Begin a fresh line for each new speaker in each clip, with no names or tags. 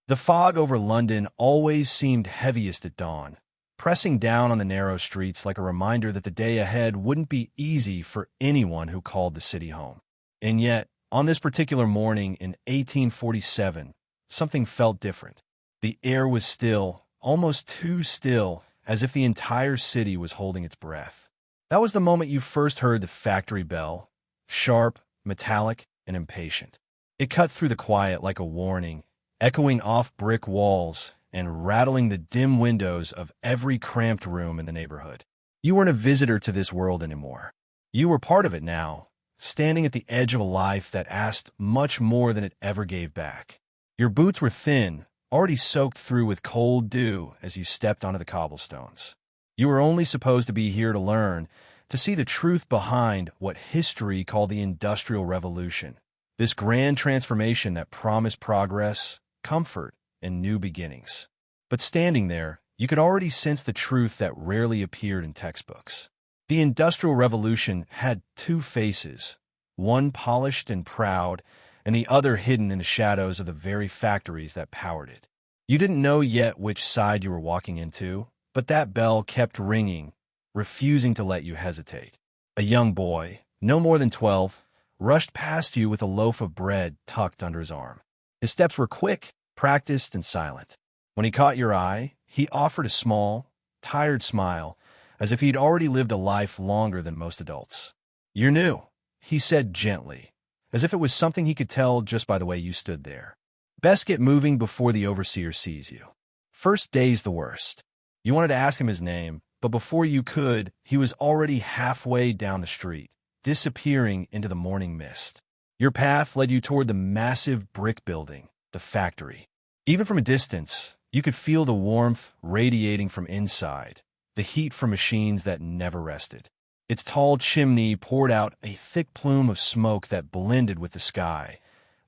The fog over London always seemed heaviest at dawn, pressing down on the narrow streets like a reminder that the day ahead wouldn't be easy for anyone who called the city home. And yet, on this particular morning in 1847, something felt different. The air was still, almost too still, as if the entire city was holding its breath. That was the moment you first heard the factory bell, sharp, metallic, and impatient. It cut through the quiet like a warning, echoing off brick walls and rattling the dim windows of every cramped room in the neighborhood. You weren't a visitor to this world anymore. You were part of it now, standing at the edge of a life that asked much more than it ever gave back. Your boots were thin, already soaked through with cold dew as you stepped onto the cobblestones. You were only supposed to be here to learn, to see the truth behind what history called the Industrial Revolution, this grand transformation that promised progress, comfort, and new beginnings. But standing there, you could already sense the truth that rarely appeared in textbooks. The Industrial Revolution had two faces, one polished and proud, and the other hidden in the shadows of the very factories that powered it. You didn't know yet which side you were walking into, but that bell kept ringing, refusing to let you hesitate. A young boy, no more than 12, rushed past you with a loaf of bread tucked under his arm. His steps were quick, practiced, and silent. When he caught your eye, he offered a small, tired smile, as if he'd already lived a life longer than most adults. "You're new," he said gently, as if it was something he could tell just by the way you stood there. "Best get moving before the overseer sees you. First day's the worst." You wanted to ask him his name, but before you could, he was already halfway down the street, disappearing into the morning mist. Your path led you toward the massive brick building, the factory. Even from a distance, you could feel the warmth radiating from inside, the heat from machines that never rested. Its tall chimney poured out a thick plume of smoke that blended with the sky,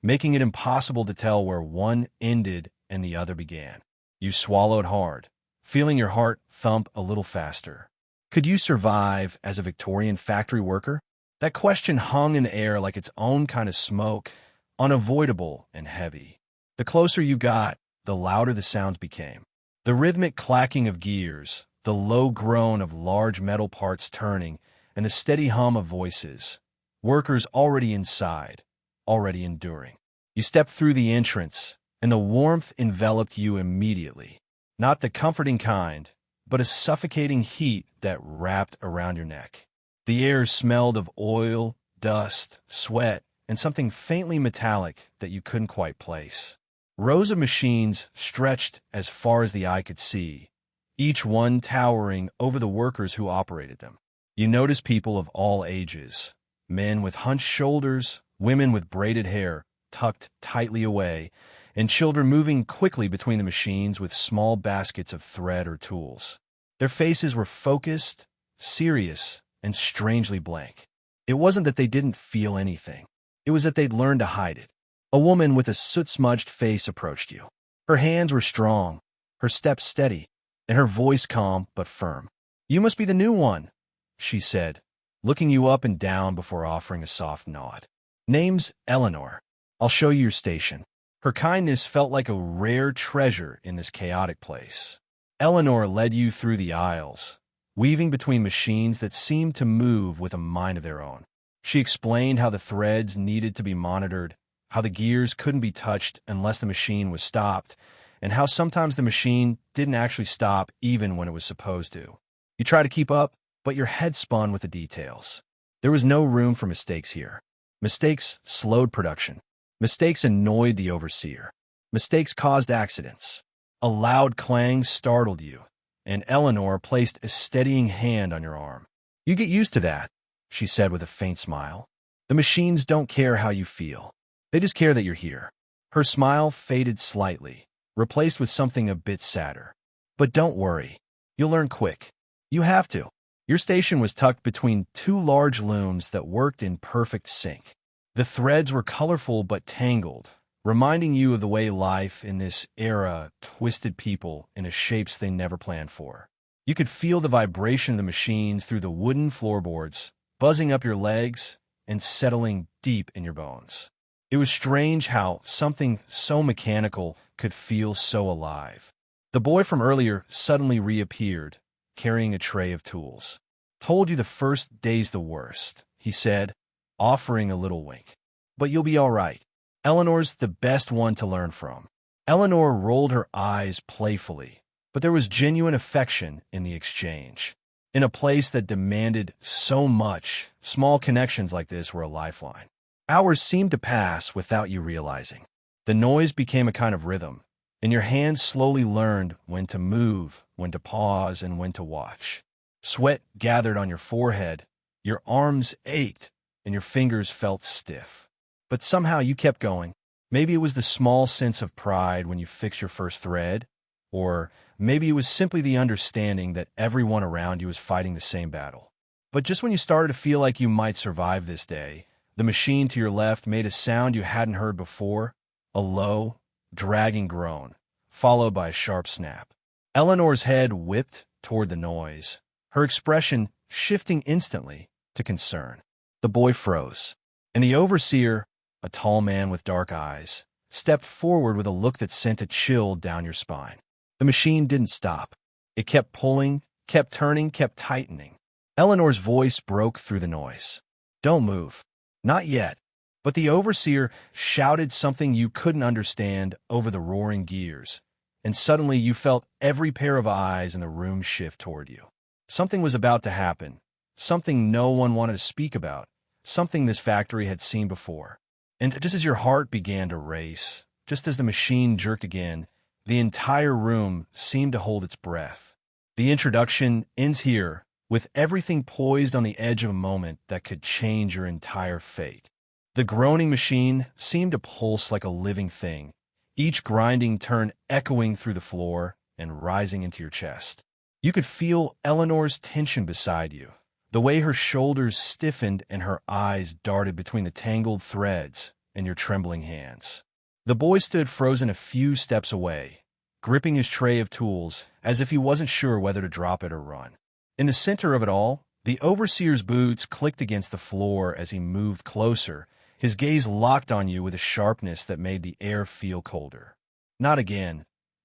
making it impossible to tell where one ended and the other began. You swallowed hard, feeling your heart thump a little faster. Could you survive as a Victorian factory worker? That question hung in the air like its own kind of smoke, unavoidable and heavy. The closer you got, the louder the sounds became. The rhythmic clacking of gears, the low groan of large metal parts turning, and the steady hum of voices. Workers already inside, already enduring. You stepped through the entrance, and the warmth enveloped you immediately. Not the comforting kind, but a suffocating heat that wrapped around your neck. The air smelled of oil, dust, sweat, and something faintly metallic that you couldn't quite place. Rows of machines stretched as far as the eye could see, each one towering over the workers who operated them. You noticed people of all ages, men with hunched shoulders, women with braided hair tucked tightly away, and children moving quickly between the machines with small baskets of thread or tools. Their faces were focused, serious, and strangely blank. It wasn't that they didn't feel anything. It was that they'd learned to hide it. A woman with a soot-smudged face approached you. Her hands were strong, her steps steady, and her voice calm but firm. "You must be the new one," she said, looking you up and down before offering a soft nod. "Name's Eleanor. I'll show you your station." Her kindness felt like a rare treasure in this chaotic place. Eleanor led you through the aisles, weaving between machines that seemed to move with a mind of their own. She explained how the threads needed to be monitored, how the gears couldn't be touched unless the machine was stopped, and how sometimes the machine didn't actually stop even when it was supposed to. You tried to keep up, but your head spun with the details. There was no room for mistakes here. Mistakes slowed production. Mistakes annoyed the overseer. Mistakes caused accidents. A loud clang startled you, and Eleanor placed a steadying hand on your arm. "You get used to that," she said with a faint smile. "The machines don't care how you feel. They just care that you're here." Her smile faded slightly, replaced with something a bit sadder. "But don't worry. You'll learn quick. You have to." Your station was tucked between two large looms that worked in perfect sync. The threads were colorful but tangled, reminding you of the way life in this era twisted people into shapes they never planned for. You could feel the vibration of the machines through the wooden floorboards, buzzing up your legs and settling deep in your bones. It was strange how something so mechanical could feel so alive. The boy from earlier suddenly reappeared, carrying a tray of tools. "Told you the first day's the worst," he said, offering a little wink. "But you'll be all right. Eleanor's the best one to learn from." Eleanor rolled her eyes playfully, but there was genuine affection in the exchange. In a place that demanded so much, small connections like this were a lifeline. Hours seemed to pass without you realizing. The noise became a kind of rhythm, and your hands slowly learned when to move, when to pause, and when to watch. Sweat gathered on your forehead, your arms ached, and your fingers felt stiff. But somehow you kept going. Maybe it was the small sense of pride when you fixed your first thread, or maybe it was simply the understanding that everyone around you was fighting the same battle. But just when you started to feel like you might survive this day, the machine to your left made a sound you hadn't heard before, a low, dragging groan, followed by a sharp snap. Eleanor's head whipped toward the noise, her expression shifting instantly to concern. The boy froze, and the overseer, a tall man with dark eyes, stepped forward with a look that sent a chill down your spine. The machine didn't stop. It kept pulling, kept turning, kept tightening. Eleanor's voice broke through the noise. "Don't move. Not yet." But the overseer shouted something you couldn't understand over the roaring gears, and suddenly you felt every pair of eyes in the room shift toward you. Something was about to happen, something no one wanted to speak about, something this factory had seen before. And just as your heart began to race, just as the machine jerked again, the entire room seemed to hold its breath. The introduction ends here, with everything poised on the edge of a moment that could change your entire fate. The groaning machine seemed to pulse like a living thing, each grinding turn echoing through the floor and rising into your chest. You could feel Eleanor's tension beside you, the way her shoulders stiffened and her eyes darted between the tangled threads in your trembling hands. The boy stood frozen a few steps away, gripping his tray of tools as if he wasn't sure whether to drop it or run. In the center of it all, the overseer's boots clicked against the floor as he moved closer, his gaze locked on you with a sharpness that made the air feel colder. "Not again,"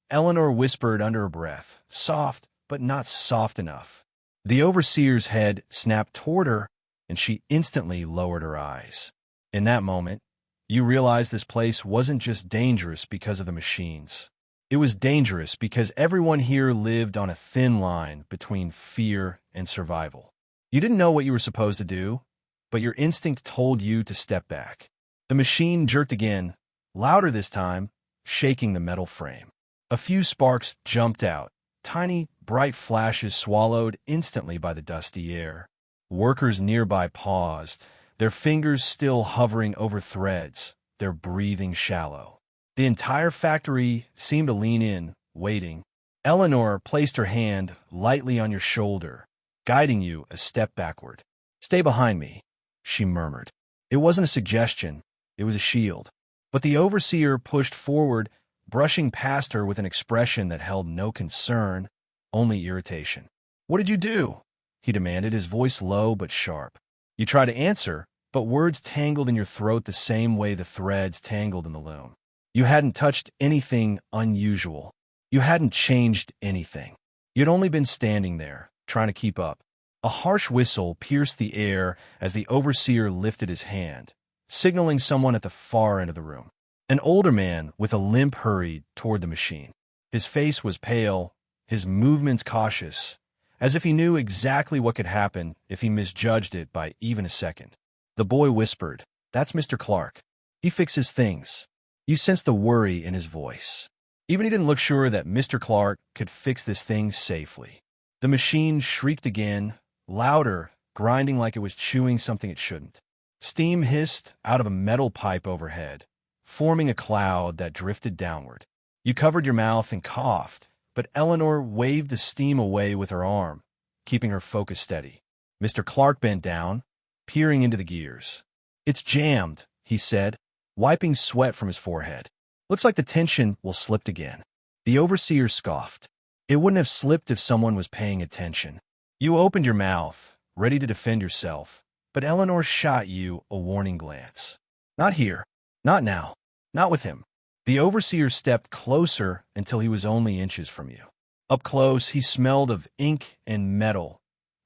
Eleanor whispered under her breath, soft, but not soft enough. The overseer's head snapped toward her, and she instantly lowered her eyes. In that moment, you realized this place wasn't just dangerous because of the machines. It was dangerous because everyone here lived on a thin line between fear and survival. You didn't know what you were supposed to do, but your instinct told you to step back. The machine jerked again, louder this time, shaking the metal frame. A few sparks jumped out, tiny, bright flashes swallowed instantly by the dusty air. Workers nearby paused, their fingers still hovering over threads, their breathing shallow. The entire factory seemed to lean in, waiting. Eleanor placed her hand lightly on your shoulder, guiding you a step backward. "Stay behind me," she murmured. It wasn't a suggestion, it was a shield. But the overseer pushed forward, brushing past her with an expression that held no concern, only irritation. "What did you do?" he demanded, his voice low but sharp. You tried to answer, but words tangled in your throat the same way the threads tangled in the loom. You hadn't touched anything unusual. You hadn't changed anything. You'd only been standing there, trying to keep up. A harsh whistle pierced the air as the overseer lifted his hand, signaling someone at the far end of the room. An older man with a limp hurried toward the machine. His face was pale, his movements cautious, as if he knew exactly what could happen if he misjudged it by even a second. The boy whispered, "That's Mr. Clark. He fixes things." You sensed the worry in his voice. Even he didn't look sure that Mr. Clark could fix this thing safely. The machine shrieked again, louder, grinding like it was chewing something it shouldn't. Steam hissed out of a metal pipe overhead, forming a cloud that drifted downward. You covered your mouth and coughed, but Eleanor waved the steam away with her arm, keeping her focus steady. Mr. Clark bent down, peering into the gears. "It's jammed," he said, wiping sweat from his forehead. "Looks like the tension will slip again." The overseer scoffed. It wouldn't have slipped if someone was paying attention. You opened your mouth, ready to defend yourself, but Eleanor shot you a warning glance. "Not here." Not now. Not with him. The overseer stepped closer until he was only inches from you. Up close, he smelled of ink and metal,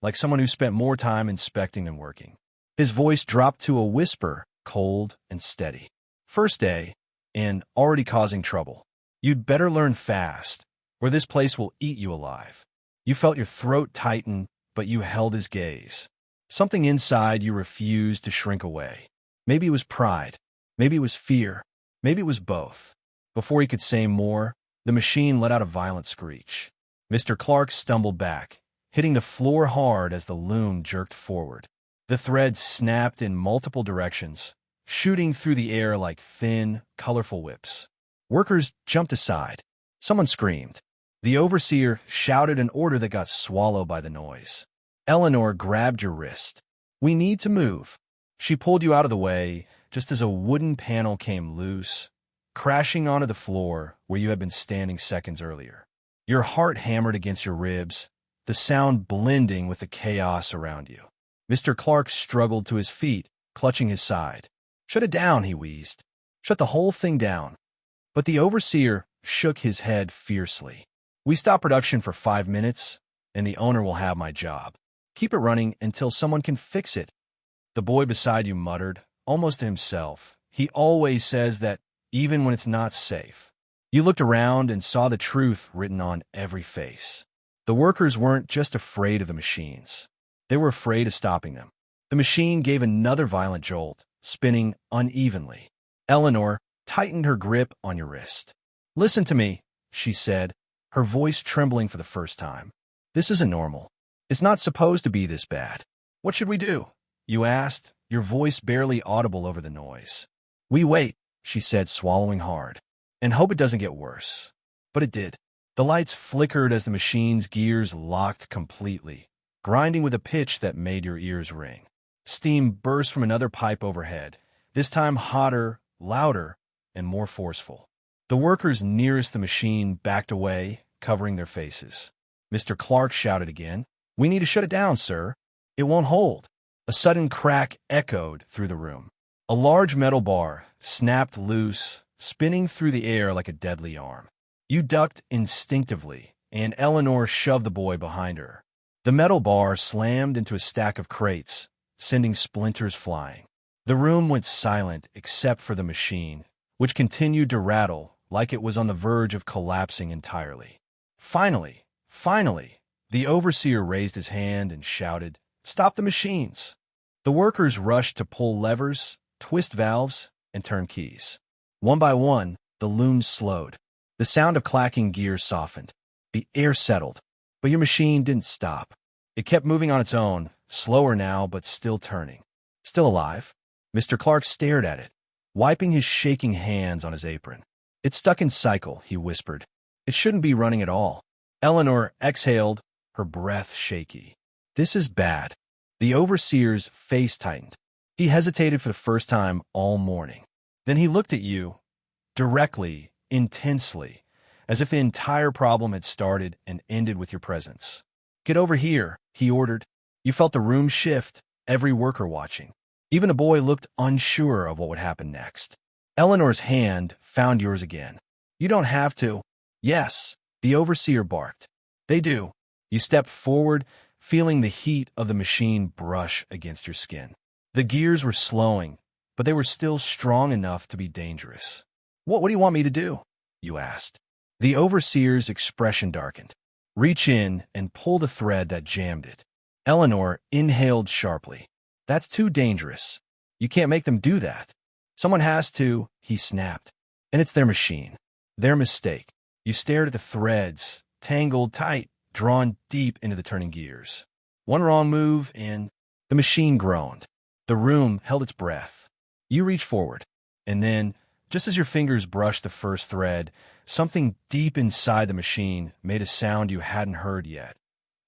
like someone who spent more time inspecting than working. His voice dropped to a whisper, cold and steady. First day, and already causing trouble. You'd better learn fast, or this place will eat you alive. You felt your throat tighten, but you held his gaze. Something inside you refused to shrink away. Maybe it was pride. Maybe it was fear. Maybe it was both. Before he could say more, the machine let out a violent screech. Mr. Clark stumbled back, hitting the floor hard as the loom jerked forward. The thread snapped in multiple directions, shooting through the air like thin, colorful whips. Workers jumped aside. Someone screamed. The overseer shouted an order that got swallowed by the noise. Eleanor grabbed your wrist. "We need to move." She pulled you out of the way just as a wooden panel came loose, crashing onto the floor where you had been standing seconds earlier. Your heart hammered against your ribs, the sound blending with the chaos around you. Mr. Clark struggled to his feet, clutching his side. "Shut it down," he wheezed. "Shut the whole thing down." But the overseer shook his head fiercely. "We stop production for 5 minutes, and the owner will have my job. Keep it running until someone can fix it." The boy beside you muttered, almost to himself. "He always says that, even when it's not safe." You looked around and saw the truth written on every face. The workers weren't just afraid of the machines. They were afraid of stopping them. The machine gave another violent jolt, spinning unevenly. Eleanor tightened her grip on your wrist. "Listen to me," she said, her voice trembling for the first time. "This isn't normal. It's not supposed to be this bad. What should we do?" you asked, your voice barely audible over the noise. "We wait," she said, swallowing hard, "and hope it doesn't get worse." But it did. The lights flickered as the machine's gears locked completely, grinding with a pitch that made your ears ring. Steam burst from another pipe overhead, this time hotter, louder, and more forceful. The workers nearest the machine backed away, covering their faces. Mr. Clark shouted again, "We need to shut it down, sir. It won't hold." A sudden crack echoed through the room. A large metal bar snapped loose, spinning through the air like a deadly arm. You ducked instinctively, and Eleanor shoved the boy behind her. The metal bar slammed into a stack of crates, sending splinters flying. The room went silent except for the machine, which continued to rattle like it was on the verge of collapsing entirely. Finally, the overseer raised his hand and shouted, "Stop the machines!" The workers rushed to pull levers, twist valves, and turn keys. One by one, the looms slowed. The sound of clacking gears softened. The air settled, but your machine didn't stop. It kept moving on its own, slower now but still turning. Still alive? Mr. Clark stared at it, wiping his shaking hands on his apron. "It's stuck in cycle," he whispered. "It shouldn't be running at all." Eleanor exhaled, her breath shaky. "This is bad." The overseer's face tightened. He hesitated for the first time all morning. Then he looked at you, directly, intensely, as if the entire problem had started and ended with your presence. "Get over here," he ordered. You felt the room shift, every worker watching. Even the boy looked unsure of what would happen next. Eleanor's hand found yours again. "You don't have to." "Yes," the overseer barked. "They do." You stepped forward, feeling the heat of the machine brush against your skin. The gears were slowing, but they were still strong enough to be dangerous. What do you want me to do?" you asked. The overseer's expression darkened. "Reach in and pull the thread that jammed it." Eleanor inhaled sharply. "That's too dangerous. You can't make them do that." "Someone has to," he snapped. "And it's their machine. Their mistake." You stared at the threads, tangled tight, drawn deep into the turning gears. One wrong move, and the machine groaned. The room held its breath. You reached forward, and then, just as your fingers brushed the first thread, something deep inside the machine made a sound you hadn't heard yet.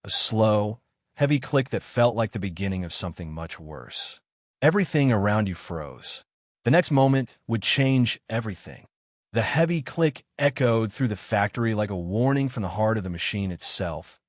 A slow, heavy click that felt like the beginning of something much worse. Everything around you froze. The next moment would change everything. The heavy click echoed through the factory like a warning from the heart of the machine itself.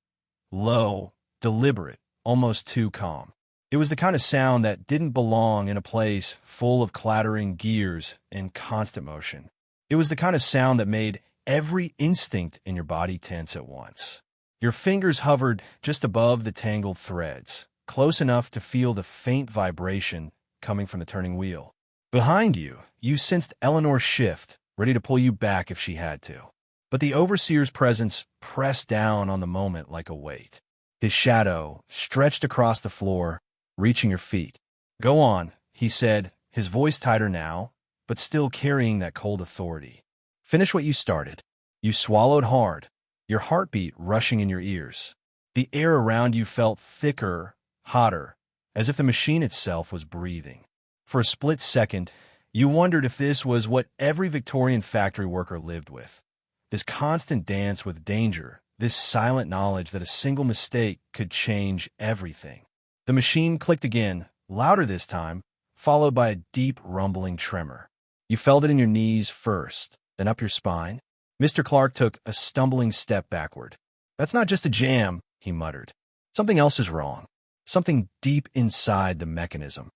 Low, deliberate, almost too calm. It was the kind of sound that didn't belong in a place full of clattering gears and constant motion. It was the kind of sound that made every instinct in your body tense at once. Your fingers hovered just above the tangled threads, close enough to feel the faint vibration coming from the turning wheel. Behind you, you sensed Eleanor shift, ready to pull you back if she had to. But the overseer's presence pressed down on the moment like a weight. His shadow stretched across the floor, reaching your feet. "Go on," he said, his voice tighter now, but still carrying that cold authority. "Finish what you started." You swallowed hard, your heartbeat rushing in your ears. The air around you felt thicker, hotter, as if the machine itself was breathing. For a split second, you wondered if this was what every Victorian factory worker lived with. This constant dance with danger, this silent knowledge that a single mistake could change everything. The machine clicked again, louder this time, followed by a deep rumbling tremor. You felt it in your knees first, then up your spine. Mr. Clark took a stumbling step backward. "That's not just a jam," he muttered. "Something else is wrong. Something deep inside the mechanism."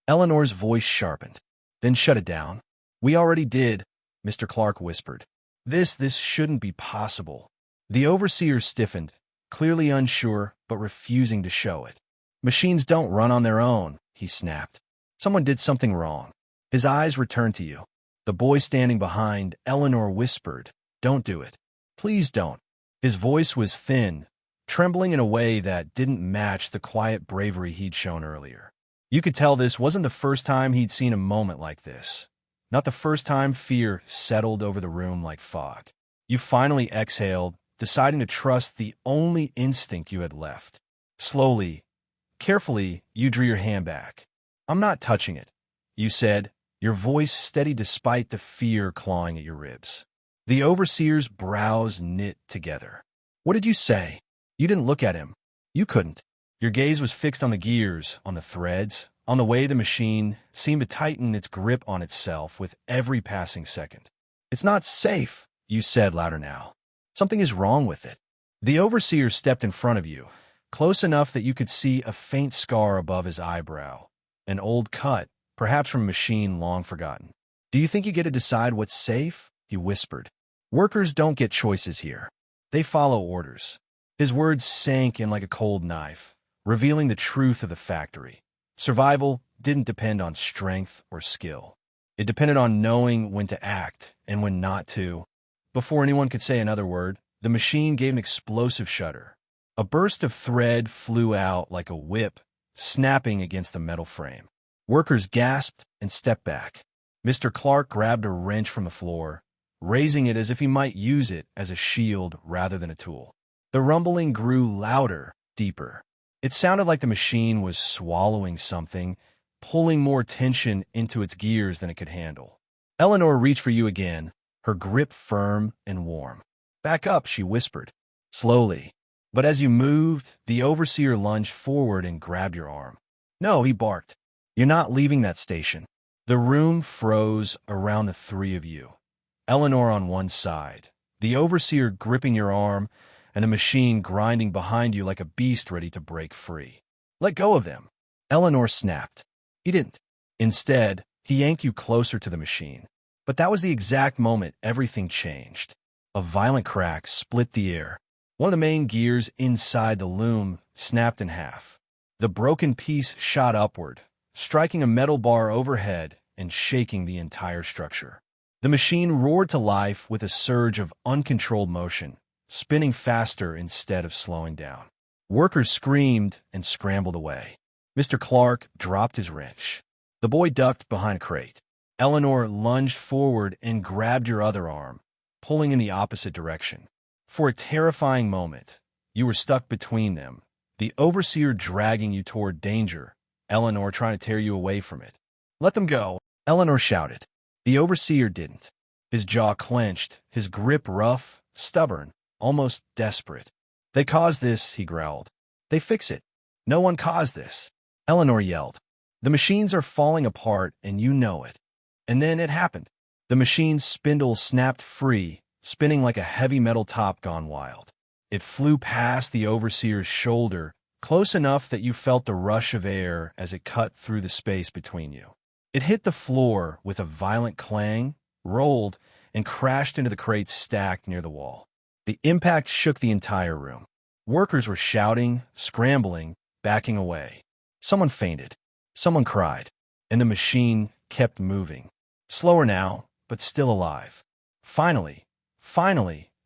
Eleanor's voice sharpened. "Then shut it down." "We already did," Mr. Clark whispered. This shouldn't be possible." The overseer stiffened, clearly unsure but refusing to show it. "Machines don't run on their own," he snapped. "Someone did something wrong." His eyes returned to you. The boy standing behind Eleanor whispered, "Don't do it. Please don't." His voice was thin, trembling in a way that didn't match the quiet bravery he'd shown earlier. You could tell this wasn't the first time he'd seen a moment like this. Not the first time fear settled over the room like fog. You finally exhaled, deciding to trust the only instinct you had left. Slowly, carefully, you drew your hand back. "I'm not touching it," you said, your voice steady despite the fear clawing at your ribs. The overseer's brows knit together. "What did you say?" You didn't look at him. You couldn't. Your gaze was fixed on the gears, on the threads, on the way the machine seemed to tighten its grip on itself with every passing second. "It's not safe," you said louder now. "Something is wrong with it." The overseer stepped in front of you, close enough that you could see a faint scar above his eyebrow, an old cut, perhaps from a machine long forgotten. "Do you think you get to decide what's safe?" he whispered. "Workers don't get choices here. They follow orders." His words sank in like a cold knife, revealing the truth of the factory. Survival didn't depend on strength or skill. It depended on knowing when to act and when not to. Before anyone could say another word, the machine gave an explosive shudder. A burst of thread flew out like a whip, snapping against the metal frame. Workers gasped and stepped back. Mr. Clark grabbed a wrench from the floor, raising it as if he might use it as a shield rather than a tool. The rumbling grew louder, deeper. It sounded like the machine was swallowing something, pulling more tension into its gears than it could handle. Eleanor reached for you again, her grip firm and warm. "Back up," she whispered, slowly. But as you moved, the overseer lunged forward and grabbed your arm. "No," he barked. "You're not leaving that station." The room froze around the three of you. Eleanor on one side, the overseer gripping your arm, and the machine grinding behind you like a beast ready to break free. "Let go of them." Eleanor snapped. He didn't. Instead, he yanked you closer to the machine. But that was the exact moment everything changed. A violent crack split the air. One of the main gears inside the loom snapped in half. The broken piece shot upward, striking a metal bar overhead and shaking the entire structure. The machine roared to life with a surge of uncontrolled motion, spinning faster instead of slowing down. Workers screamed and scrambled away. Mr. Clark dropped his wrench. The boy ducked behind a crate. Eleanor lunged forward and grabbed your other arm, pulling in the opposite direction. For a terrifying moment, you were stuck between them, the overseer dragging you toward danger, Eleanor trying to tear you away from it. "Let them go," Eleanor shouted. The overseer didn't. His jaw clenched, his grip rough, stubborn, almost desperate. "They caused this," he growled. "They fix it. No one caused this." Eleanor yelled. "The machines are falling apart, and you know it." And then it happened. The machine's spindle snapped free, spinning like a heavy metal top gone wild. It flew past the overseer's shoulder, close enough that you felt the rush of air as it cut through the space between you. It hit the floor with a violent clang, rolled, and crashed into the crates stacked near the wall. The impact shook the entire room. Workers were shouting, scrambling, backing away. Someone fainted. Someone cried. And the machine kept moving. Slower now, but still alive. Finally,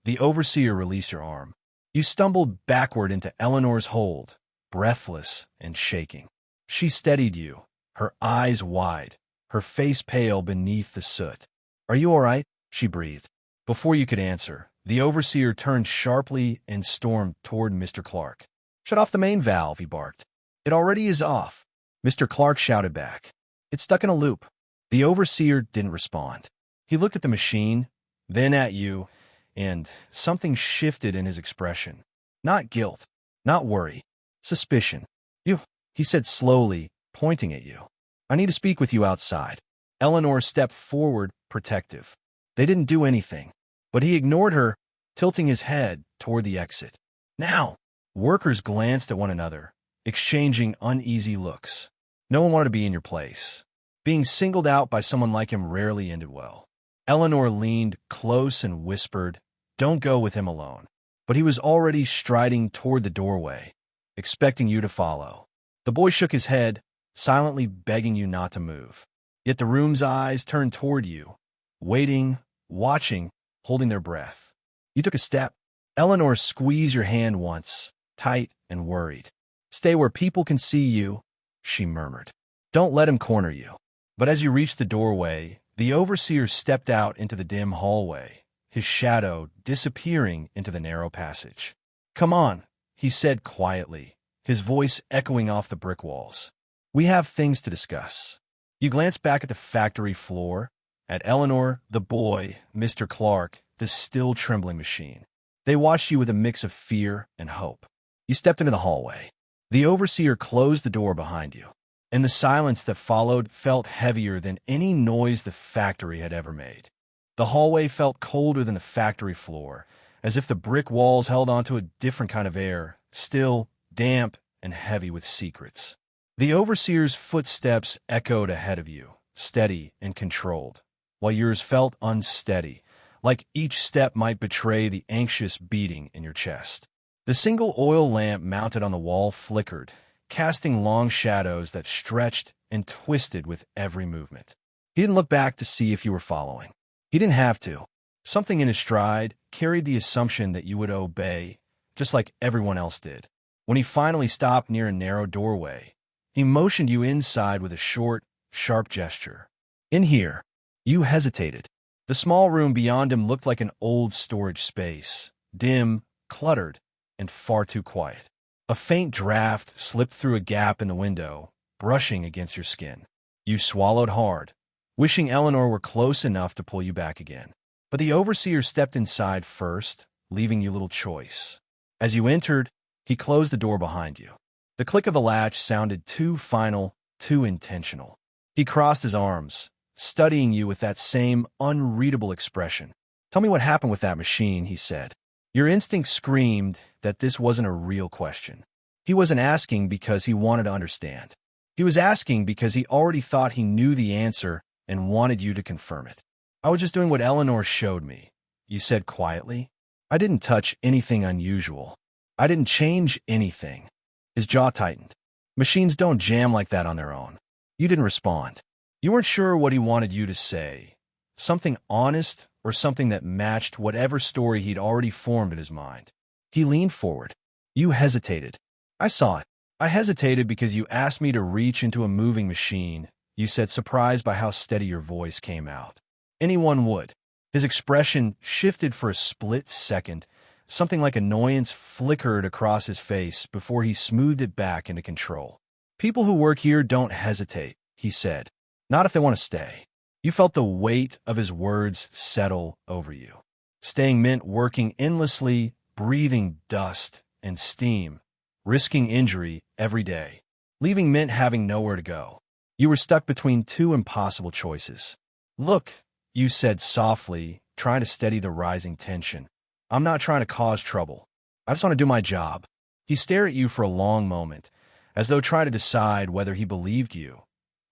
the overseer released your arm. You stumbled backward into Eleanor's hold, breathless and shaking. She steadied you, her eyes wide, her face pale beneath the soot. "Are you all right?" she breathed. Before you could answer, the overseer turned sharply and stormed toward Mr. Clark. "Shut off the main valve," he barked. "It already is off." Mr. Clark shouted back. "It's stuck in a loop." The overseer didn't respond. He looked at the machine, then at you, and something shifted in his expression. Not guilt, not worry, suspicion. "You," he said slowly, pointing at you. "I need to speak with you outside." Eleanor stepped forward, protective. They didn't do anything, but he ignored her, tilting his head toward the exit. "Now!" Workers glanced at one another, exchanging uneasy looks. No one wanted to be in your place. Being singled out by someone like him rarely ended well. Eleanor leaned close and whispered, "Don't go with him alone." But he was already striding toward the doorway, expecting you to follow. The boy shook his head, silently begging you not to move. Yet the room's eyes turned toward you, waiting, watching, holding their breath. You took a step. Eleanor squeezed your hand once, tight and worried. "Stay where people can see you," she murmured. "Don't let him corner you." But as you reached the doorway, the overseer stepped out into the dim hallway, his shadow disappearing into the narrow passage. "Come on," he said quietly, his voice echoing off the brick walls. "We have things to discuss." You glanced back at the factory floor, at Eleanor, the boy, Mr. Clark, the still trembling machine. They watched you with a mix of fear and hope. You stepped into the hallway. The overseer closed the door behind you, and the silence that followed felt heavier than any noise the factory had ever made. The hallway felt colder than the factory floor, as if the brick walls held onto a different kind of air, still, damp, and heavy with secrets. The overseer's footsteps echoed ahead of you, steady and controlled, while yours felt unsteady, like each step might betray the anxious beating in your chest. The single oil lamp mounted on the wall flickered, casting long shadows that stretched and twisted with every movement. He didn't look back to see if you were following. He didn't have to. Something in his stride carried the assumption that you would obey, just like everyone else did. When he finally stopped near a narrow doorway, he motioned you inside with a short, sharp gesture. "In here." You hesitated. The small room beyond him looked like an old storage space, dim, cluttered, and far too quiet. A faint draft slipped through a gap in the window, brushing against your skin. You swallowed hard, wishing Eleanor were close enough to pull you back again. But the overseer stepped inside first, leaving you little choice. As you entered, he closed the door behind you. The click of the latch sounded too final, too intentional. He crossed his arms, studying you with that same unreadable expression. "Tell me what happened with that machine," he said. Your instinct screamed that this wasn't a real question. He wasn't asking because he wanted to understand. He was asking because he already thought he knew the answer and wanted you to confirm it. "I was just doing what Eleanor showed me," you said quietly. "I didn't touch anything unusual. I didn't change anything." His jaw tightened. Machines don't jam like that on their own. You didn't respond. You weren't sure what he wanted you to say. Something honest or something that matched whatever story he'd already formed in his mind. He leaned forward. You hesitated. "I saw it. I hesitated because you asked me to reach into a moving machine," you said, surprised by how steady your voice came out. "Anyone would." His expression shifted for a split second. Something like annoyance flickered across his face before he smoothed it back into control. "People who work here don't hesitate," he said. "Not if they want to stay." You felt the weight of his words settle over you. Staying meant working endlessly, breathing dust and steam, risking injury every day. Leaving meant having nowhere to go. You were stuck between two impossible choices. "Look," you said softly, trying to steady the rising tension. "I'm not trying to cause trouble. I just want to do my job." He stared at you for a long moment, as though trying to decide whether he believed you,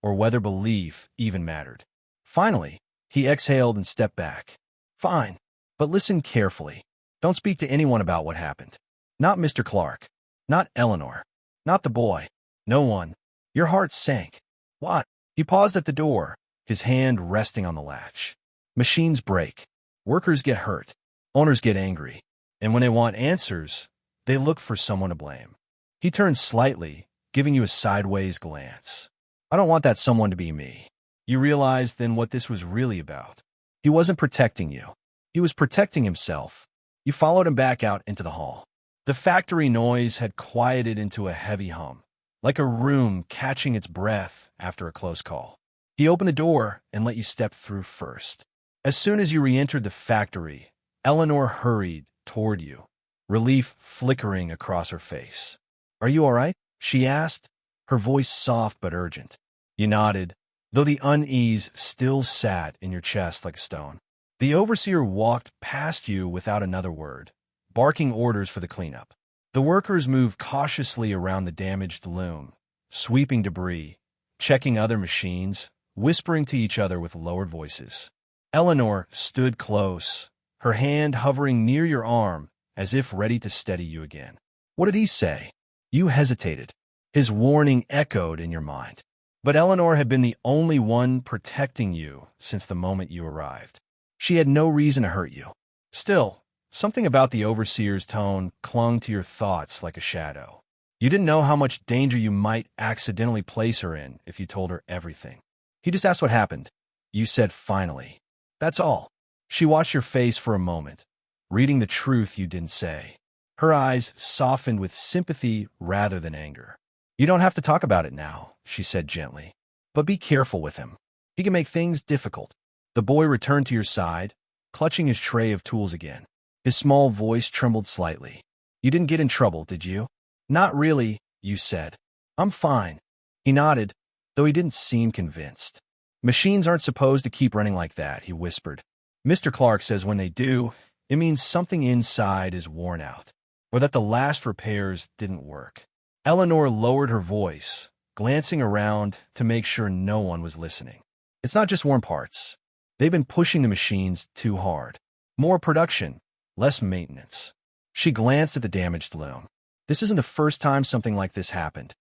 or whether belief even mattered. Finally, he exhaled and stepped back. Fine, but listen carefully. Don't speak to anyone about what happened. Not Mr. Clark. Not Eleanor. Not the boy. No one. Your heart sank. What? He paused at the door, his hand resting on the latch. Machines break. Workers get hurt. Owners get angry. And when they want answers, they look for someone to blame. He turned slightly, giving you a sideways glance. I don't want that someone to be me. You realized then what this was really about. He wasn't protecting you. He was protecting himself. You followed him back out into the hall. The factory noise had quieted into a heavy hum, like a room catching its breath after a close call. He opened the door and let you step through first. As soon as you re-entered the factory, Eleanor hurried toward you, relief flickering across her face. Are you all right? She asked, her voice soft but urgent. You nodded, though the unease still sat in your chest like a stone. The overseer walked past you without another word, barking orders for the cleanup. The workers moved cautiously around the damaged loom, sweeping debris, checking other machines, whispering to each other with lowered voices. Eleanor stood close, her hand hovering near your arm as if ready to steady you again. What did he say? You hesitated. His warning echoed in your mind. But Eleanor had been the only one protecting you since the moment you arrived. She had no reason to hurt you. Still, something about the overseer's tone clung to your thoughts like a shadow. You didn't know how much danger you might accidentally place her in if you told her everything. He just asked what happened. You said finally. That's all. She watched your face for a moment, reading the truth you didn't say. Her eyes softened with sympathy rather than anger. You don't have to talk about it now, she said gently. But be careful with him. He can make things difficult. The boy returned to your side, clutching his tray of tools again. His small voice trembled slightly. You didn't get in trouble, did you? Not really, you said. I'm fine. He nodded, though he didn't seem convinced. Machines aren't supposed to keep running like that, he whispered. Mr. Clark says when they do, it means something inside is worn out, or that the last repairs didn't work. Eleanor lowered her voice, glancing around to make sure no one was listening. It's not just worn parts. They've been pushing the machines too hard. More production, less maintenance. She glanced at the damaged loom. This isn't the first time something like this happened.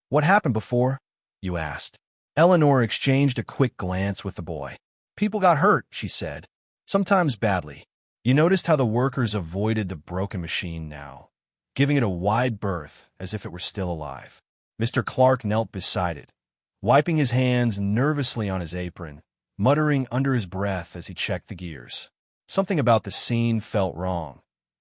What happened before? You asked. Eleanor exchanged a quick glance with the boy. People got hurt, she said. Sometimes badly. You noticed how the workers avoided the broken machine now, giving it a wide berth as if it were still alive. Mr. Clark knelt beside it, wiping his hands nervously on his apron, muttering under his breath as he checked the gears. Something about the scene felt wrong,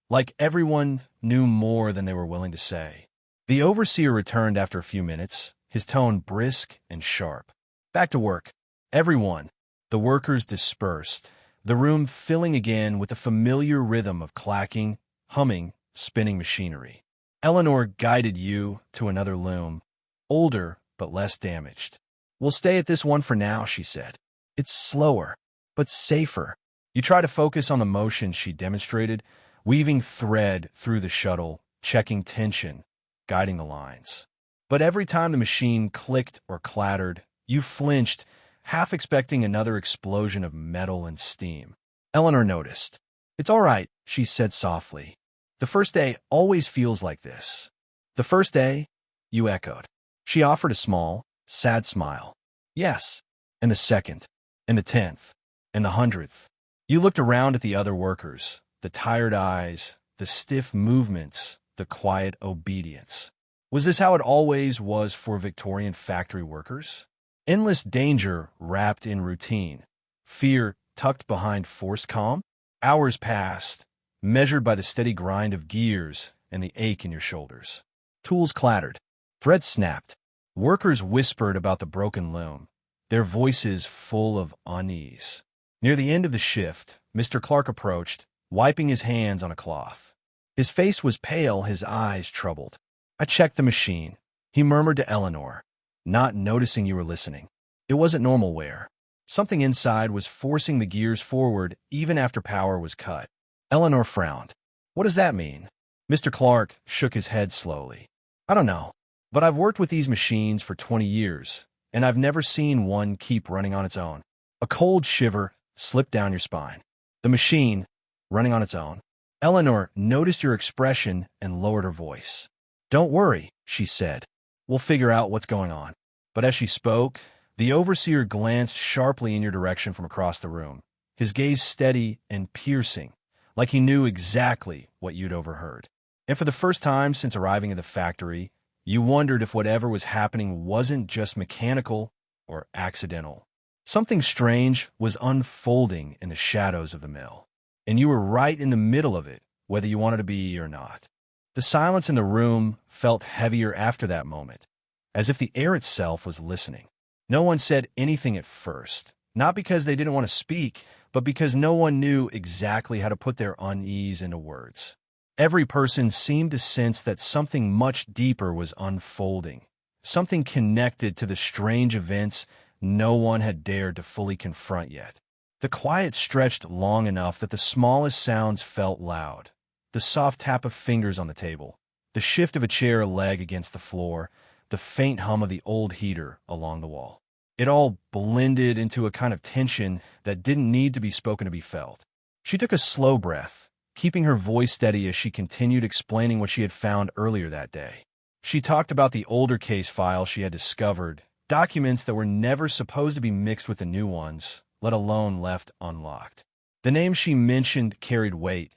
like everyone knew more than they were willing to say. The overseer returned after a few minutes, his tone brisk and sharp. Back to work. Everyone. The workers dispersed, the room filling again with the familiar rhythm of clacking, humming, spinning machinery. Eleanor guided you to another loom, older but less damaged. We'll stay at this one for now, she said. It's slower, but safer. You try to focus on the motion she demonstrated, weaving thread through the shuttle, checking tension, guiding the lines. But every time the machine clicked or clattered, you flinched, half expecting another explosion of metal and steam. Eleanor noticed. It's all right, she said softly. The first day always feels like this. The first day? You echoed. She offered a small, sad smile. Yes. And the second. And the 10th. And the 100th. You looked around at the other workers, the tired eyes, the stiff movements, the quiet obedience. Was this how it always was for Victorian factory workers? Endless danger wrapped in routine, fear tucked behind forced calm? Hours passed, measured by the steady grind of gears and the ache in your shoulders. Tools clattered, threads snapped. Workers whispered about the broken loom, their voices full of unease. Near the end of the shift, Mr. Clark approached, wiping his hands on a cloth. His face was pale, his eyes troubled. I checked the machine, he murmured to Eleanor, not noticing you were listening. It wasn't normal wear. Something inside was forcing the gears forward even after power was cut. Eleanor frowned. What does that mean? Mr. Clark shook his head slowly. I don't know, but I've worked with these machines for 20 years, and I've never seen one keep running on its own. A cold shiver slipped down your spine. The machine, running on its own. Eleanor noticed your expression and lowered her voice. Don't worry, she said. We'll figure out what's going on. But as she spoke, the overseer glanced sharply in your direction from across the room, his gaze steady and piercing, like he knew exactly what you'd overheard. And for the first time since arriving at the factory, you wondered if whatever was happening wasn't just mechanical or accidental. Something strange was unfolding in the shadows of the mill, and you were right in the middle of it, whether you wanted to be or not. The silence in the room felt heavier after that moment, as if the air itself was listening. No one said anything at first, not because they didn't want to speak, but because no one knew exactly how to put their unease into words. Every person seemed to sense that something much deeper was unfolding, something connected to the strange events no one had dared to fully confront yet. The quiet stretched long enough that the smallest sounds felt loud. The soft tap of fingers on the table, the shift of a chair leg against the floor, the faint hum of the old heater along the wall. It all blended into a kind of tension that didn't need to be spoken to be felt. She took a slow breath, keeping her voice steady as she continued explaining what she had found earlier that day. She talked about the older case file she had discovered, documents that were never supposed to be mixed with the new ones, let alone left unlocked. The names she mentioned carried weight,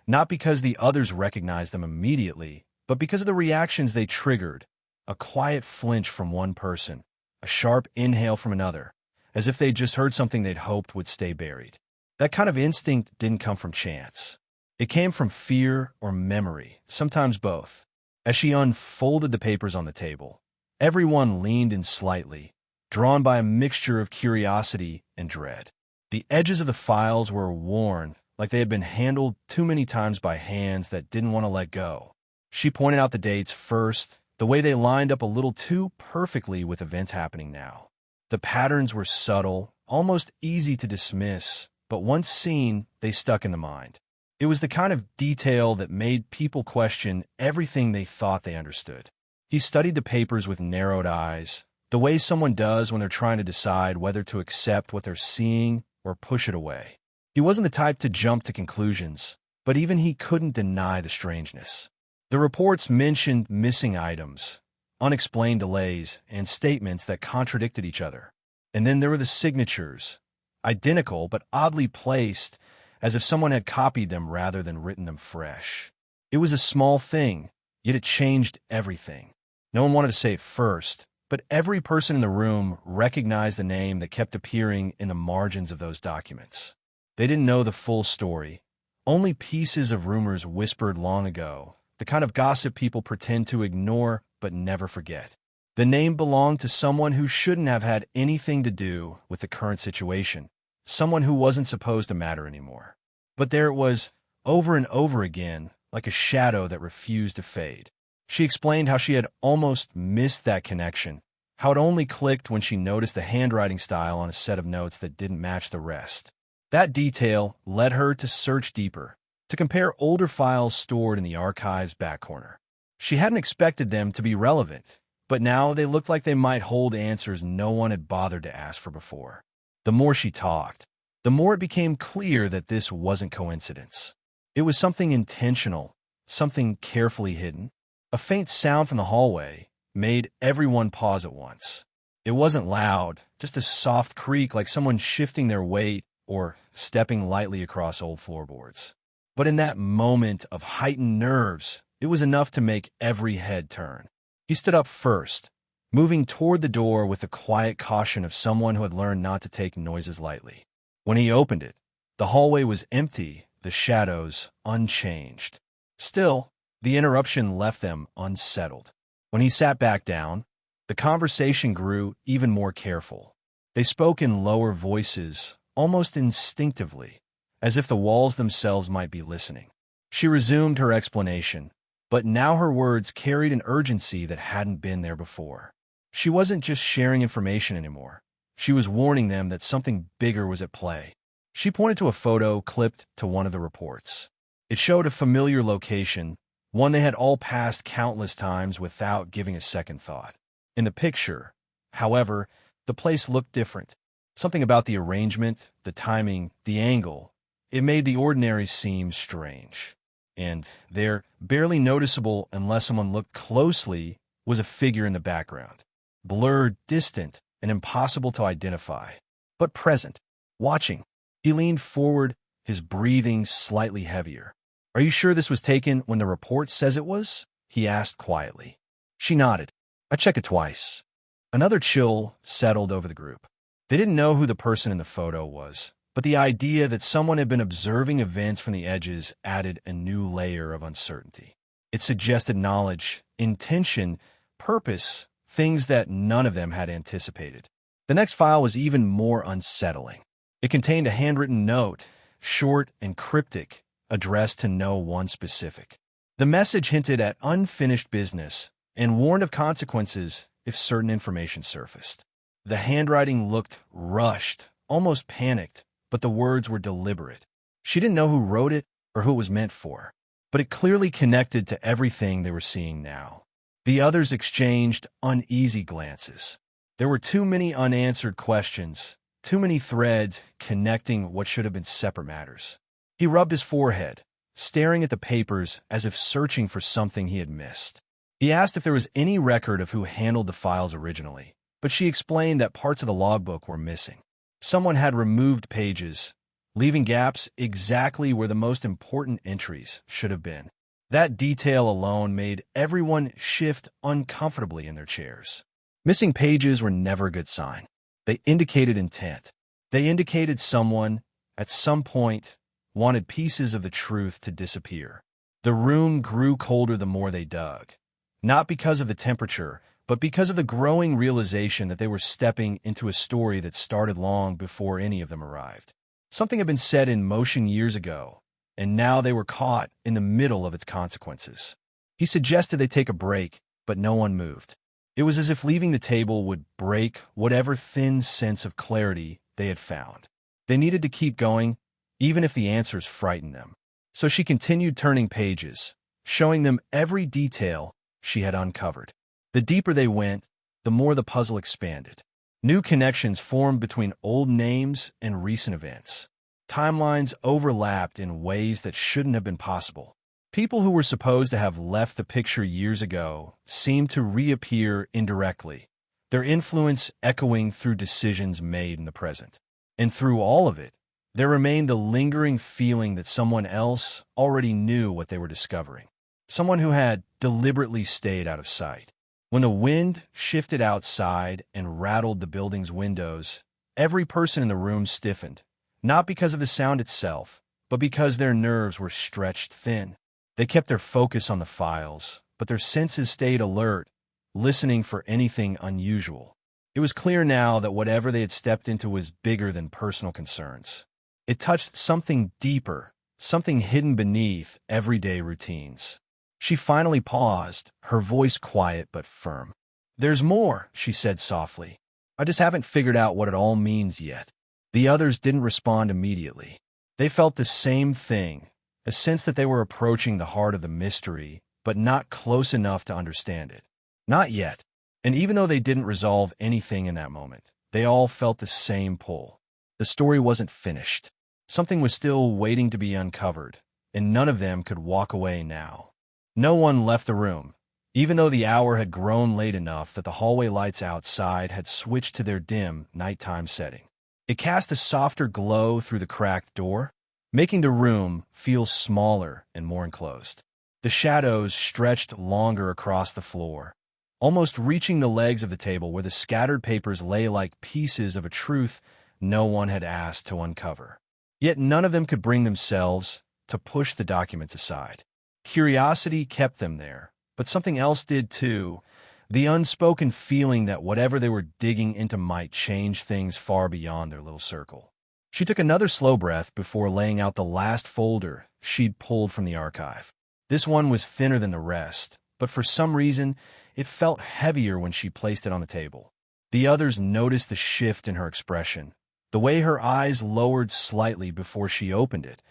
not because the others recognized them immediately, but because of the reactions they triggered. A quiet flinch from one person, a sharp inhale from another, as if they'd just heard something they'd hoped would stay buried. That kind of instinct didn't come from chance. It came from fear or memory, sometimes both. As she unfolded the papers on the table, everyone leaned in slightly, drawn by a mixture of curiosity and dread. The edges of the files were worn, like they had been handled too many times by hands that didn't want to let go. She pointed out the dates first, the way they lined up a little too perfectly with events happening now. The patterns were subtle, almost easy to dismiss, but once seen, they stuck in the mind. It was the kind of detail that made people question everything they thought they understood. He studied the papers with narrowed eyes, the way someone does when they're trying to decide whether to accept what they're seeing or push it away. He wasn't the type to jump to conclusions, but even he couldn't deny the strangeness. The reports mentioned missing items, unexplained delays, and statements that contradicted each other. And then there were the signatures, identical but oddly placed, as if someone had copied them rather than written them fresh. It was a small thing, yet it changed everything. No one wanted to say it first, but every person in the room recognized the name that kept appearing in the margins of those documents. They didn't know the full story, only pieces of rumors whispered long ago, the kind of gossip people pretend to ignore but never forget. The name belonged to someone who shouldn't have had anything to do with the current situation, someone who wasn't supposed to matter anymore. But there it was, over and over again, like a shadow that refused to fade. She explained how she had almost missed that connection, how it only clicked when she noticed the handwriting style on a set of notes that didn't match the rest. That detail led her to search deeper, to compare older files stored in the archive's back corner. She hadn't expected them to be relevant, but now they looked like they might hold answers no one had bothered to ask for before. The more she talked, the more it became clear that this wasn't coincidence. It was something intentional, something carefully hidden. A faint sound from the hallway made everyone pause at once. It wasn't loud, just a soft creak like someone shifting their weight or stepping lightly across old floorboards. But in that moment of heightened nerves, it was enough to make every head turn. He stood up first, moving toward the door with the quiet caution of someone who had learned not to take noises lightly. When he opened it, the hallway was empty, the shadows unchanged. Still, the interruption left them unsettled. When he sat back down, the conversation grew even more careful. They spoke in lower voices, almost instinctively, as if the walls themselves might be listening. She resumed her explanation, but now her words carried an urgency that hadn't been there before. She wasn't just sharing information anymore. She was warning them that something bigger was at play. She pointed to a photo clipped to one of the reports. It showed a familiar location, one they had all passed countless times without giving a second thought. In the picture, however, the place looked different. Something about the arrangement, the timing, the angle, it made the ordinary seem strange. And there, barely noticeable unless someone looked closely, was a figure in the background. Blurred, distant, and impossible to identify, but present, watching. He leaned forward, his breathing slightly heavier. "Are you sure this was taken when the report says it was?" he asked quietly. She nodded. "I checked it twice." Another chill settled over the group. They didn't know who the person in the photo was, but the idea that someone had been observing events from the edges added a new layer of uncertainty. It suggested knowledge, intention, purpose, things that none of them had anticipated. The next file was even more unsettling. It contained a handwritten note, short and cryptic, addressed to no one specific. The message hinted at unfinished business and warned of consequences if certain information surfaced. The handwriting looked rushed, almost panicked, but the words were deliberate. She didn't know who wrote it or who it was meant for, but it clearly connected to everything they were seeing now. The others exchanged uneasy glances. There were too many unanswered questions, too many threads connecting what should have been separate matters. He rubbed his forehead, staring at the papers as if searching for something he had missed. He asked if there was any record of who handled the files originally, but she explained that parts of the logbook were missing. Someone had removed pages, leaving gaps exactly where the most important entries should have been. That detail alone made everyone shift uncomfortably in their chairs. Missing pages were never a good sign. They indicated intent. They indicated someone, at some point, wanted pieces of the truth to disappear. The room grew colder the more they dug, not because of the temperature, but because of the growing realization that they were stepping into a story that started long before any of them arrived. Something had been set in motion years ago, and now they were caught in the middle of its consequences. He suggested they take a break, but no one moved. It was as if leaving the table would break whatever thin sense of clarity they had found. They needed to keep going, even if the answers frightened them. So she continued turning pages, showing them every detail she had uncovered. The deeper they went, the more the puzzle expanded. New connections formed between old names and recent events. Timelines overlapped in ways that shouldn't have been possible. People who were supposed to have left the picture years ago seemed to reappear indirectly, their influence echoing through decisions made in the present. And through all of it, there remained the lingering feeling that someone else already knew what they were discovering. Someone who had deliberately stayed out of sight. When the wind shifted outside and rattled the building's windows, every person in the room stiffened, not because of the sound itself, but because their nerves were stretched thin. They kept their focus on the files, but their senses stayed alert, listening for anything unusual. It was clear now that whatever they had stepped into was bigger than personal concerns. It touched something deeper, something hidden beneath everyday routines. She finally paused, her voice quiet but firm. "There's more," she said softly. "I just haven't figured out what it all means yet." The others didn't respond immediately. They felt the same thing, a sense that they were approaching the heart of the mystery, but not close enough to understand it. Not yet. And even though they didn't resolve anything in that moment, they all felt the same pull. The story wasn't finished. Something was still waiting to be uncovered, and none of them could walk away now. No one left the room, even though the hour had grown late enough that the hallway lights outside had switched to their dim, nighttime setting. It cast a softer glow through the cracked door, making the room feel smaller and more enclosed. The shadows stretched longer across the floor, almost reaching the legs of the table where the scattered papers lay like pieces of a truth no one had asked to uncover. Yet none of them could bring themselves to push the documents aside. Curiosity kept them there, but something else did too, the unspoken feeling that whatever they were digging into might change things far beyond their little circle. She took another slow breath before laying out the last folder she'd pulled from the archive. This one was thinner than the rest, but for some reason, it felt heavier when she placed it on the table. The others noticed the shift in her expression, the way her eyes lowered slightly before she opened it,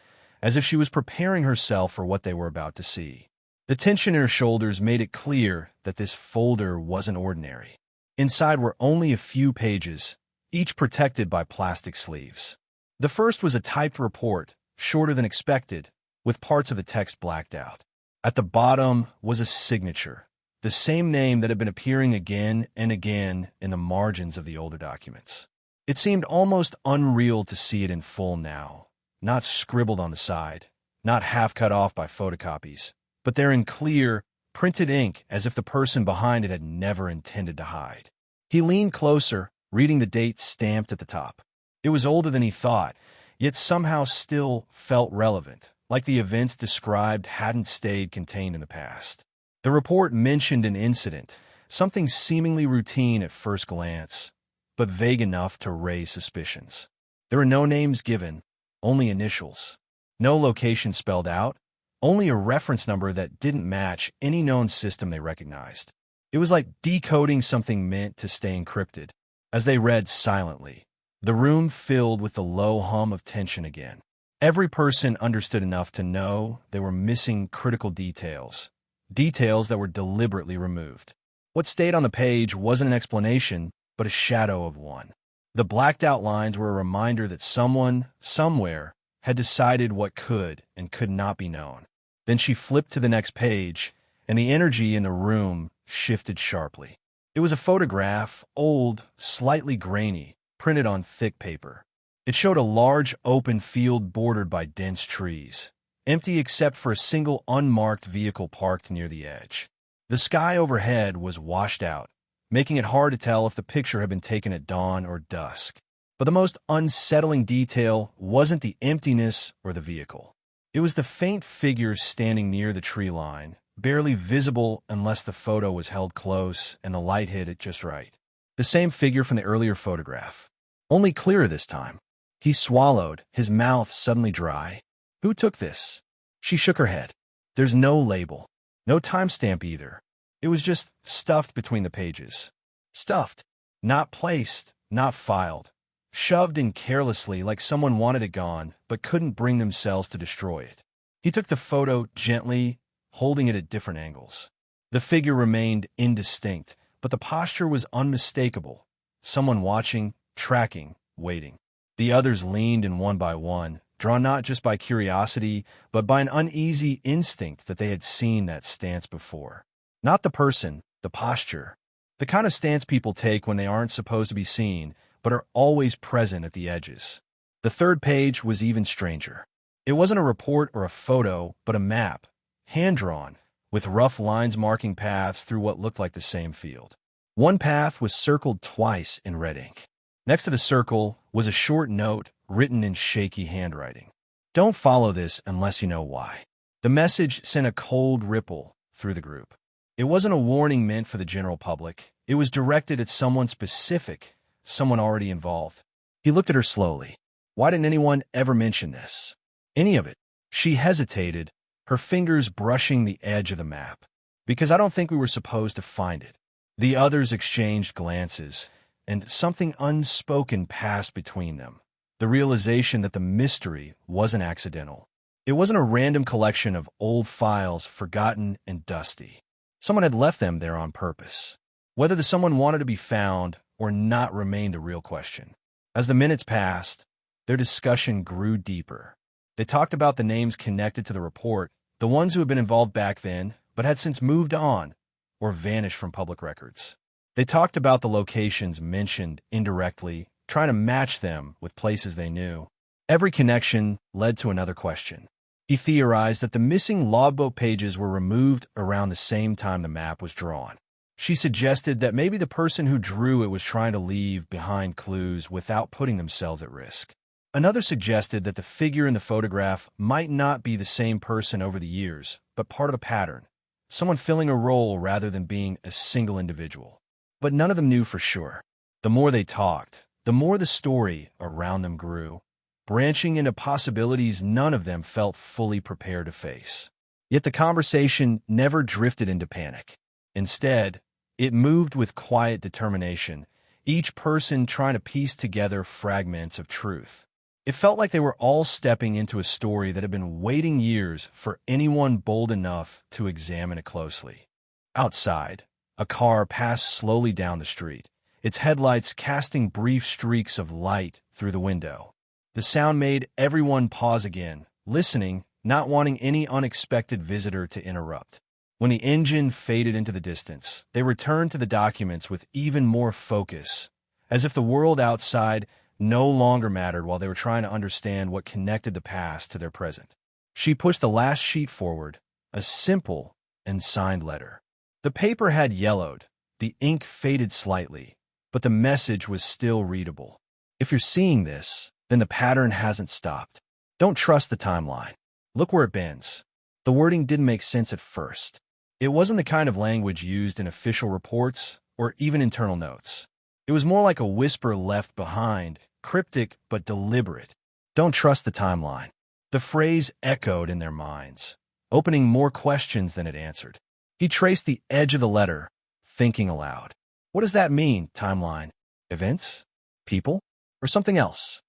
as if she was preparing herself for what they were about to see. The tension in her shoulders made it clear that this folder wasn't ordinary. Inside were only a few pages, each protected by plastic sleeves. The first was a typed report, shorter than expected, with parts of the text blacked out. At the bottom was a signature, the same name that had been appearing again and again in the margins of the older documents. It seemed almost unreal to see it in full now, not scribbled on the side, not half cut off by photocopies, but there in clear, printed ink as if the person behind it had never intended to hide. He leaned closer, reading the date stamped at the top. It was older than he thought, yet somehow still felt relevant, like the events described hadn't stayed contained in the past. The report mentioned an incident, something seemingly routine at first glance, but vague enough to raise suspicions. There were no names given, only initials. No location spelled out, only a reference number that didn't match any known system they recognized. It was like decoding something meant to stay encrypted. As they read silently, the room filled with the low hum of tension again. Every person understood enough to know they were missing critical details, details that were deliberately removed. What stayed on the page wasn't an explanation, but a shadow of one. The blacked out lines were a reminder that someone, somewhere, had decided what could and could not be known. Then she flipped to the next page, and the energy in the room shifted sharply. It was a photograph, old, slightly grainy, printed on thick paper. It showed a large open field bordered by dense trees, empty except for a single unmarked vehicle parked near the edge. The sky overhead was washed out, making it hard to tell if the picture had been taken at dawn or dusk. But the most unsettling detail wasn't the emptiness or the vehicle. It was the faint figure standing near the tree line, barely visible unless the photo was held close and the light hit it just right. The same figure from the earlier photograph, only clearer this time. He swallowed, his mouth suddenly dry. Who took this? She shook her head. There's no label, no timestamp either. It was just stuffed between the pages. Stuffed, not placed, not filed. Shoved in carelessly like someone wanted it gone but couldn't bring themselves to destroy it. He took the photo gently, holding it at different angles. The figure remained indistinct, but the posture was unmistakable. Someone watching, tracking, waiting. The others leaned in one by one, drawn not just by curiosity, but by an uneasy instinct that they had seen that stance before. Not the person, the posture. The kind of stance people take when they aren't supposed to be seen, but are always present at the edges. The third page was even stranger. It wasn't a report or a photo, but a map, hand-drawn, with rough lines marking paths through what looked like the same field. One path was circled twice in red ink. Next to the circle was a short note written in shaky handwriting. Don't follow this unless you know why. The message sent a cold ripple through the group. It wasn't a warning meant for the general public. It was directed at someone specific, someone already involved. He looked at her slowly. Why didn't anyone ever mention this? Any of it? She hesitated, her fingers brushing the edge of the map. Because I don't think we were supposed to find it. The others exchanged glances, and something unspoken passed between them. The realization that the mystery wasn't accidental. It wasn't a random collection of old files, forgotten and dusty. Someone had left them there on purpose. Whether the someone wanted to be found or not remained a real question. As the minutes passed, their discussion grew deeper. They talked about the names connected to the report, the ones who had been involved back then, but had since moved on or vanished from public records. They talked about the locations mentioned indirectly, trying to match them with places they knew. Every connection led to another question. He theorized that the missing logbook pages were removed around the same time the map was drawn. She suggested that maybe the person who drew it was trying to leave behind clues without putting themselves at risk. Another suggested that the figure in the photograph might not be the same person over the years, but part of a pattern, someone filling a role rather than being a single individual. But none of them knew for sure. The more they talked, the more the story around them grew, branching into possibilities none of them felt fully prepared to face. Yet the conversation never drifted into panic. Instead, it moved with quiet determination, each person trying to piece together fragments of truth. It felt like they were all stepping into a story that had been waiting years for anyone bold enough to examine it closely. Outside, a car passed slowly down the street, its headlights casting brief streaks of light through the window. The sound made everyone pause again, listening, not wanting any unexpected visitor to interrupt. When the engine faded into the distance, they returned to the documents with even more focus, as if the world outside no longer mattered while they were trying to understand what connected the past to their present. She pushed the last sheet forward, a simple and signed letter. The paper had yellowed, the ink faded slightly, but the message was still readable. If you're seeing this, then the pattern hasn't stopped. Don't trust the timeline. Look where it bends. The wording didn't make sense at first. It wasn't the kind of language used in official reports or even internal notes. It was more like a whisper left behind, cryptic but deliberate. Don't trust the timeline. The phrase echoed in their minds, opening more questions than it answered. He traced the edge of the letter, thinking aloud. What does that mean, timeline? Events? People? Or something else?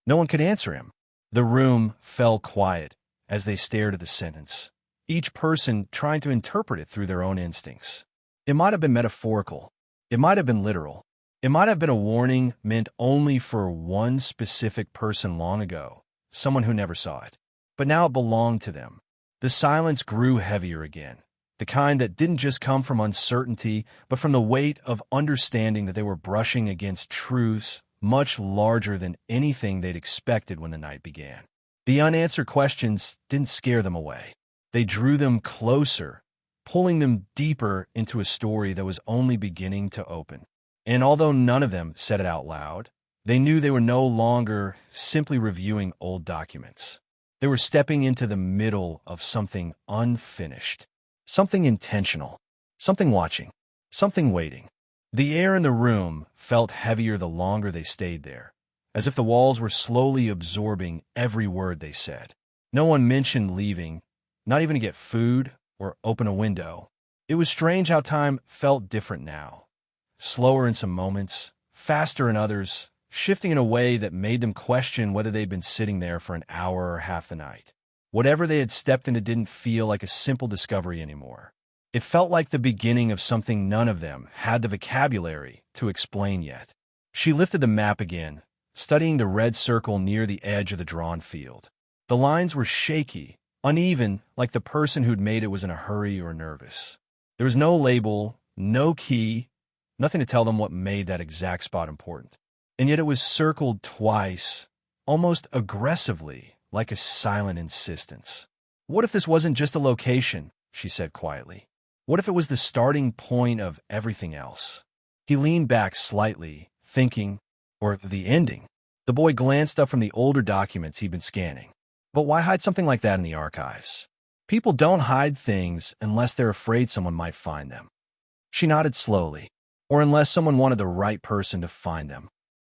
No one could answer him. The room fell quiet as they stared at the sentence, each person trying to interpret it through their own instincts. It might have been metaphorical. It might have been literal. It might have been a warning meant only for one specific person long ago, someone who never saw it. But now it belonged to them. The silence grew heavier again, the kind that didn't just come from uncertainty, but from the weight of understanding that they were brushing against truths much larger than anything they'd expected when the night began. The unanswered questions didn't scare them away. They drew them closer, pulling them deeper into a story that was only beginning to open. And although none of them said it out loud, they knew they were no longer simply reviewing old documents. They were stepping into the middle of something unfinished, something intentional, something watching, something waiting. The air in the room felt heavier the longer they stayed there, as if the walls were slowly absorbing every word they said. No one mentioned leaving, not even to get food or open a window. It was strange how time felt different now. Slower in some moments, faster in others, shifting in a way that made them question whether they'd been sitting there for an hour or half the night. Whatever they had stepped into didn't feel like a simple discovery anymore. It felt like the beginning of something none of them had the vocabulary to explain yet. She lifted the map again, studying the red circle near the edge of the drawn field. The lines were shaky, uneven, like the person who'd made it was in a hurry or nervous. There was no label, no key, nothing to tell them what made that exact spot important. And yet it was circled twice, almost aggressively, like a silent insistence. What if this wasn't just a location, she said quietly. What if it was the starting point of everything else? He leaned back slightly, thinking, or the ending. The boy glanced up from the older documents he'd been scanning. But why hide something like that in the archives? People don't hide things unless they're afraid someone might find them. She nodded slowly, or unless someone wanted the right person to find them.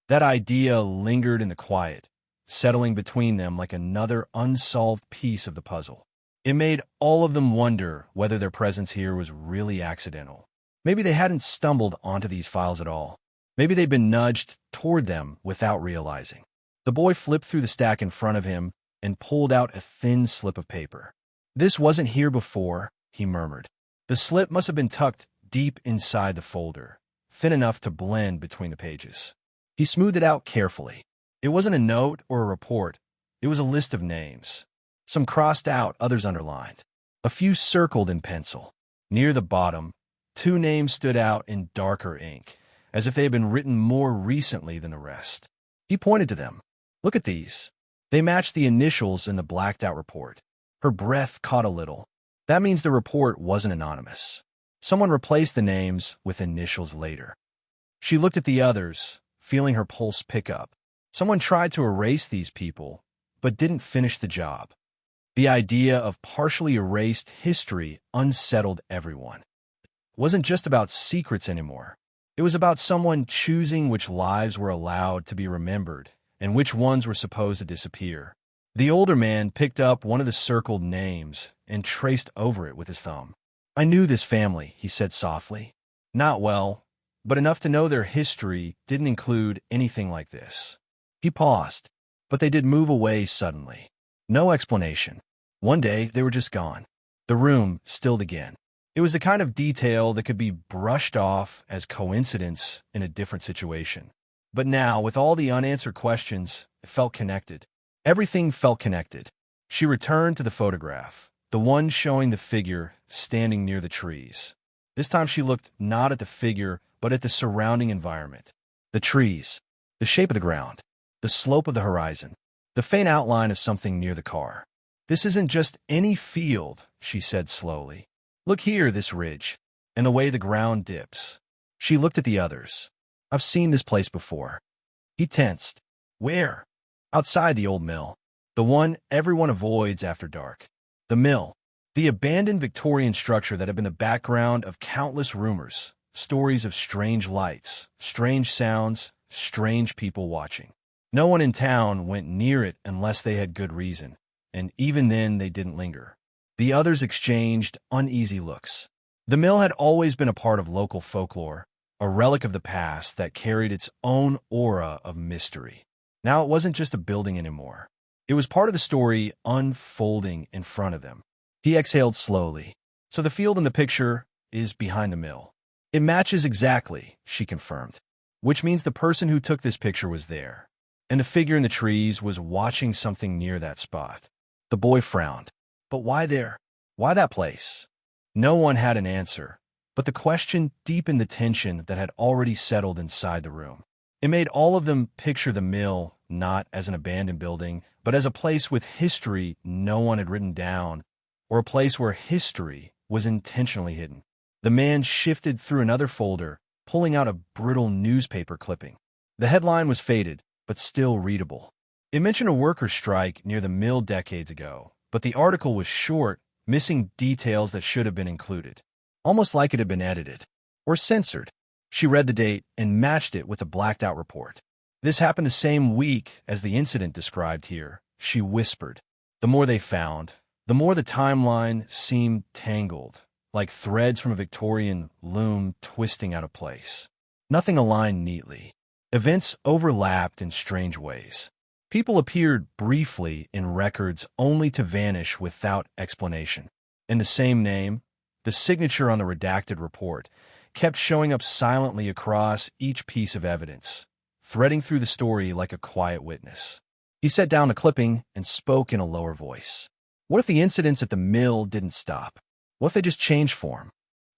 That idea lingered in the quiet, settling between them like another unsolved piece of the puzzle. It made all of them wonder whether their presence here was really accidental. Maybe they hadn't stumbled onto these files at all. Maybe they'd been nudged toward them without realizing. The boy flipped through the stack in front of him and pulled out a thin slip of paper. This wasn't here before, he murmured. The slip must have been tucked deep inside the folder, thin enough to blend between the pages. He smoothed it out carefully. It wasn't a note or a report. It was a list of names. Some crossed out, others underlined. A few circled in pencil. Near the bottom, 2 names stood out in darker ink, as if they had been written more recently than the rest. He pointed to them. Look at these. They matched the initials in the blacked-out report. Her breath caught a little. That means the report wasn't anonymous. Someone replaced the names with initials later. She looked at the others, feeling her pulse pick up. Someone tried to erase these people, but didn't finish the job. The idea of partially erased history unsettled everyone. It wasn't just about secrets anymore. It was about someone choosing which lives were allowed to be remembered and which ones were supposed to disappear. The older man picked up one of the circled names and traced over it with his thumb. I knew this family, he said softly. Not well, but enough to know their history didn't include anything like this. He paused. but they did move away suddenly. No explanation. One day, they were just gone. The room stilled again. It was the kind of detail that could be brushed off as coincidence in a different situation. But now, with all the unanswered questions, it felt connected. Everything felt connected. She returned to the photograph, the one showing the figure standing near the trees. This time she looked not at the figure, but at the surrounding environment. The trees, the shape of the ground, the slope of the horizon, the faint outline of something near the car. "This isn't just any field," she said slowly. "Look here, this ridge, and the way the ground dips." She looked at the others. "I've seen this place before." He tensed. "Where?" "Outside the old mill. The one everyone avoids after dark." The mill. The abandoned Victorian structure that had been the background of countless rumors, stories of strange lights, strange sounds, strange people watching. No one in town went near it unless they had good reason, and even then they didn't linger. The others exchanged uneasy looks. The mill had always been a part of local folklore, a relic of the past that carried its own aura of mystery. Now it wasn't just a building anymore. It was part of the story unfolding in front of them. He exhaled slowly. "So the field in the picture is behind the mill." "It matches exactly," she confirmed. "Which means the person who took this picture was there. And the figure in the trees was watching something near that spot." The boy frowned. "But why there? Why that place?" No one had an answer, but the question deepened the tension that had already settled inside the room. It made all of them picture the mill not as an abandoned building, but as a place with history no one had written down, or a place where history was intentionally hidden. The man shifted through another folder, pulling out a brittle newspaper clipping. The headline was faded, but still readable. It mentioned a worker strike near the mill decades ago, but the article was short, missing details that should have been included, almost like it had been edited or censored. She read the date and matched it with a blacked-out report. "This happened the same week as the incident described here," she whispered. The more they found, the more the timeline seemed tangled, like threads from a Victorian loom twisting out of place. Nothing aligned neatly. Events overlapped in strange ways. People appeared briefly in records only to vanish without explanation. And the same name, the signature on the redacted report, kept showing up silently across each piece of evidence, threading through the story like a quiet witness. He set down the clipping and spoke in a lower voice. What if the incidents at the mill didn't stop? What if they just changed form?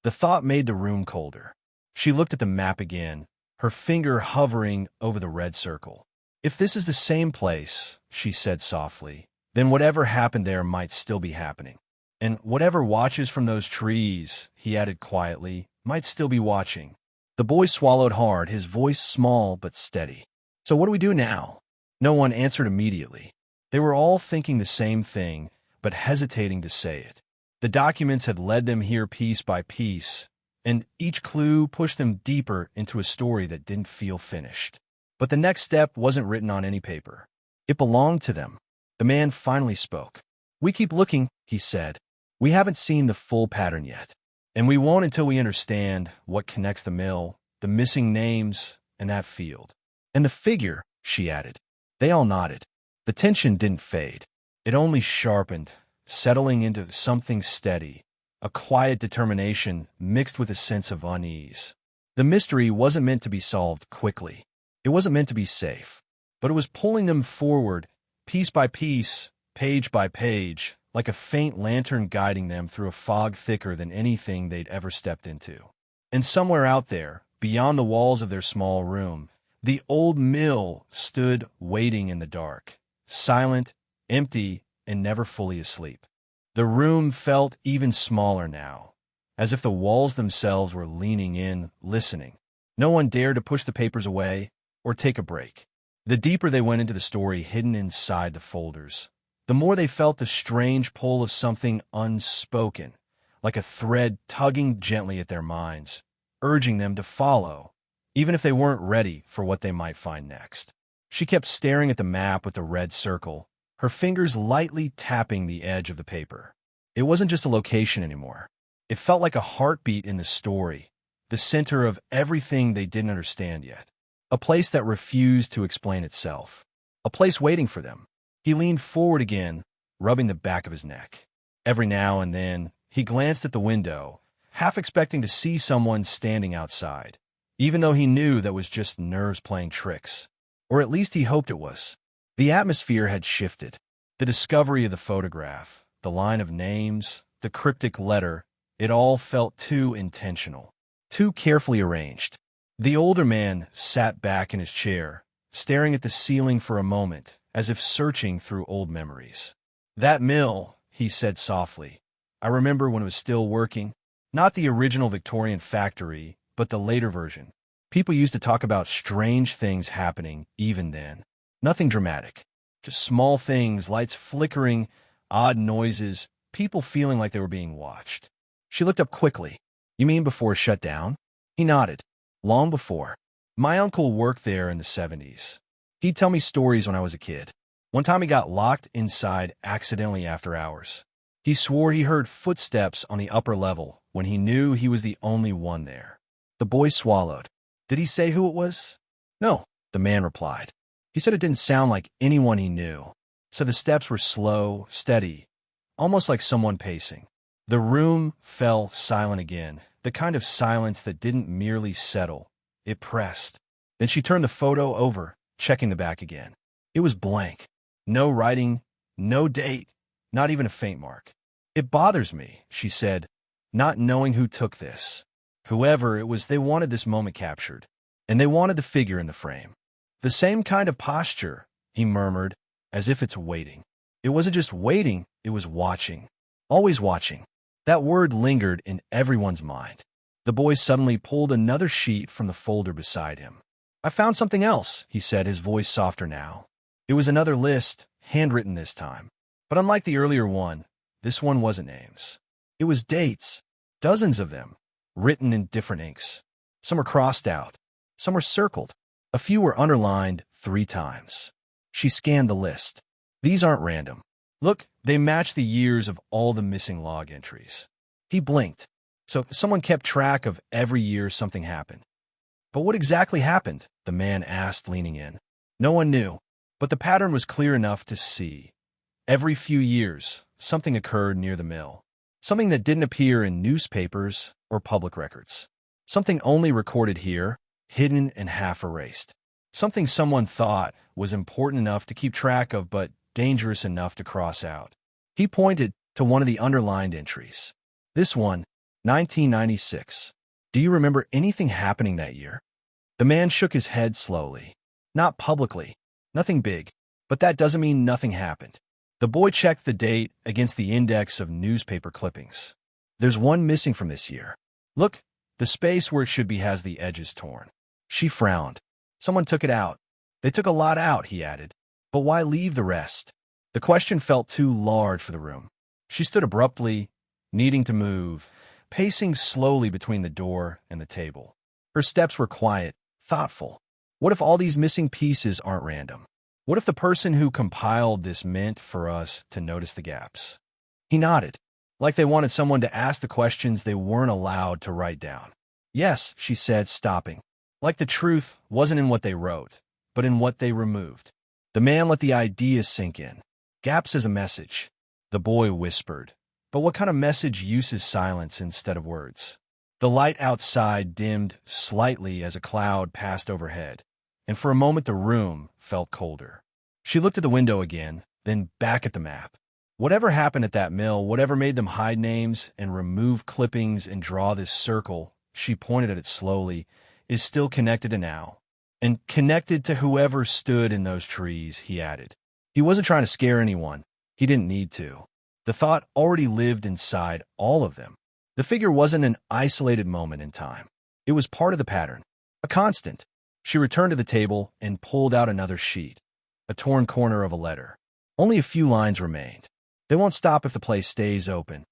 The thought made the room colder. She looked at the map again, her finger hovering over the red circle. "If this is the same place," she said softly, "then whatever happened there might still be happening. And whatever watches from those trees," he added quietly, "might still be watching." The boy swallowed hard, his voice small but steady. "So what do we do now?" No one answered immediately. They were all thinking the same thing, but hesitating to say it. The documents had led them here piece by piece, and each clue pushed them deeper into a story that didn't feel finished. But the next step wasn't written on any paper. It belonged to them. The man finally spoke. "We keep looking," he said. "We haven't seen the full pattern yet. And we won't until we understand what connects the mill, the missing names, and that field. And the figure," she added. They all nodded. The tension didn't fade. It only sharpened, settling into something steady, a quiet determination mixed with a sense of unease. The mystery wasn't meant to be solved quickly. It wasn't meant to be safe. But it was pulling them forward, piece by piece, page by page, like a faint lantern guiding them through a fog thicker than anything they'd ever stepped into. And somewhere out there, beyond the walls of their small room, the old mill stood waiting in the dark, silent, empty, and never fully asleep. The room felt even smaller now, as if the walls themselves were leaning in, listening. No one dared to push the papers away or take a break. The deeper they went into the story hidden inside the folders, the more they felt the strange pull of something unspoken, like a thread tugging gently at their minds, urging them to follow, even if they weren't ready for what they might find next. She kept staring at the map with the red circle, her fingers lightly tapping the edge of the paper. It wasn't just a location anymore. It felt like a heartbeat in the story, the center of everything they didn't understand yet. A place that refused to explain itself. a place waiting for them. He leaned forward again, rubbing the back of his neck. Every now and then, he glanced at the window, half expecting to see someone standing outside, even though he knew that was just nerves playing tricks. Or at least he hoped it was. The atmosphere had shifted. The discovery of the photograph, the line of names, the cryptic letter, it all felt too intentional, too carefully arranged. The older man sat back in his chair, staring at the ceiling for a moment, as if searching through old memories. "That mill," he said softly. "I remember when it was still working. Not the original Victorian factory, but the later version. People used to talk about strange things happening even then. Nothing dramatic. Just small things, lights flickering, odd noises, people feeling like they were being watched." She looked up quickly. "You mean before it shut down?" He nodded. "Long before. My uncle worked there in the 70s. He'd tell me stories when I was a kid. One time he got locked inside accidentally after hours. He swore he heard footsteps on the upper level when he knew he was the only one there." The boy swallowed. "Did he say who it was?" "No," the man replied. "He said it didn't sound like anyone he knew. So the steps were slow, steady, almost like someone pacing." The room fell silent again, the kind of silence that didn't merely settle. It pressed. Then she turned the photo over, checking the back again. It was blank. No writing, no date, not even a faint mark. "It bothers me," she said, "not knowing who took this. Whoever it was, they wanted this moment captured, and they wanted the figure in the frame. The same kind of posture," he murmured, "as if it's waiting. It wasn't just waiting, it was watching. Always watching." That word lingered in everyone's mind. The boy suddenly pulled another sheet from the folder beside him. "I found something else," he said, his voice softer now. It was another list, handwritten this time. But unlike the earlier one, this one wasn't names. It was dates, dozens of them, written in different inks. Some were crossed out, some were circled. A few were underlined 3 times. She scanned the list. "These aren't random. Look, they match the years of all the missing log entries." He blinked. So someone kept track of every year something happened. "But what exactly happened?" the man asked, leaning in. No one knew, but the pattern was clear enough to see. Every few years, something occurred near the mill. Something that didn't appear in newspapers or public records. Something only recorded here, hidden and half erased. Something someone thought was important enough to keep track of, but dangerous enough to cross out. He pointed to one of the underlined entries. "This one, 1996. Do you remember anything happening that year?" The man shook his head slowly. "Not publicly. Nothing big. But that doesn't mean nothing happened." The boy checked the date against the index of newspaper clippings. "There's one missing from this year. Look, the space where it should be has the edges torn." She frowned. "Someone took it out." "They took a lot out," he added. "But why leave the rest?" The question felt too large for the room. She stood abruptly, needing to move, pacing slowly between the door and the table. Her steps were quiet, thoughtful. What if all these missing pieces aren't random? What if the person who compiled this meant for us to notice the gaps? He nodded, like they wanted someone to ask the questions they weren't allowed to write down. "Yes," she said, stopping. Like the truth wasn't in what they wrote, but in what they removed. The man let the idea sink in. "Gaps as a message," the boy whispered. "But what kind of message uses silence instead of words?" The light outside dimmed slightly as a cloud passed overhead, and for a moment the room felt colder. She looked at the window again, then back at the map. Whatever happened at that mill, whatever made them hide names and remove clippings and draw this circle, she pointed at it slowly, is still connected to now. And connected to whoever stood in those trees, he added. He wasn't trying to scare anyone. He didn't need to. The thought already lived inside all of them. The figure wasn't an isolated moment in time. It was part of the pattern, a constant. She returned to the table and pulled out another sheet, a torn corner of a letter. Only a few lines remained. "They won't stop if the place stays open.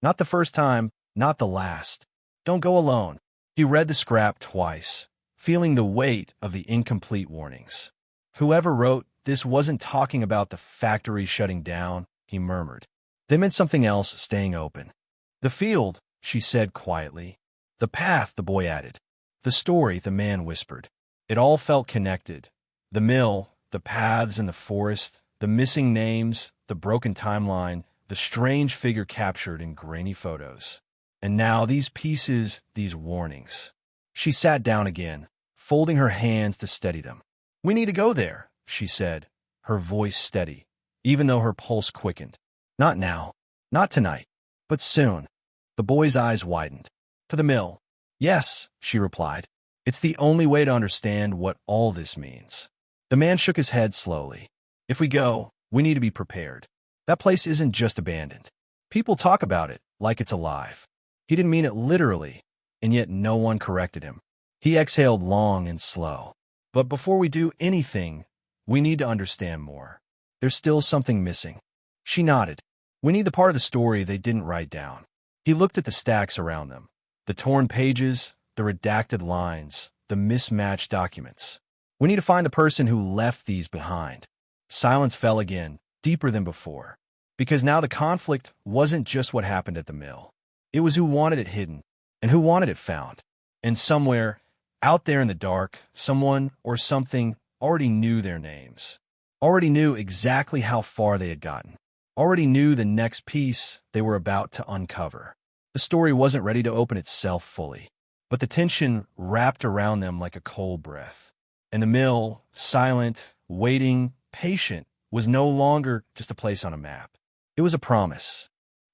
Not the first time, not the last. Don't go alone." He read the scrap twice, feeling the weight of the incomplete warnings. Whoever wrote this wasn't talking about the factory shutting down, he murmured. They meant something else staying open. "The field," she said quietly. "The path," the boy added. "The story," the man whispered. It all felt connected. The mill, The paths in the forest, the missing names, the broken timeline, the strange figure captured in grainy photos. And now these pieces, these warnings. She sat down again, folding her hands to steady them. "We need to go there," she said, her voice steady, even though her pulse quickened. "Not now, not tonight, but soon." The boy's eyes widened. "To the mill." "Yes," she replied. "It's the only way to understand what all this means." The man shook his head slowly. "If we go, we need to be prepared. That place isn't just abandoned. People talk about it like it's alive." He didn't mean it literally, and yet no one corrected him. He exhaled long and slow. "But before we do anything, we need to understand more. There's still something missing." She nodded. "We need the part of the story they didn't write down." He looked at the stacks around them. The torn pages, the redacted lines, the mismatched documents. "We need to find the person who left these behind." Silence fell again, deeper than before. Because now the conflict wasn't just what happened at the mill. It was who wanted it hidden, and who wanted it found. And somewhere, out there in the dark, someone or something already knew their names. Already knew exactly how far they had gotten. Already knew the next piece they were about to uncover. The story wasn't ready to open itself fully, but the tension wrapped around them like a cold breath. And the mill, silent, waiting, patient, was no longer just a place on a map. It was a promise.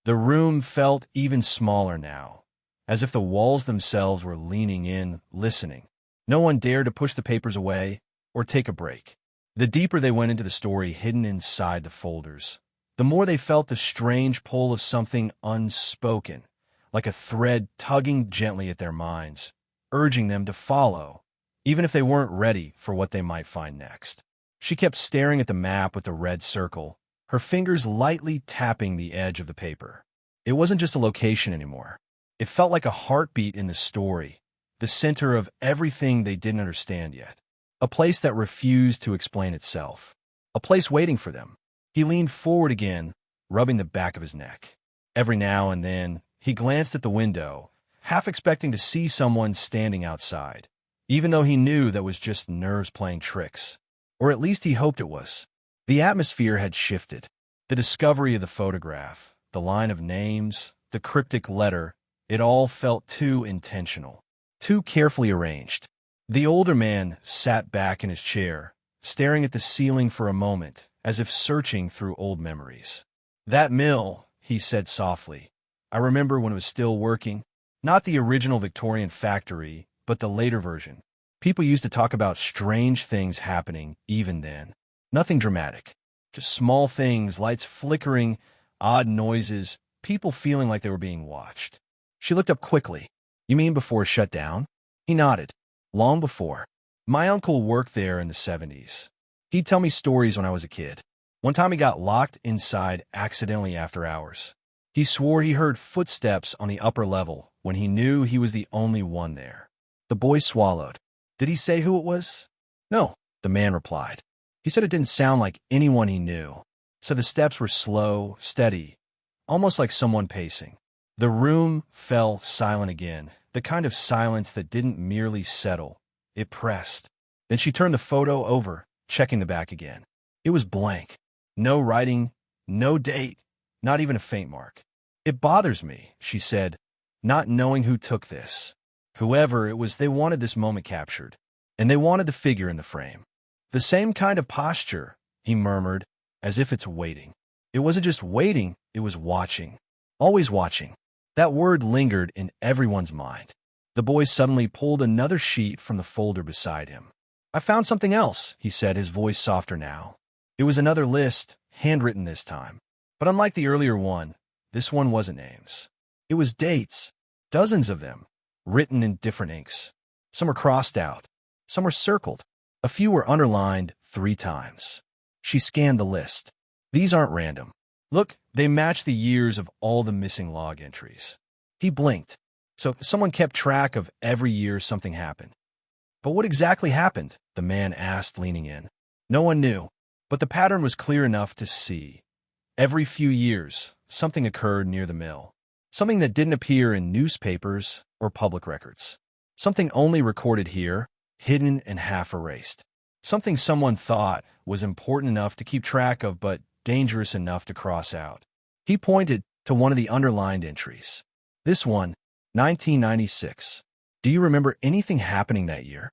The room felt even smaller now, as if the walls themselves were leaning in, listening. No one dared to push the papers away or take a break. The deeper they went into the story hidden inside the folders, the more they felt the strange pull of something unspoken, like a thread tugging gently at their minds, urging them to follow, even if they weren't ready for what they might find next. She kept staring at the map with the red circle, her fingers lightly tapping the edge of the paper. It wasn't just a location anymore. It felt like a heartbeat in the story, the center of everything they didn't understand yet. A place that refused to explain itself. A place waiting for them. He leaned forward again, rubbing the back of his neck. Every now and then, he glanced at the window, half expecting to see someone standing outside, even though he knew that was just nerves playing tricks. Or at least he hoped it was. The atmosphere had shifted. The discovery of the photograph, the line of names, the cryptic letter, it all felt too intentional, too carefully arranged. The older man sat back in his chair, staring at the ceiling for a moment, as if searching through old memories. "That mill," he said softly. "I remember when it was still working. Not the original Victorian factory, but the later version. People used to talk about strange things happening even then. Nothing dramatic. Just small things, lights flickering, odd noises, people feeling like they were being watched." She looked up quickly. "You mean before it shut down?" He nodded. "Long before. My uncle worked there in the 70s. He'd tell me stories when I was a kid. One time he got locked inside accidentally after hours. He swore he heard footsteps on the upper level when he knew he was the only one there." The boy swallowed. "Did he say who it was?" "No," the man replied. "He said it didn't sound like anyone he knew. So the steps were slow, steady, almost like someone pacing." The room fell silent again, the kind of silence that didn't merely settle, it pressed. Then she turned the photo over, checking the back again. It was blank. No writing, no date, not even a faint mark. "It bothers me," she said, "not knowing who took this. Whoever it was, they wanted this moment captured, and they wanted the figure in the frame. The same kind of posture," he murmured, "as if it's waiting." It wasn't just waiting, it was watching. Always watching. That word lingered in everyone's mind. The boy suddenly pulled another sheet from the folder beside him. "I found something else," he said, his voice softer now. It was another list, handwritten this time. But unlike the earlier one, this one wasn't names. It was dates, dozens of them, written in different inks. Some were crossed out, some were circled. A few were underlined 3 times. She scanned the list. "These aren't random. Look, they match the years of all the missing log entries." He blinked. So someone kept track of every year something happened. "But what exactly happened?" the man asked, leaning in. No one knew, but the pattern was clear enough to see. Every few years, something occurred near the mill. Something that didn't appear in newspapers or public records. Something only recorded here, hidden and half erased. Something someone thought was important enough to keep track of but dangerous enough to cross out. He pointed to one of the underlined entries. This one, 1996. Do you remember anything happening that year?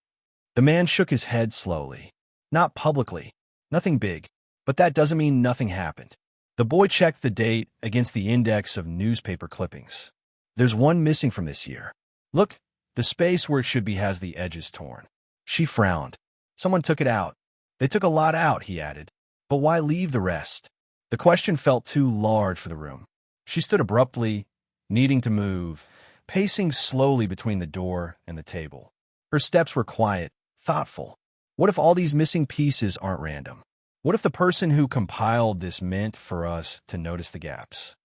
The man shook his head slowly. Not publicly. Nothing big. But that doesn't mean nothing happened. The boy checked the date against the index of newspaper clippings. There's one missing from this year. Look, the space where it should be has the edges torn. She frowned. Someone took it out. They took a lot out, he added. But why leave the rest? The question felt too large for the room. She stood abruptly, needing to move, pacing slowly between the door and the table. Her steps were quiet, thoughtful. What if all these missing pieces aren't random? What if the person who compiled this meant for us to notice the gaps?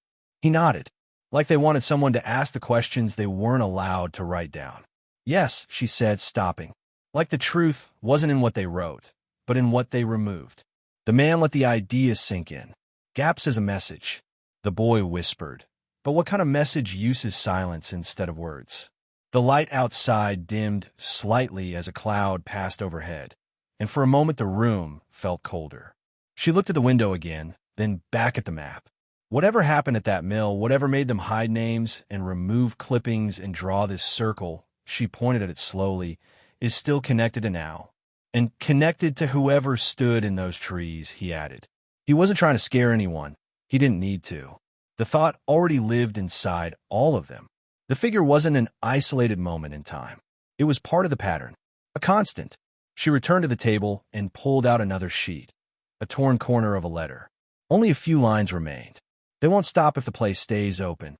He nodded, like they wanted someone to ask the questions they weren't allowed to write down. Yes, she said, stopping. Like the truth wasn't in what they wrote, but in what they removed. The man let the idea sink in. Gaps as a message. The boy whispered. But what kind of message uses silence instead of words? The light outside dimmed slightly as a cloud passed overhead, and for a moment the room felt colder. She looked at the window again, then back at the map. Whatever happened at that mill, whatever made them hide names and remove clippings and draw this circle, she pointed at it slowly, is still connected to now. And connected to whoever stood in those trees, he added. He wasn't trying to scare anyone. He didn't need to. The thought already lived inside all of them. The figure wasn't an isolated moment in time. It was part of the pattern, a constant. She returned to the table and pulled out another sheet, a torn corner of a letter. Only a few lines remained. They won't stop if the place stays open.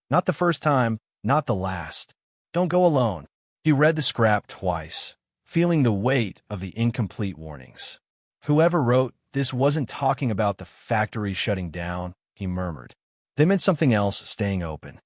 Not the first time, not the last. Don't go alone. He read the scrap twice, feeling the weight of the incomplete warnings. Whoever wrote this wasn't talking about the factory shutting down, he murmured. They meant something else staying open.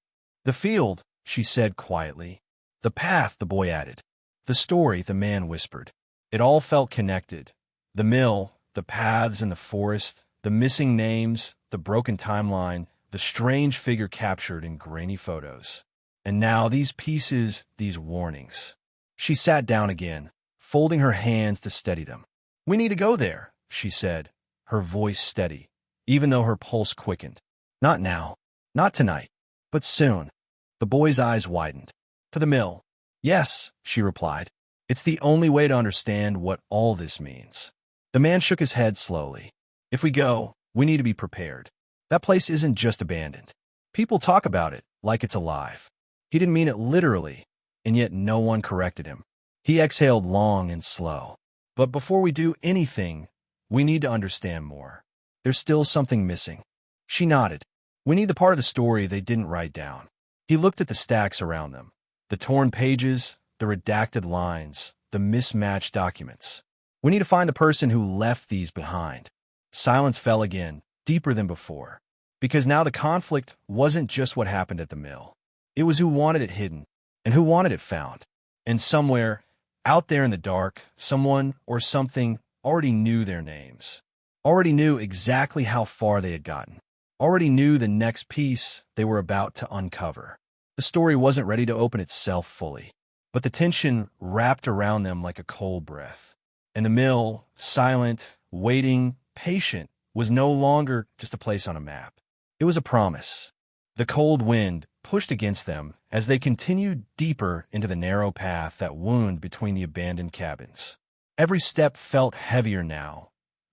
The field, she said quietly. The path, the boy added. The story, the man whispered. It all felt connected. The mill, the paths in the forest, the missing names, the broken timeline, the strange figure captured in grainy photos. And now these pieces, these warnings. She sat down again, folding her hands to steady them. We need to go there, she said, her voice steady, even though her pulse quickened. Not now, not tonight, but soon. The boy's eyes widened. To the mill. Yes, she replied. It's the only way to understand what all this means. The man shook his head slowly. If we go, we need to be prepared. That place isn't just abandoned. People talk about it like it's alive. He didn't mean it literally, and yet no one corrected him. He exhaled long and slow. But before we do anything, we need to understand more. There's still something missing. She nodded. We need the part of the story they didn't write down. He looked at the stacks around them. The torn pages, the redacted lines, the mismatched documents. We need to find the person who left these behind. Silence fell again, deeper than before. Because now the conflict wasn't just what happened at the mill. It was who wanted it hidden, and who wanted it found. And somewhere, out there in the dark, someone or something already knew their names. Already knew exactly how far they had gotten. Already knew the next piece they were about to uncover. The story wasn't ready to open itself fully, but the tension wrapped around them like a cold breath. And the mill, silent, waiting, patient, was no longer just a place on a map. It was a promise. The cold wind pushed against them as they continued deeper into the narrow path that wound between the abandoned cabins. Every step felt heavier now,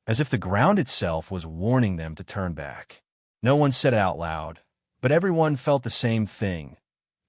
as if the ground itself was warning them to turn back. No one said it out loud, but everyone felt the same thing,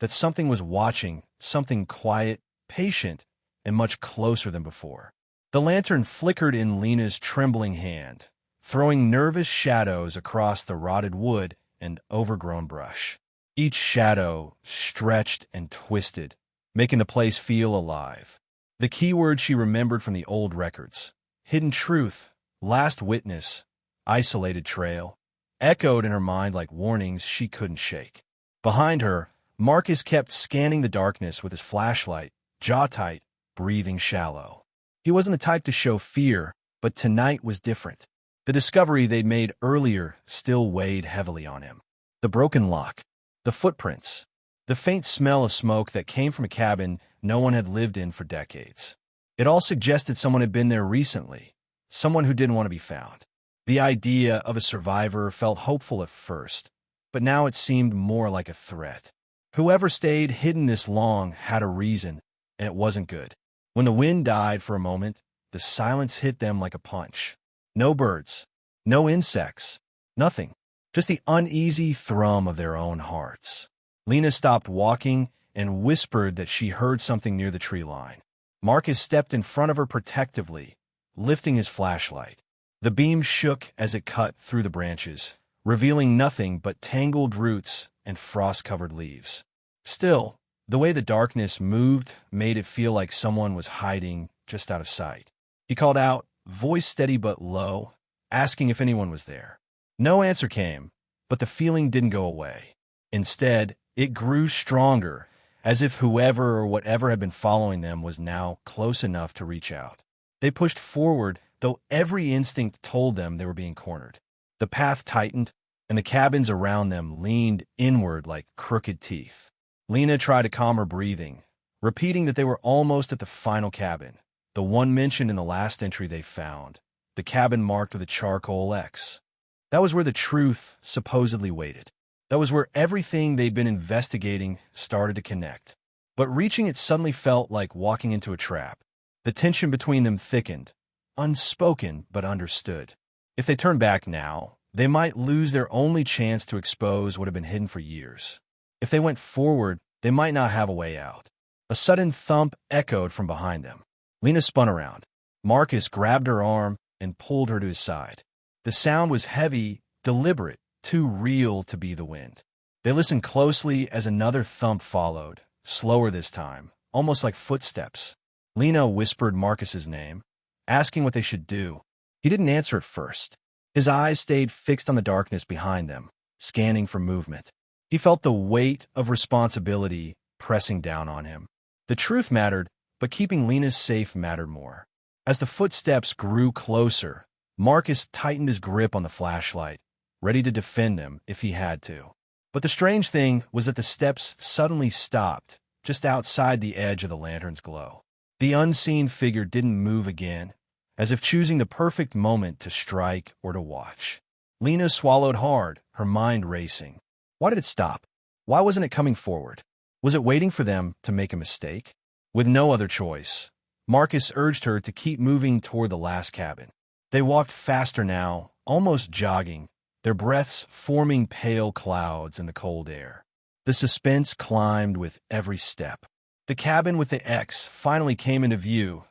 that something was watching, something quiet, patient, and much closer than before. The lantern flickered in Lena's trembling hand, throwing nervous shadows across the rotted wood and overgrown brush. Each shadow stretched and twisted, making the place feel alive. The keyword she remembered from the old records, hidden truth, last witness, isolated trail, echoed in her mind like warnings she couldn't shake. Behind her, Marcus kept scanning the darkness with his flashlight, jaw tight, breathing shallow. He wasn't the type to show fear, but tonight was different. The discovery they'd made earlier still weighed heavily on him. The broken lock, the footprints, the faint smell of smoke that came from a cabin no one had lived in for decades. It all suggested someone had been there recently, someone who didn't want to be found. The idea of a survivor felt hopeful at first, but now it seemed more like a threat. Whoever stayed hidden this long had a reason, and it wasn't good. When the wind died for a moment, the silence hit them like a punch. No birds, no insects, nothing. Just the uneasy thrum of their own hearts. Lena stopped walking and whispered that she heard something near the tree line. Marcus stepped in front of her protectively, lifting his flashlight. The beam shook as it cut through the branches, revealing nothing but tangled roots and frost-covered leaves. Still, the way the darkness moved made it feel like someone was hiding just out of sight. He called out, voice steady but low, asking if anyone was there. No answer came, but the feeling didn't go away. Instead, it grew stronger, as if whoever or whatever had been following them was now close enough to reach out. They pushed forward, though every instinct told them they were being cornered. The path tightened, and the cabins around them leaned inward like crooked teeth. Lena tried to calm her breathing, repeating that they were almost at the final cabin, the one mentioned in the last entry they found, the cabin marked with a charcoal X. That was where the truth supposedly waited. That was where everything they'd been investigating started to connect. But reaching it suddenly felt like walking into a trap. The tension between them thickened, unspoken but understood. If they turned back now, they might lose their only chance to expose what had been hidden for years. If they went forward, they might not have a way out. A sudden thump echoed from behind them. Lena spun around. Marcus grabbed her arm and pulled her to his side. The sound was heavy, deliberate, too real to be the wind. They listened closely as another thump followed, slower this time, almost like footsteps. Lena whispered Marcus's name, asking what they should do. He didn't answer at first. His eyes stayed fixed on the darkness behind them, scanning for movement. He felt the weight of responsibility pressing down on him. The truth mattered, but keeping Lena safe mattered more. As the footsteps grew closer, Marcus tightened his grip on the flashlight, ready to defend them if he had to. But the strange thing was that the steps suddenly stopped, just outside the edge of the lantern's glow. The unseen figure didn't move again, as if choosing the perfect moment to strike or to watch. Lena swallowed hard, her mind racing. Why did it stop? Why wasn't it coming forward? Was it waiting for them to make a mistake? With no other choice, Marcus urged her to keep moving toward the last cabin. They walked faster now, almost jogging, their breaths forming pale clouds in the cold air. The suspense climbed with every step. The cabin with the X finally came into view,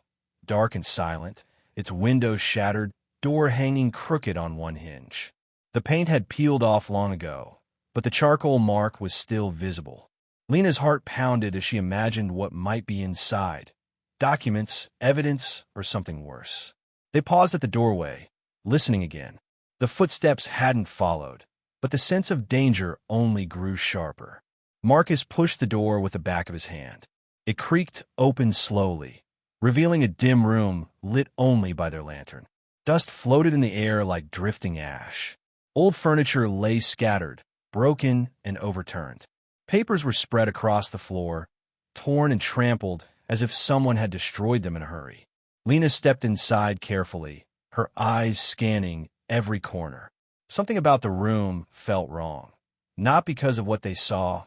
dark and silent, its windows shattered, door hanging crooked on one hinge. The paint had peeled off long ago, but the charcoal mark was still visible. Lena's heart pounded as she imagined what might be inside. Documents, evidence, or something worse. They paused at the doorway, listening again. The footsteps hadn't followed, but the sense of danger only grew sharper. Marcus pushed the door with the back of his hand. It creaked open slowly, revealing a dim room lit only by their lantern. Dust floated in the air like drifting ash. Old furniture lay scattered, broken and overturned. Papers were spread across the floor, torn and trampled as if someone had destroyed them in a hurry. Lena stepped inside carefully, her eyes scanning every corner. Something about the room felt wrong, not because of what they saw,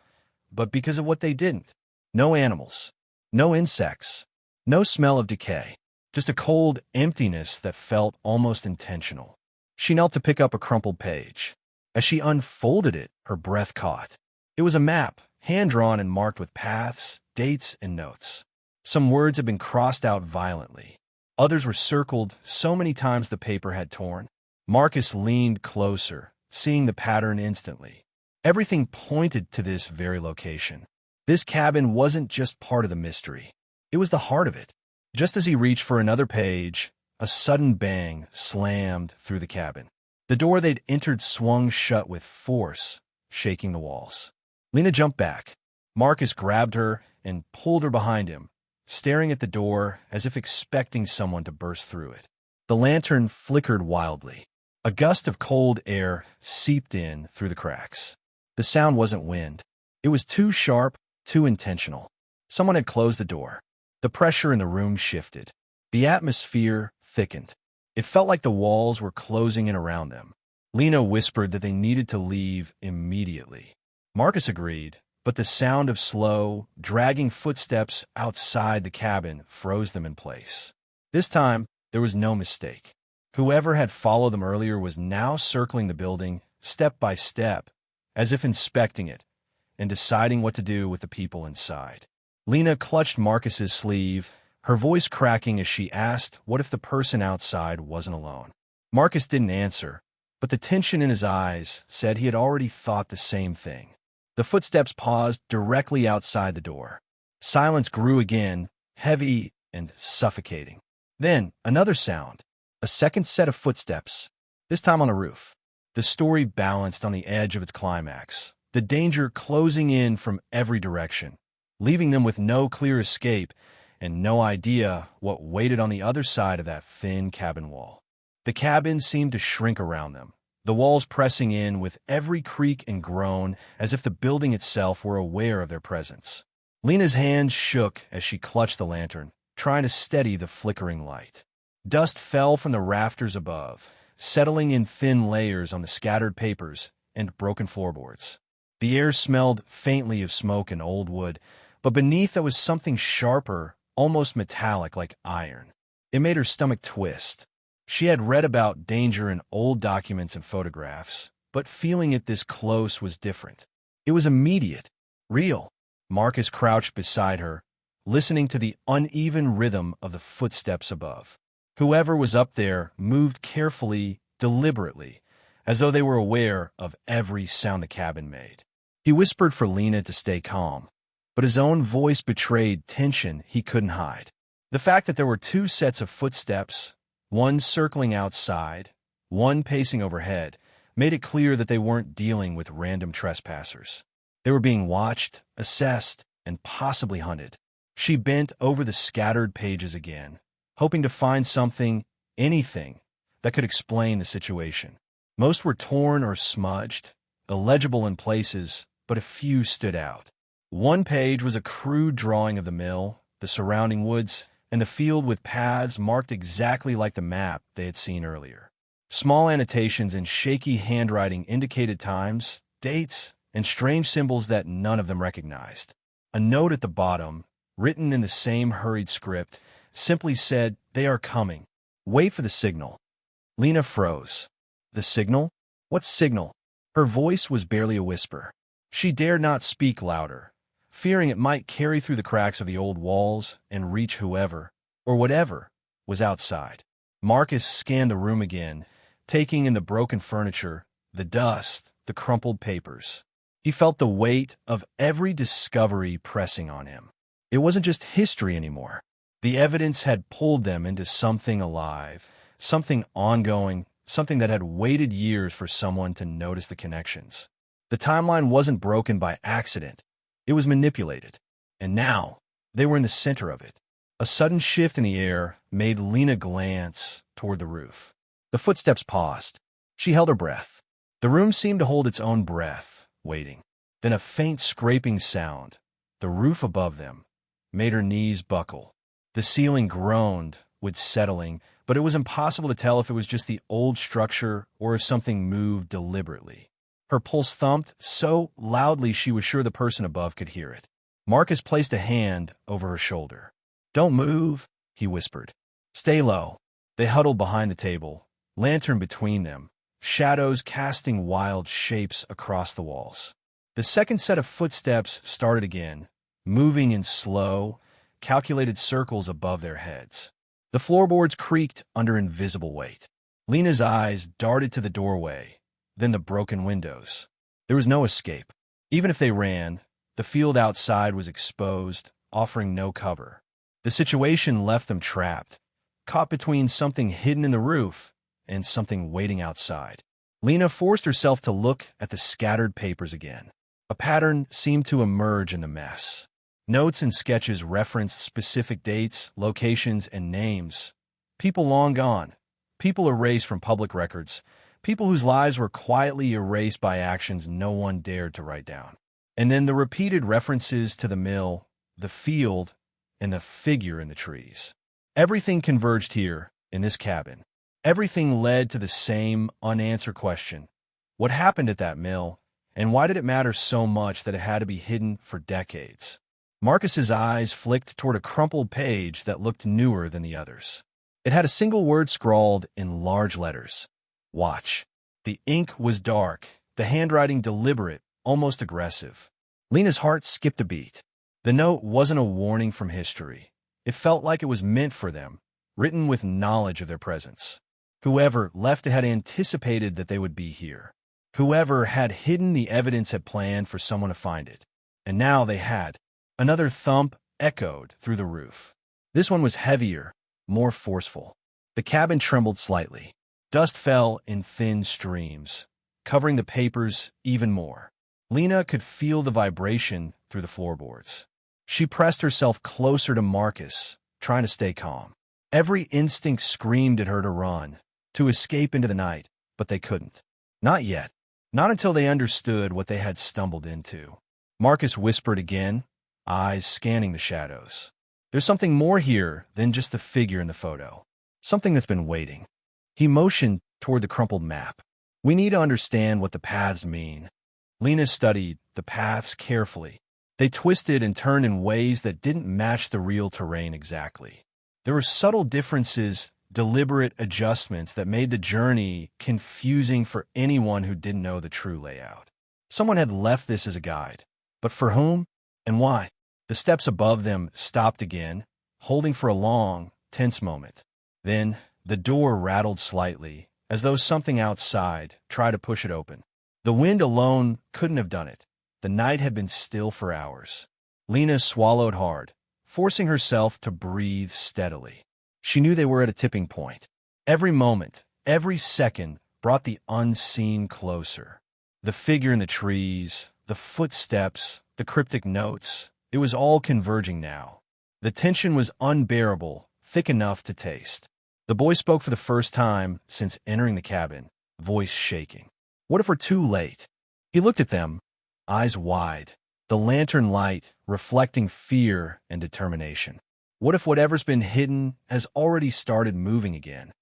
but because of what they didn't. No animals, no insects, no smell of decay, just a cold emptiness that felt almost intentional. She knelt to pick up a crumpled page. As she unfolded it, her breath caught. It was a map, hand-drawn and marked with paths, dates, and notes. Some words had been crossed out violently. Others were circled so many times the paper had torn. Marcus leaned closer, seeing the pattern instantly. Everything pointed to this very location. This cabin wasn't just part of the mystery. It was the heart of it. Just as he reached for another page, a sudden bang slammed through the cabin. The door they'd entered swung shut with force, shaking the walls. Lena jumped back. Marcus grabbed her and pulled her behind him, staring at the door as if expecting someone to burst through it. The lantern flickered wildly. A gust of cold air seeped in through the cracks. The sound wasn't wind. It was too sharp, too intentional. Someone had closed the door. The pressure in the room shifted. The atmosphere thickened. It felt like the walls were closing in around them. Lena whispered that they needed to leave immediately. Marcus agreed, but the sound of slow, dragging footsteps outside the cabin froze them in place. This time, there was no mistake. Whoever had followed them earlier was now circling the building, step by step, as if inspecting it and deciding what to do with the people inside. Lena clutched Marcus's sleeve, her voice cracking as she asked what if the person outside wasn't alone. Marcus didn't answer, but the tension in his eyes said he had already thought the same thing. The footsteps paused directly outside the door. Silence grew again, heavy and suffocating. Then, another sound, a second set of footsteps, this time on the roof. The story balanced on the edge of its climax, the danger closing in from every direction, leaving them with no clear escape and no idea what waited on the other side of that thin cabin wall. The cabin seemed to shrink around them, the walls pressing in with every creak and groan as if the building itself were aware of their presence. Lena's hands shook as she clutched the lantern, trying to steady the flickering light. Dust fell from the rafters above, settling in thin layers on the scattered papers and broken floorboards. The air smelled faintly of smoke and old wood, but beneath there was something sharper, almost metallic like iron. It made her stomach twist. She had read about danger in old documents and photographs, but feeling it this close was different. It was immediate, real. Marcus crouched beside her, listening to the uneven rhythm of the footsteps above. Whoever was up there moved carefully, deliberately, as though they were aware of every sound the cabin made. He whispered for Lena to stay calm, but his own voice betrayed tension he couldn't hide. The fact that there were two sets of footsteps, one circling outside, one pacing overhead, made it clear that they weren't dealing with random trespassers. They were being watched, assessed, and possibly hunted. She bent over the scattered pages again, hoping to find something, anything, that could explain the situation. Most were torn or smudged, illegible in places, but a few stood out. One page was a crude drawing of the mill, the surrounding woods, and a field with paths marked exactly like the map they had seen earlier. Small annotations in shaky handwriting indicated times, dates, and strange symbols that none of them recognized. A note at the bottom, written in the same hurried script, simply said, "They are coming. Wait for the signal." Lena froze. The signal? What signal? Her voice was barely a whisper. She dared not speak louder, fearing it might carry through the cracks of the old walls and reach whoever, or whatever, was outside. Marcus scanned the room again, taking in the broken furniture, the dust, the crumpled papers. He felt the weight of every discovery pressing on him. It wasn't just history anymore. The evidence had pulled them into something alive, something ongoing, something that had waited years for someone to notice the connections. The timeline wasn't broken by accident. It was manipulated. And now, they were in the center of it. A sudden shift in the air made Lena glance toward the roof. The footsteps paused. She held her breath. The room seemed to hold its own breath, waiting. Then a faint scraping sound, the roof above them, made her knees buckle. The ceiling groaned with settling, but it was impossible to tell if it was just the old structure or if something moved deliberately. Her pulse thumped so loudly she was sure the person above could hear it. Marcus placed a hand over her shoulder. "Don't move," he whispered. "Stay low." They huddled behind the table, lantern between them, shadows casting wild shapes across the walls. The second set of footsteps started again, moving in slow, calculated circles above their heads. The floorboards creaked under invisible weight. Lena's eyes darted to the doorway, then the broken windows. There was no escape. Even if they ran, the field outside was exposed, offering no cover. The situation left them trapped, caught between something hidden in the roof and something waiting outside. Lena forced herself to look at the scattered papers again. A pattern seemed to emerge in the mess. Notes and sketches referenced specific dates, locations, and names. People long gone. People erased from public records. People whose lives were quietly erased by actions no one dared to write down. And then the repeated references to the mill, the field, and the figure in the trees. Everything converged here, in this cabin. Everything led to the same unanswered question. What happened at that mill, and why did it matter so much that it had to be hidden for decades? Marcus's eyes flicked toward a crumpled page that looked newer than the others. It had a single word scrawled in large letters. Watch. The ink was dark, the handwriting deliberate, almost aggressive. Lena's heart skipped a beat. The note wasn't a warning from history. It felt like it was meant for them, written with knowledge of their presence. Whoever left it had anticipated that they would be here. Whoever had hidden the evidence had planned for someone to find it. And now they had. Another thump echoed through the roof. This one was heavier, more forceful. The cabin trembled slightly. Dust fell in thin streams, covering the papers even more. Lena could feel the vibration through the floorboards. She pressed herself closer to Marcus, trying to stay calm. Every instinct screamed at her to run, to escape into the night, but they couldn't. Not yet. Not until they understood what they had stumbled into. Marcus whispered again, eyes scanning the shadows. There's something more here than just the figure in the photo. Something that's been waiting. He motioned toward the crumpled map. We need to understand what the paths mean. Lena studied the paths carefully. They twisted and turned in ways that didn't match the real terrain exactly. There were subtle differences, deliberate adjustments that made the journey confusing for anyone who didn't know the true layout. Someone had left this as a guide. But for whom and why? The steps above them stopped again, holding for a long, tense moment. Then the door rattled slightly, as though something outside tried to push it open. The wind alone couldn't have done it. The night had been still for hours. Lena swallowed hard, forcing herself to breathe steadily. She knew they were at a tipping point. Every moment, every second brought the unseen closer. The figure in the trees, the footsteps, the cryptic notes, it was all converging now. The tension was unbearable, thick enough to taste. The boy spoke for the first time since entering the cabin, voice shaking. What if we're too late? He looked at them, eyes wide, the lantern light reflecting fear and determination. What if whatever's been hidden has already started moving again?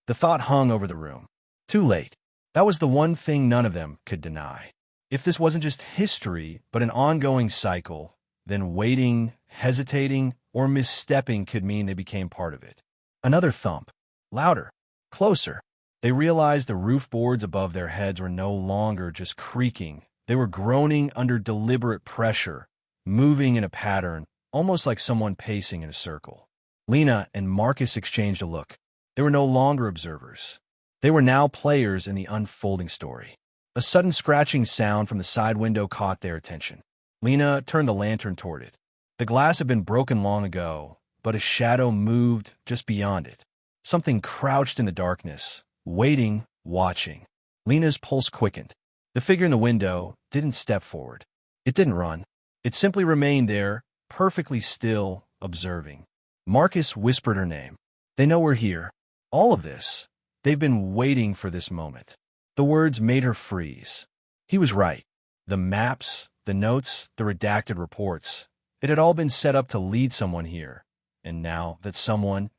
The thought hung over the room. Too late. That was the one thing none of them could deny. If this wasn't just history, but an ongoing cycle, then waiting, hesitating, or misstepping could mean they became part of it. Another thump. Louder. Closer. They realized the roof boards above their heads were no longer just creaking. They were groaning under deliberate pressure, moving in a pattern, almost like someone pacing in a circle. Lena and Marcus exchanged a look. They were no longer observers. They were now players in the unfolding story. A sudden scratching sound from the side window caught their attention. Lena turned the lantern toward it. The glass had been broken long ago, but a shadow moved just beyond it. Something crouched in the darkness, waiting, watching. Lena's pulse quickened. The figure in the window didn't step forward. It didn't run. It simply remained there, perfectly still, observing. Marcus whispered her name. They know we're here. All of this. They've been waiting for this moment. The words made her freeze. He was right. The maps, the notes, the redacted reports. It had all been set up to lead someone here. And now that someone,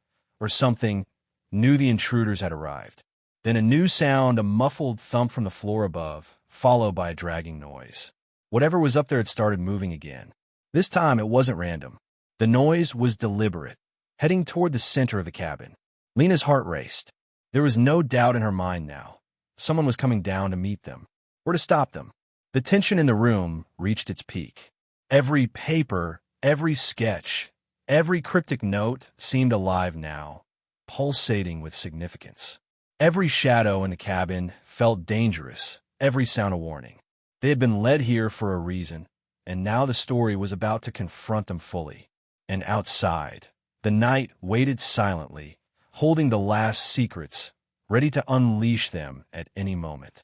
or something, knew the intruders had arrived. Then a new sound, a muffled thump from the floor above, followed by a dragging noise. Whatever was up there had started moving again. This time it wasn't random. The noise was deliberate, heading toward the center of the cabin. Lena's heart raced. There was no doubt in her mind now. Someone was coming down to meet them, or to stop them. The tension in the room reached its peak. Every paper, every sketch, every cryptic note seemed alive now, pulsating with significance. Every shadow in the cabin felt dangerous, every sound a warning. They had been led here for a reason, and now the story was about to confront them fully. And outside, the night waited silently, holding the last secrets, ready to unleash them at any moment.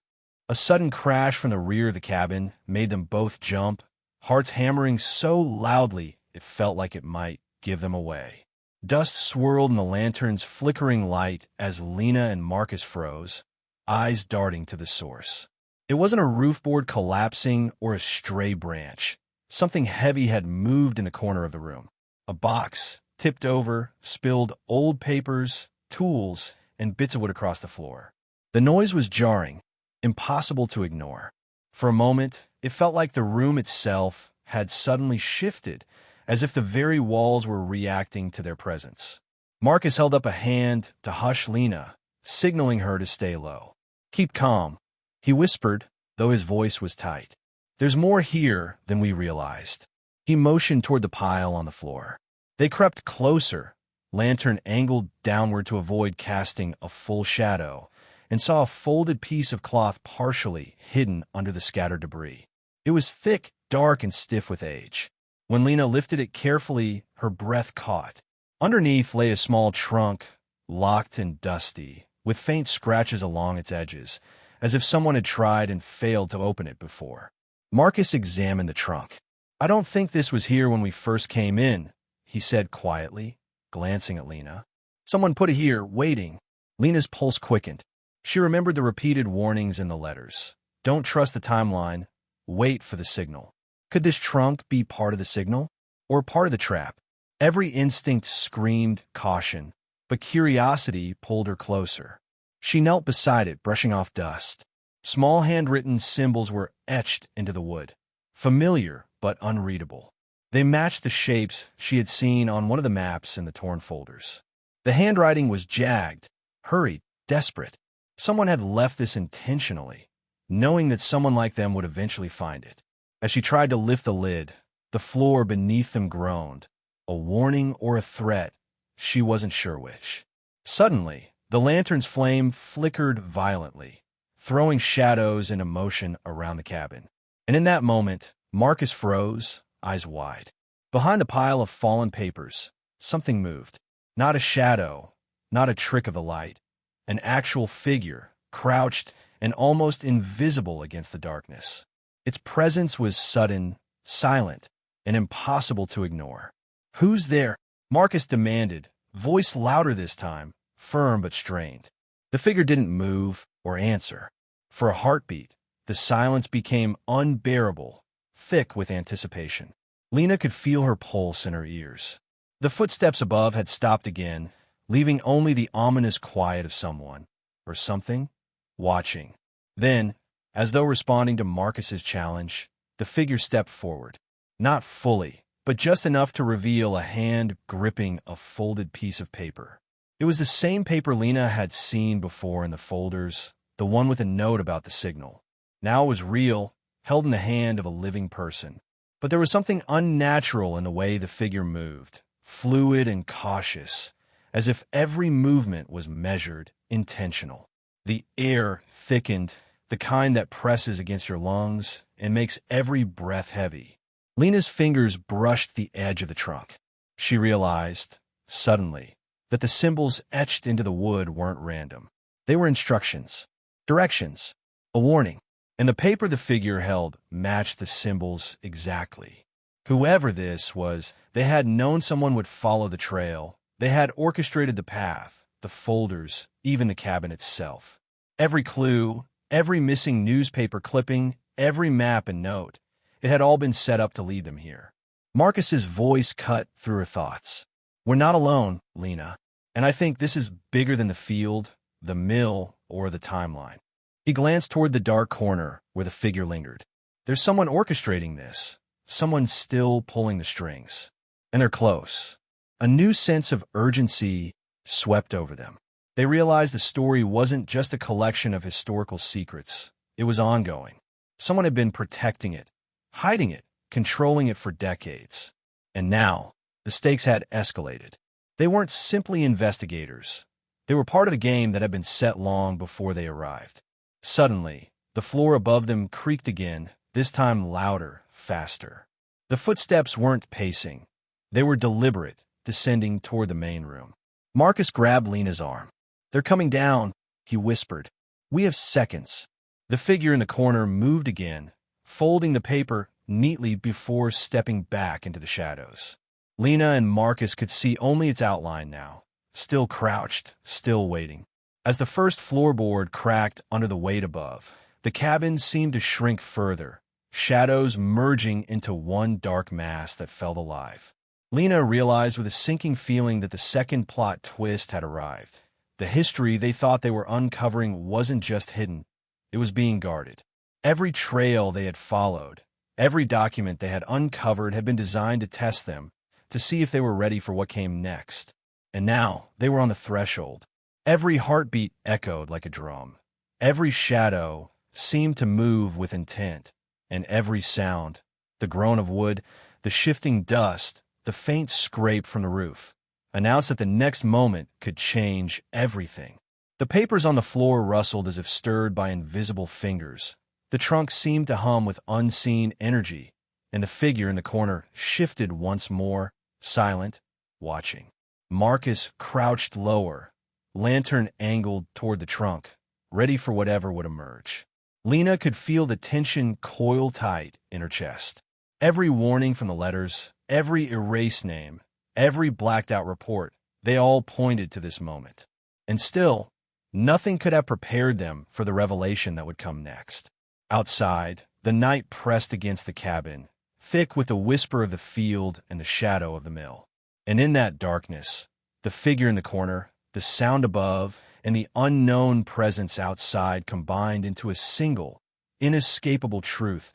A sudden crash from the rear of the cabin made them both jump, hearts hammering so loudly it felt like it might give them away. Dust swirled in the lantern's flickering light as Lena and Marcus froze, eyes darting to the source. It wasn't a roof board collapsing or a stray branch. Something heavy had moved in the corner of the room. A box, tipped over, spilled old papers, tools, and bits of wood across the floor. The noise was jarring, impossible to ignore. For a moment, it felt like the room itself had suddenly shifted, as if the very walls were reacting to their presence. Marcus held up a hand to hush Lena, signaling her to stay low. "Keep calm," he whispered, though his voice was tight. "There's more here than we realized." He motioned toward the pile on the floor. They crept closer, lantern angled downward to avoid casting a full shadow, and saw a folded piece of cloth partially hidden under the scattered debris. It was thick, dark, and stiff with age. When Lena lifted it carefully, her breath caught. Underneath lay a small trunk, locked and dusty, with faint scratches along its edges, as if someone had tried and failed to open it before. Marcus examined the trunk. "I don't think this was here when we first came in," he said quietly, glancing at Lena. "Someone put it here, waiting." Lena's pulse quickened. She remembered the repeated warnings in the letters. Don't trust the timeline. Wait for the signal. Could this trunk be part of the signal? Or part of the trap? Every instinct screamed caution, but curiosity pulled her closer. She knelt beside it, brushing off dust. Small handwritten symbols were etched into the wood, familiar but unreadable. They matched the shapes she had seen on one of the maps in the torn folders. The handwriting was jagged, hurried, desperate. Someone had left this intentionally, knowing that someone like them would eventually find it. As she tried to lift the lid, the floor beneath them groaned. A warning or a threat, she wasn't sure which. Suddenly, the lantern's flame flickered violently, throwing shadows into motion around the cabin. And in that moment, Marcus froze, eyes wide. Behind the pile of fallen papers, something moved. Not a shadow, not a trick of the light. An actual figure, crouched and almost invisible against the darkness. Its presence was sudden, silent, and impossible to ignore. "Who's there?" Marcus demanded, voice louder this time, firm but strained. The figure didn't move or answer. For a heartbeat, the silence became unbearable, thick with anticipation. Lena could feel her pulse in her ears. The footsteps above had stopped again, leaving only the ominous quiet of someone, or something, watching. Then, as though responding to Marcus's challenge, the figure stepped forward. Not fully, but just enough to reveal a hand gripping a folded piece of paper. It was the same paper Lena had seen before in the folders, the one with a note about the signal. Now it was real, held in the hand of a living person. But there was something unnatural in the way the figure moved, fluid and cautious, as if every movement was measured, intentional. The air thickened, the kind that presses against your lungs and makes every breath heavy. Lena's fingers brushed the edge of the trunk. She realized, suddenly, that the symbols etched into the wood weren't random. They were instructions, directions, a warning. And the paper the figure held matched the symbols exactly. Whoever this was, they had known someone would follow the trail. They had orchestrated the path, the folders, even the cabin itself. Every clue, every missing newspaper clipping, every map and note, it had all been set up to lead them here. Marcus's voice cut through her thoughts. "We're not alone, Lena, and I think this is bigger than the field, the mill, or the timeline." He glanced toward the dark corner where the figure lingered. "There's someone orchestrating this, someone still pulling the strings. And they're close." A new sense of urgency swept over them. They realized the story wasn't just a collection of historical secrets. It was ongoing. Someone had been protecting it, hiding it, controlling it for decades. And now, the stakes had escalated. They weren't simply investigators. They were part of a game that had been set long before they arrived. Suddenly, the floor above them creaked again, this time louder, faster. The footsteps weren't pacing. They were deliberate, descending toward the main room. Marcus grabbed Lena's arm. "They're coming down," he whispered. "We have seconds." The figure in the corner moved again, folding the paper neatly before stepping back into the shadows. Lena and Marcus could see only its outline now, still crouched, still waiting. As the first floorboard cracked under the weight above, the cabin seemed to shrink further, shadows merging into one dark mass that felt alive. Lena realized with a sinking feeling that the second plot twist had arrived. The history they thought they were uncovering wasn't just hidden, it was being guarded. Every trail they had followed, every document they had uncovered had been designed to test them, to see if they were ready for what came next. And now they were on the threshold. Every heartbeat echoed like a drum. Every shadow seemed to move with intent, and every sound, the groan of wood, the shifting dust, the faint scrape from the roof, announced that the next moment could change everything. The papers on the floor rustled as if stirred by invisible fingers. The trunk seemed to hum with unseen energy, and the figure in the corner shifted once more, silent, watching. Marcus crouched lower, lantern angled toward the trunk, ready for whatever would emerge. Lena could feel the tension coil tight in her chest. Every warning from the letters, every erased name, every blacked-out report, they all pointed to this moment. And still, nothing could have prepared them for the revelation that would come next. Outside, the night pressed against the cabin, thick with the whisper of the field and the shadow of the mill. And in that darkness, the figure in the corner, the sound above, and the unknown presence outside combined into a single, inescapable truth.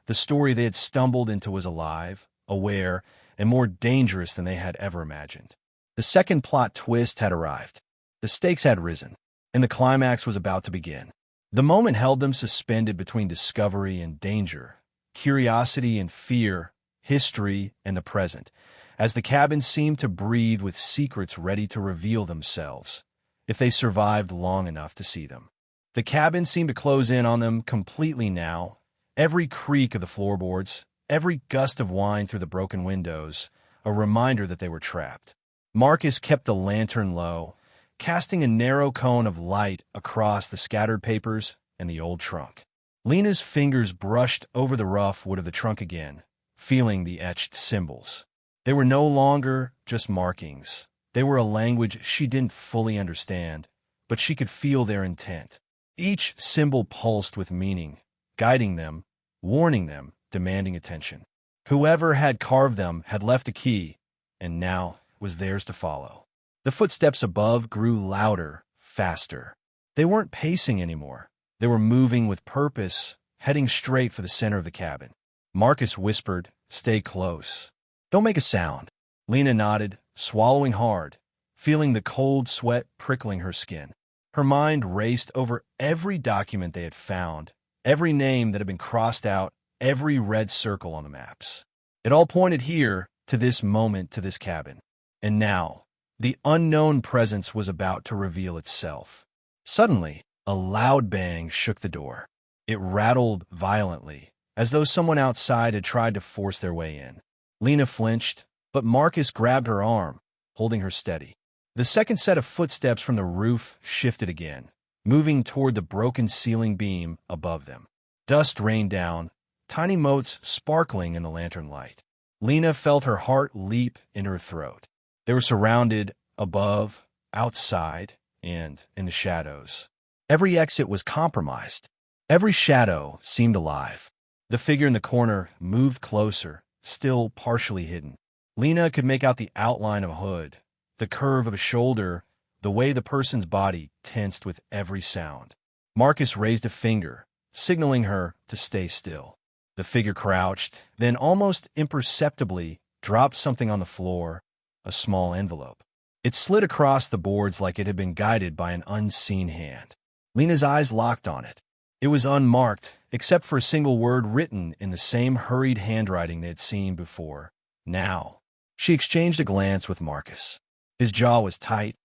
The story they had stumbled into was alive, aware, and more dangerous than they had ever imagined. The second plot twist had arrived. The stakes had risen, and the climax was about to begin. The moment held them suspended between discovery and danger, curiosity and fear, history and the present, as the cabin seemed to breathe with secrets ready to reveal themselves, if they survived long enough to see them. The cabin seemed to close in on them completely now. Every creak of the floorboards, every gust of wind through the broken windows, a reminder that they were trapped. Marcus kept the lantern low, casting a narrow cone of light across the scattered papers and the old trunk. Lena's fingers brushed over the rough wood of the trunk again, feeling the etched symbols. They were no longer just markings. They were a language she didn't fully understand, but she could feel their intent. Each symbol pulsed with meaning, guiding them, warning them, demanding attention. Whoever had carved them had left a key, and now was theirs to follow. The footsteps above grew louder, faster. They weren't pacing anymore. They were moving with purpose, heading straight for the center of the cabin. Marcus whispered, "Stay close. Don't make a sound." Lena nodded, swallowing hard, feeling the cold sweat prickling her skin. Her mind raced over every document they had found, every name that had been crossed out, every red circle on the maps. It all pointed here, to this moment, to this cabin. And now, the unknown presence was about to reveal itself. Suddenly, a loud bang shook the door. It rattled violently, as though someone outside had tried to force their way in. Lena flinched, but Marcus grabbed her arm, holding her steady. The second set of footsteps from the roof shifted again, moving toward the broken ceiling beam above them. Dust rained down, tiny motes sparkling in the lantern light. Lena felt her heart leap in her throat. They were surrounded, above, outside, and in the shadows. Every exit was compromised. Every shadow seemed alive. The figure in the corner moved closer, still partially hidden. Lena could make out the outline of a hood, the curve of a shoulder, the way the person's body tensed with every sound. Marcus raised a finger, signaling her to stay still. The figure crouched, then almost imperceptibly dropped something on the floor, a small envelope. It slid across the boards like it had been guided by an unseen hand. Lena's eyes locked on it. It was unmarked, except for a single word written in the same hurried handwriting they had seen before. Now. She exchanged a glance with Marcus. His jaw was tight,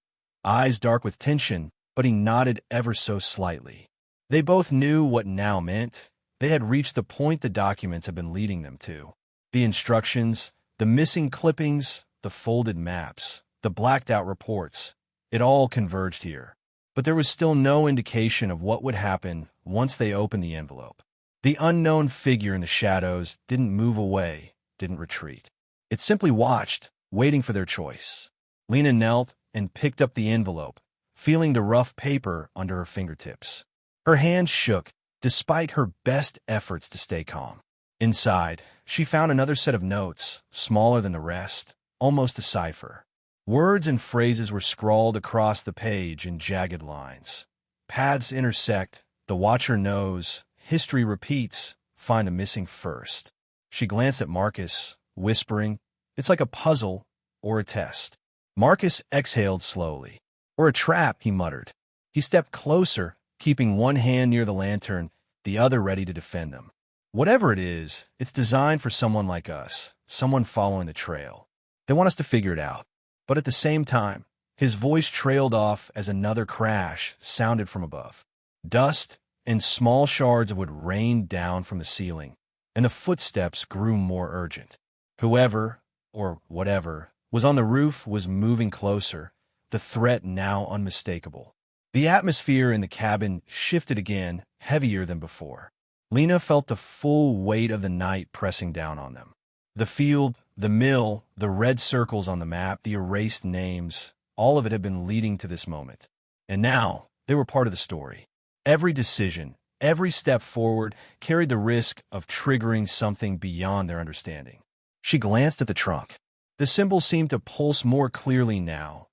eyes dark with tension, but he nodded ever so slightly. They both knew what now meant. They had reached the point the documents had been leading them to. The instructions, the missing clippings, the folded maps, the blacked-out reports, it all converged here. But there was still no indication of what would happen once they opened the envelope. The unknown figure in the shadows didn't move away, didn't retreat. It simply watched, waiting for their choice. Lena knelt and picked up the envelope, feeling the rough paper under her fingertips. Her hand shook, despite her best efforts to stay calm. Inside, she found another set of notes, smaller than the rest, almost a cipher. Words and phrases were scrawled across the page in jagged lines. Paths intersect, the watcher knows, history repeats, find the missing first. She glanced at Marcus, whispering, "It's like a puzzle or a test." Marcus exhaled slowly. "Or a trap," he muttered. He stepped closer, keeping one hand near the lantern, the other ready to defend them. "Whatever it is, it's designed for someone like us, someone following the trail. They want us to figure it out." But at the same time, his voice trailed off as another crash sounded from above. Dust and small shards of wood rained down from the ceiling, and the footsteps grew more urgent. Whoever, or whatever, was on the roof was moving closer, the threat now unmistakable. The atmosphere in the cabin shifted again, heavier than before. Lena felt the full weight of the night pressing down on them. The field, the mill, the red circles on the map, the erased names, all of it had been leading to this moment. And now, they were part of the story. Every decision, every step forward carried the risk of triggering something beyond their understanding. She glanced at the trunk. The symbol seemed to pulse more clearly now,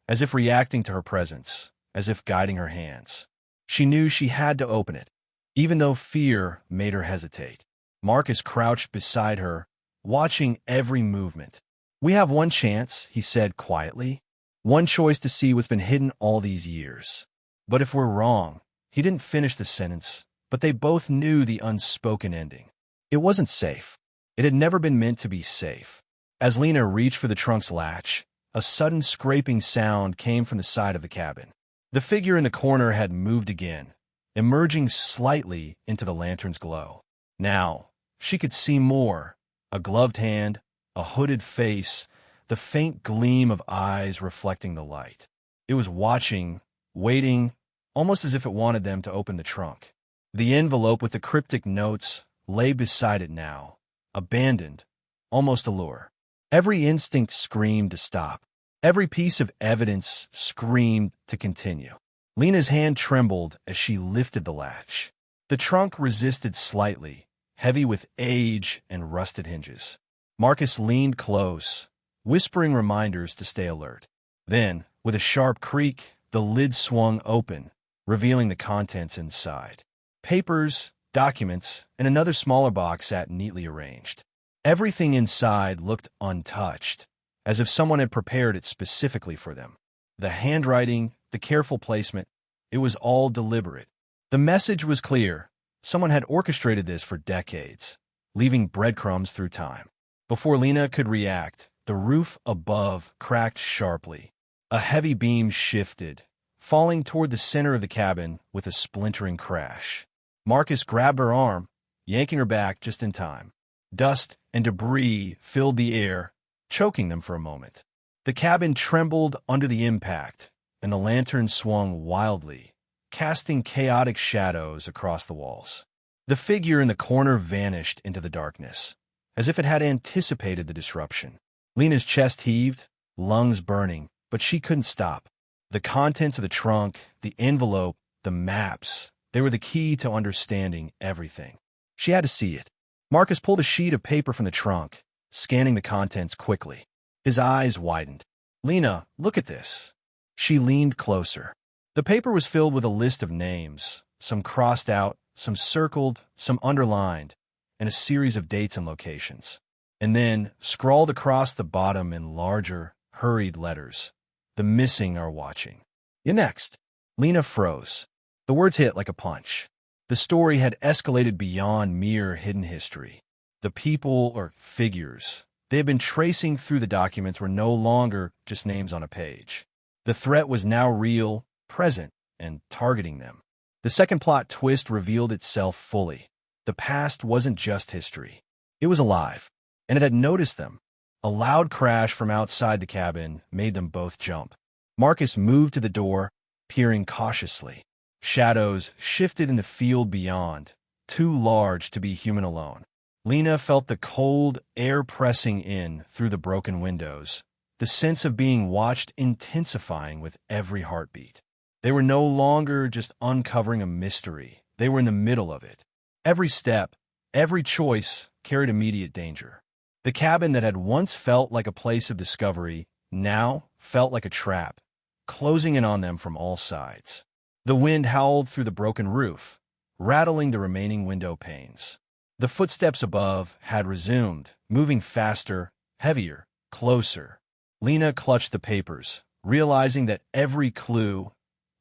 as if reacting to her presence, as if guiding her hands. She knew she had to open it, even though fear made her hesitate. Marcus crouched beside her, watching every movement. "We have one chance," he said quietly. "One choice to see what's been hidden all these years. But if we're wrong," he didn't finish the sentence, but they both knew the unspoken ending. It wasn't safe. It had never been meant to be safe. As Lena reached for the trunk's latch, a sudden scraping sound came from the side of the cabin. The figure in the corner had moved again, emerging slightly into the lantern's glow. Now, she could see more. A gloved hand, a hooded face, the faint gleam of eyes reflecting the light. It was watching, waiting, almost as if it wanted them to open the trunk. The envelope with the cryptic notes lay beside it now, abandoned, almost allure. Every instinct screamed to stop. Every piece of evidence screamed to continue. Lena's hand trembled as she lifted the latch. The trunk resisted slightly, heavy with age and rusted hinges. Marcus leaned close, whispering reminders to stay alert. Then, with a sharp creak, the lid swung open, revealing the contents inside. Papers, documents, and another smaller box sat neatly arranged. Everything inside looked untouched, as if someone had prepared it specifically for them. The handwriting, the careful placement, it was all deliberate. The message was clear. Someone had orchestrated this for decades, leaving breadcrumbs through time. Before Lena could react, the roof above cracked sharply. A heavy beam shifted, falling toward the center of the cabin with a splintering crash. Marcus grabbed her arm, yanking her back just in time. Dust and debris filled the air, choking them for a moment. The cabin trembled under the impact, and the lantern swung wildly, casting chaotic shadows across the walls. The figure in the corner vanished into the darkness, as if it had anticipated the disruption. Lena's chest heaved, lungs burning, but she couldn't stop. The contents of the trunk, the envelope, the maps, they were the key to understanding everything. She had to see it. Marcus pulled a sheet of paper from the trunk, scanning the contents quickly. His eyes widened. "Lena, look at this." She leaned closer. The paper was filled with a list of names, some crossed out, some circled, some underlined, and a series of dates and locations. And then, scrawled across the bottom in larger, hurried letters, "The missing are watching." "You're next." Lena froze. The words hit like a punch. The story had escalated beyond mere hidden history. The people, or figures, they had been tracing through the documents were no longer just names on a page. The threat was now real, present, and targeting them. The second plot twist revealed itself fully. The past wasn't just history. It was alive, and it had noticed them. A loud crash from outside the cabin made them both jump. Marcus moved to the door, peering cautiously. Shadows shifted in the field beyond, too large to be human alone. Lena felt the cold air pressing in through the broken windows, the sense of being watched intensifying with every heartbeat. They were no longer just uncovering a mystery. They were in the middle of it. Every step, every choice carried immediate danger. The cabin that had once felt like a place of discovery now felt like a trap, closing in on them from all sides. The wind howled through the broken roof, rattling the remaining window panes. The footsteps above had resumed, moving faster, heavier, closer. Lena clutched the papers, realizing that every clue,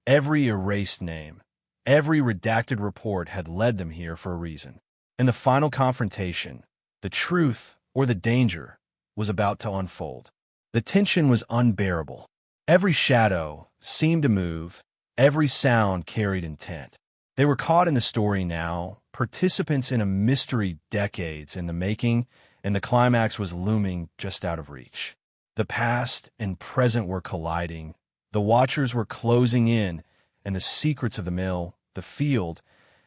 every erased name, every redacted report had led them here for a reason. And the final confrontation, the truth or the danger, was about to unfold. The tension was unbearable. Every shadow seemed to move, every sound carried intent. They were caught in the story now, participants in a mystery decades in the making, and the climax was looming just out of reach. The past and present were colliding. The watchers were closing in, and the secrets of the mill, the field,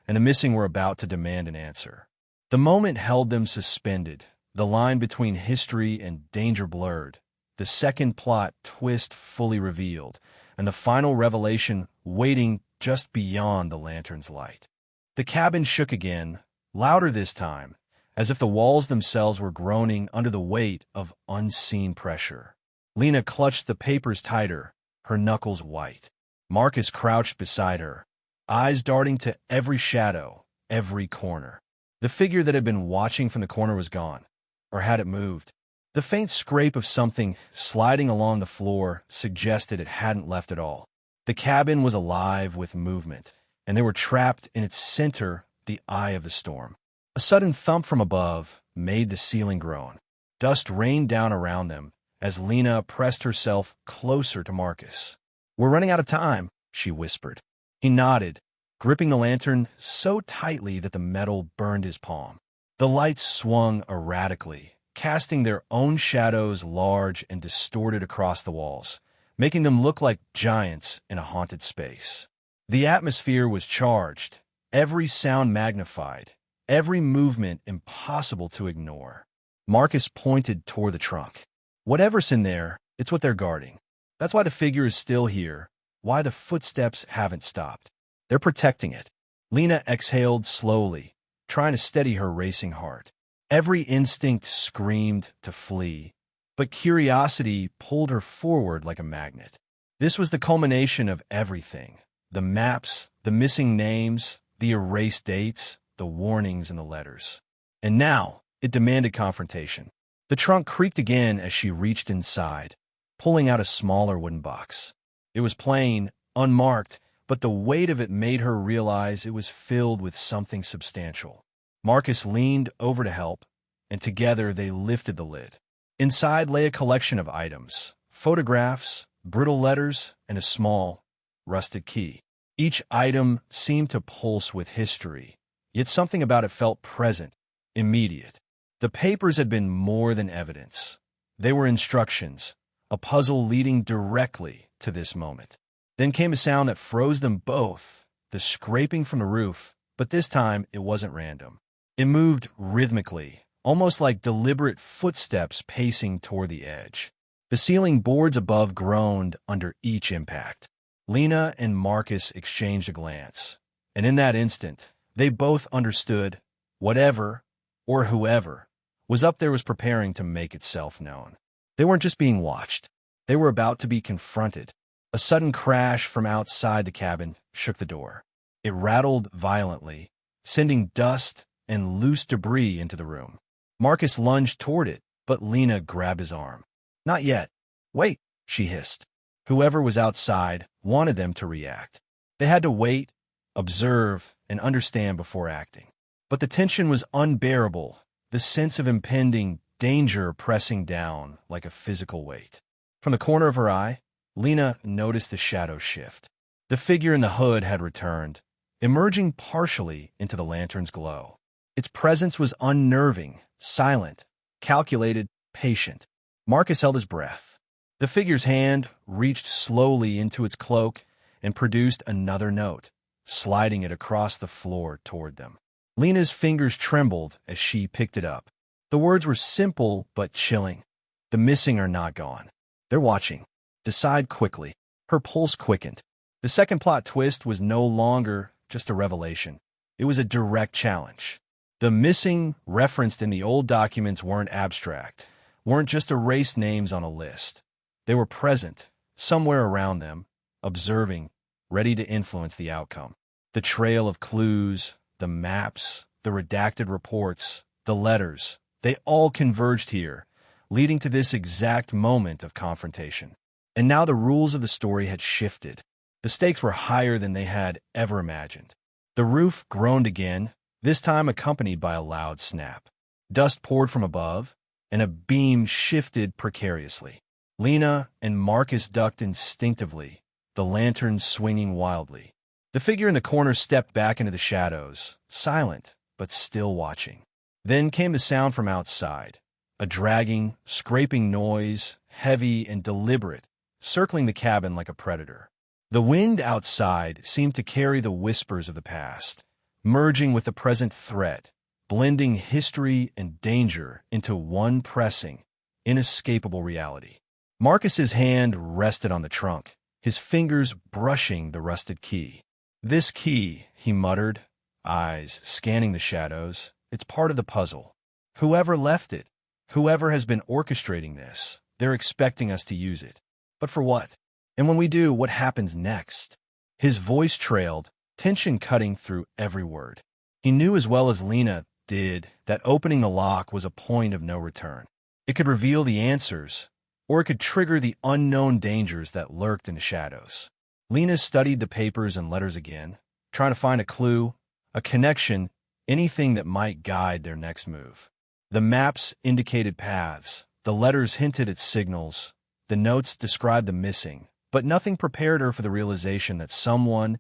and the missing were about to demand an answer. The moment held them suspended, the line between history and danger blurred, the second plot twist fully revealed, and the final revelation waiting just beyond the lantern's light. The cabin shook again, louder this time, as if the walls themselves were groaning under the weight of unseen pressure. Lena clutched the papers tighter, her knuckles white. Marcus crouched beside her, eyes darting to every shadow, every corner. The figure that had been watching from the corner was gone, or had it moved? The faint scrape of something sliding along the floor suggested it hadn't left at all. The cabin was alive with movement, and they were trapped in its center, the eye of the storm. A sudden thump from above made the ceiling groan. Dust rained down around them as Lena pressed herself closer to Marcus. "We're running out of time," she whispered. He nodded, gripping the lantern so tightly that the metal burned his palm. The lights swung erratically, casting their own shadows large and distorted across the walls, making them look like giants in a haunted space. The atmosphere was charged, every sound magnified, every movement impossible to ignore. Marcus pointed toward the trunk. "Whatever's in there, it's what they're guarding. That's why the figure is still here, why the footsteps haven't stopped. They're protecting it." Lena exhaled slowly, trying to steady her racing heart. Every instinct screamed to flee, but curiosity pulled her forward like a magnet. This was the culmination of everything. The maps, the missing names, the erased dates, the warnings in the letters. And now, it demanded confrontation. The trunk creaked again as she reached inside, pulling out a smaller wooden box. It was plain, unmarked, but the weight of it made her realize it was filled with something substantial. Marcus leaned over to help, and together they lifted the lid. Inside lay a collection of items, photographs, brittle letters, and a small, rusted key. Each item seemed to pulse with history, yet something about it felt present, immediate. The papers had been more than evidence. They were instructions, a puzzle leading directly to this moment. Then came a sound that froze them both, the scraping from the roof, but this time it wasn't random. It moved rhythmically, almost like deliberate footsteps pacing toward the edge. The ceiling boards above groaned under each impact. Lena and Marcus exchanged a glance, and in that instant, they both understood whatever, or whoever, was up there was preparing to make itself known. They weren't just being watched. They were about to be confronted. A sudden crash from outside the cabin shook the door. It rattled violently, sending dust and loose debris into the room. Marcus lunged toward it, but Lena grabbed his arm. "Not yet. Wait," she hissed. Whoever was outside wanted them to react. They had to wait, observe, and understand before acting. But the tension was unbearable, the sense of impending danger pressing down like a physical weight. From the corner of her eye, Lena noticed the shadow shift. The figure in the hood had returned, emerging partially into the lantern's glow. Its presence was unnerving, silent, calculated, patient. Marcus held his breath. The figure's hand reached slowly into its cloak and produced another note, sliding it across the floor toward them. Lena's fingers trembled as she picked it up. The words were simple but chilling. "The missing are not gone. They're watching. Decide quickly." Her pulse quickened. The second plot twist was no longer just a revelation. It was a direct challenge. The missing referenced in the old documents weren't abstract, weren't just erased names on a list. They were present, somewhere around them, observing, ready to influence the outcome. The trail of clues, the maps, the redacted reports, the letters, they all converged here, leading to this exact moment of confrontation. And now the rules of the story had shifted. The stakes were higher than they had ever imagined. The roof groaned again, this time accompanied by a loud snap. Dust poured from above, and a beam shifted precariously. Lena and Marcus ducked instinctively, the lantern swinging wildly. The figure in the corner stepped back into the shadows, silent, but still watching. Then came the sound from outside, a dragging, scraping noise, heavy and deliberate, circling the cabin like a predator. The wind outside seemed to carry the whispers of the past, merging with the present threat, blending history and danger into one pressing, inescapable reality. Marcus's hand rested on the trunk, his fingers brushing the rusted key. "This key," he muttered, eyes scanning the shadows, "it's part of the puzzle. Whoever left it, whoever has been orchestrating this, they're expecting us to use it. But for what? And when we do, what happens next?" His voice trailed, tension cutting through every word. He knew as well as Lena did that opening the lock was a point of no return. It could reveal the answers, or it could trigger the unknown dangers that lurked in the shadows. Lena studied the papers and letters again, trying to find a clue, a connection, anything that might guide their next move. The maps indicated paths, the letters hinted at signals, the notes described the missing, but nothing prepared her for the realization that someone,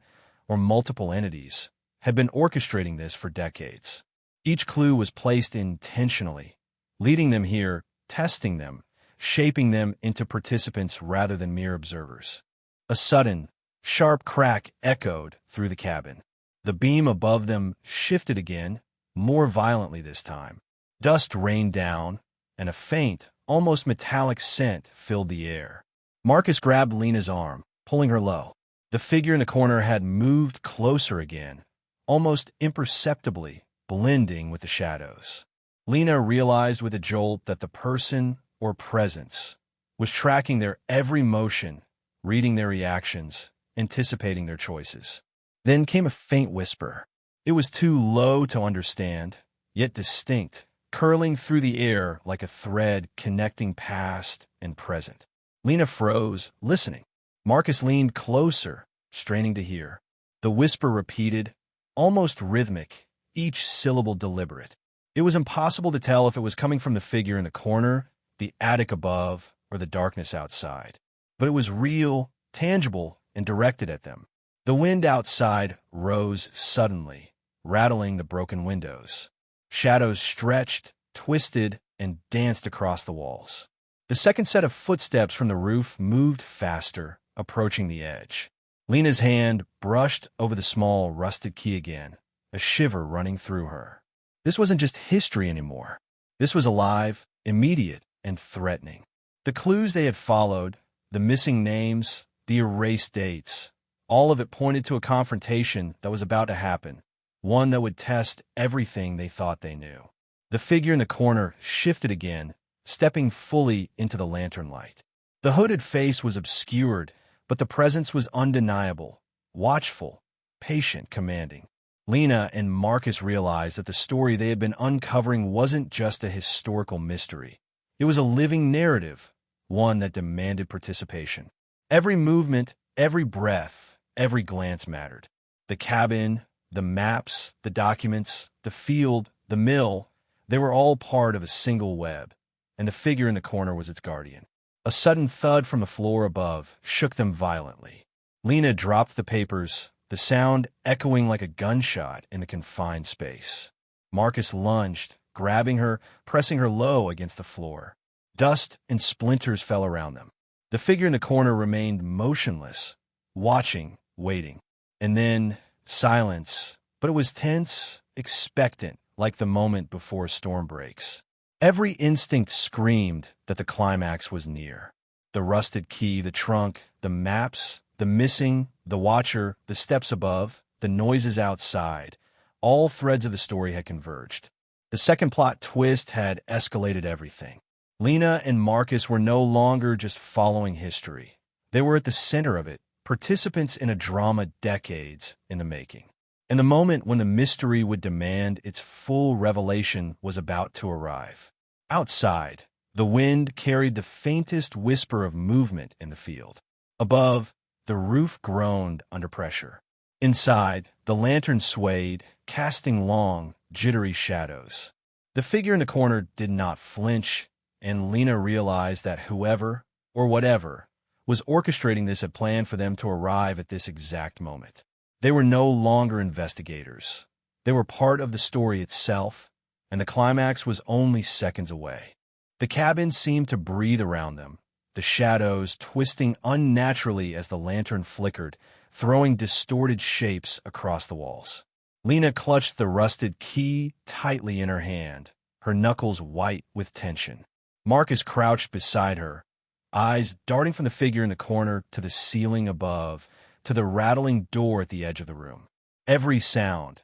or multiple entities, had been orchestrating this for decades. Each clue was placed intentionally, leading them here, testing them, shaping them into participants rather than mere observers. A sudden, sharp crack echoed through the cabin. The beam above them shifted again, more violently this time. Dust rained down, and a faint, almost metallic scent filled the air. Marcus grabbed Lena's arm, pulling her low. The figure in the corner had moved closer again, almost imperceptibly, blending with the shadows. Lena realized with a jolt that the person, or presence, was tracking their every motion, reading their reactions, anticipating their choices. Then came a faint whisper. It was too low to understand, yet distinct, curling through the air like a thread connecting past and present. Lena froze, listening. Marcus leaned closer, straining to hear. The whisper repeated, almost rhythmic, each syllable deliberate. It was impossible to tell if it was coming from the figure in the corner, the attic above, or the darkness outside. But it was real, tangible, and directed at them. The wind outside rose suddenly, rattling the broken windows. Shadows stretched, twisted, and danced across the walls. The second set of footsteps from the roof moved faster, approaching the edge. Lena's hand brushed over the small, rusted key again, a shiver running through her. This wasn't just history anymore. This was alive, immediate, and threatening. The clues they had followed, the missing names, the erased dates, all of it pointed to a confrontation that was about to happen, one that would test everything they thought they knew. The figure in the corner shifted again, stepping fully into the lantern light. The hooded face was obscured, but the presence was undeniable, watchful, patient, commanding. Lena and Marcus realized that the story they had been uncovering wasn't just a historical mystery. It was a living narrative, one that demanded participation. Every movement, every breath, every glance mattered. The cabin, the maps, the documents, the field, the mill, they were all part of a single web, and the figure in the corner was its guardian. A sudden thud from the floor above shook them violently. Lena dropped the papers, the sound echoing like a gunshot in the confined space. Marcus lunged, grabbing her, pressing her low against the floor. Dust and splinters fell around them. The figure in the corner remained motionless, watching, waiting. And then silence, but it was tense, expectant, like the moment before a storm breaks. Every instinct screamed that the climax was near. The rusted key, the trunk, the maps, the missing, the watcher, the steps above, the noises outside, All threads of the story had converged. The second plot twist had escalated everything. Lena and Marcus were no longer just following history. They were at the center of it, participants in a drama decades in the making. And the moment when the mystery would demand its full revelation was about to arrive. Outside, the wind carried the faintest whisper of movement in the field. Above, the roof groaned under pressure. Inside, the lantern swayed, casting long, jittery shadows. The figure in the corner did not flinch, and Lena realized that whoever, or whatever, was orchestrating this had planned for them to arrive at this exact moment. They were no longer investigators. They were part of the story itself, and the climax was only seconds away. The cabin seemed to breathe around them, the shadows twisting unnaturally as the lantern flickered, throwing distorted shapes across the walls. Lena clutched the rusted key tightly in her hand, her knuckles white with tension. Marcus crouched beside her, eyes darting from the figure in the corner to the ceiling above, to the rattling door at the edge of the room. Every sound,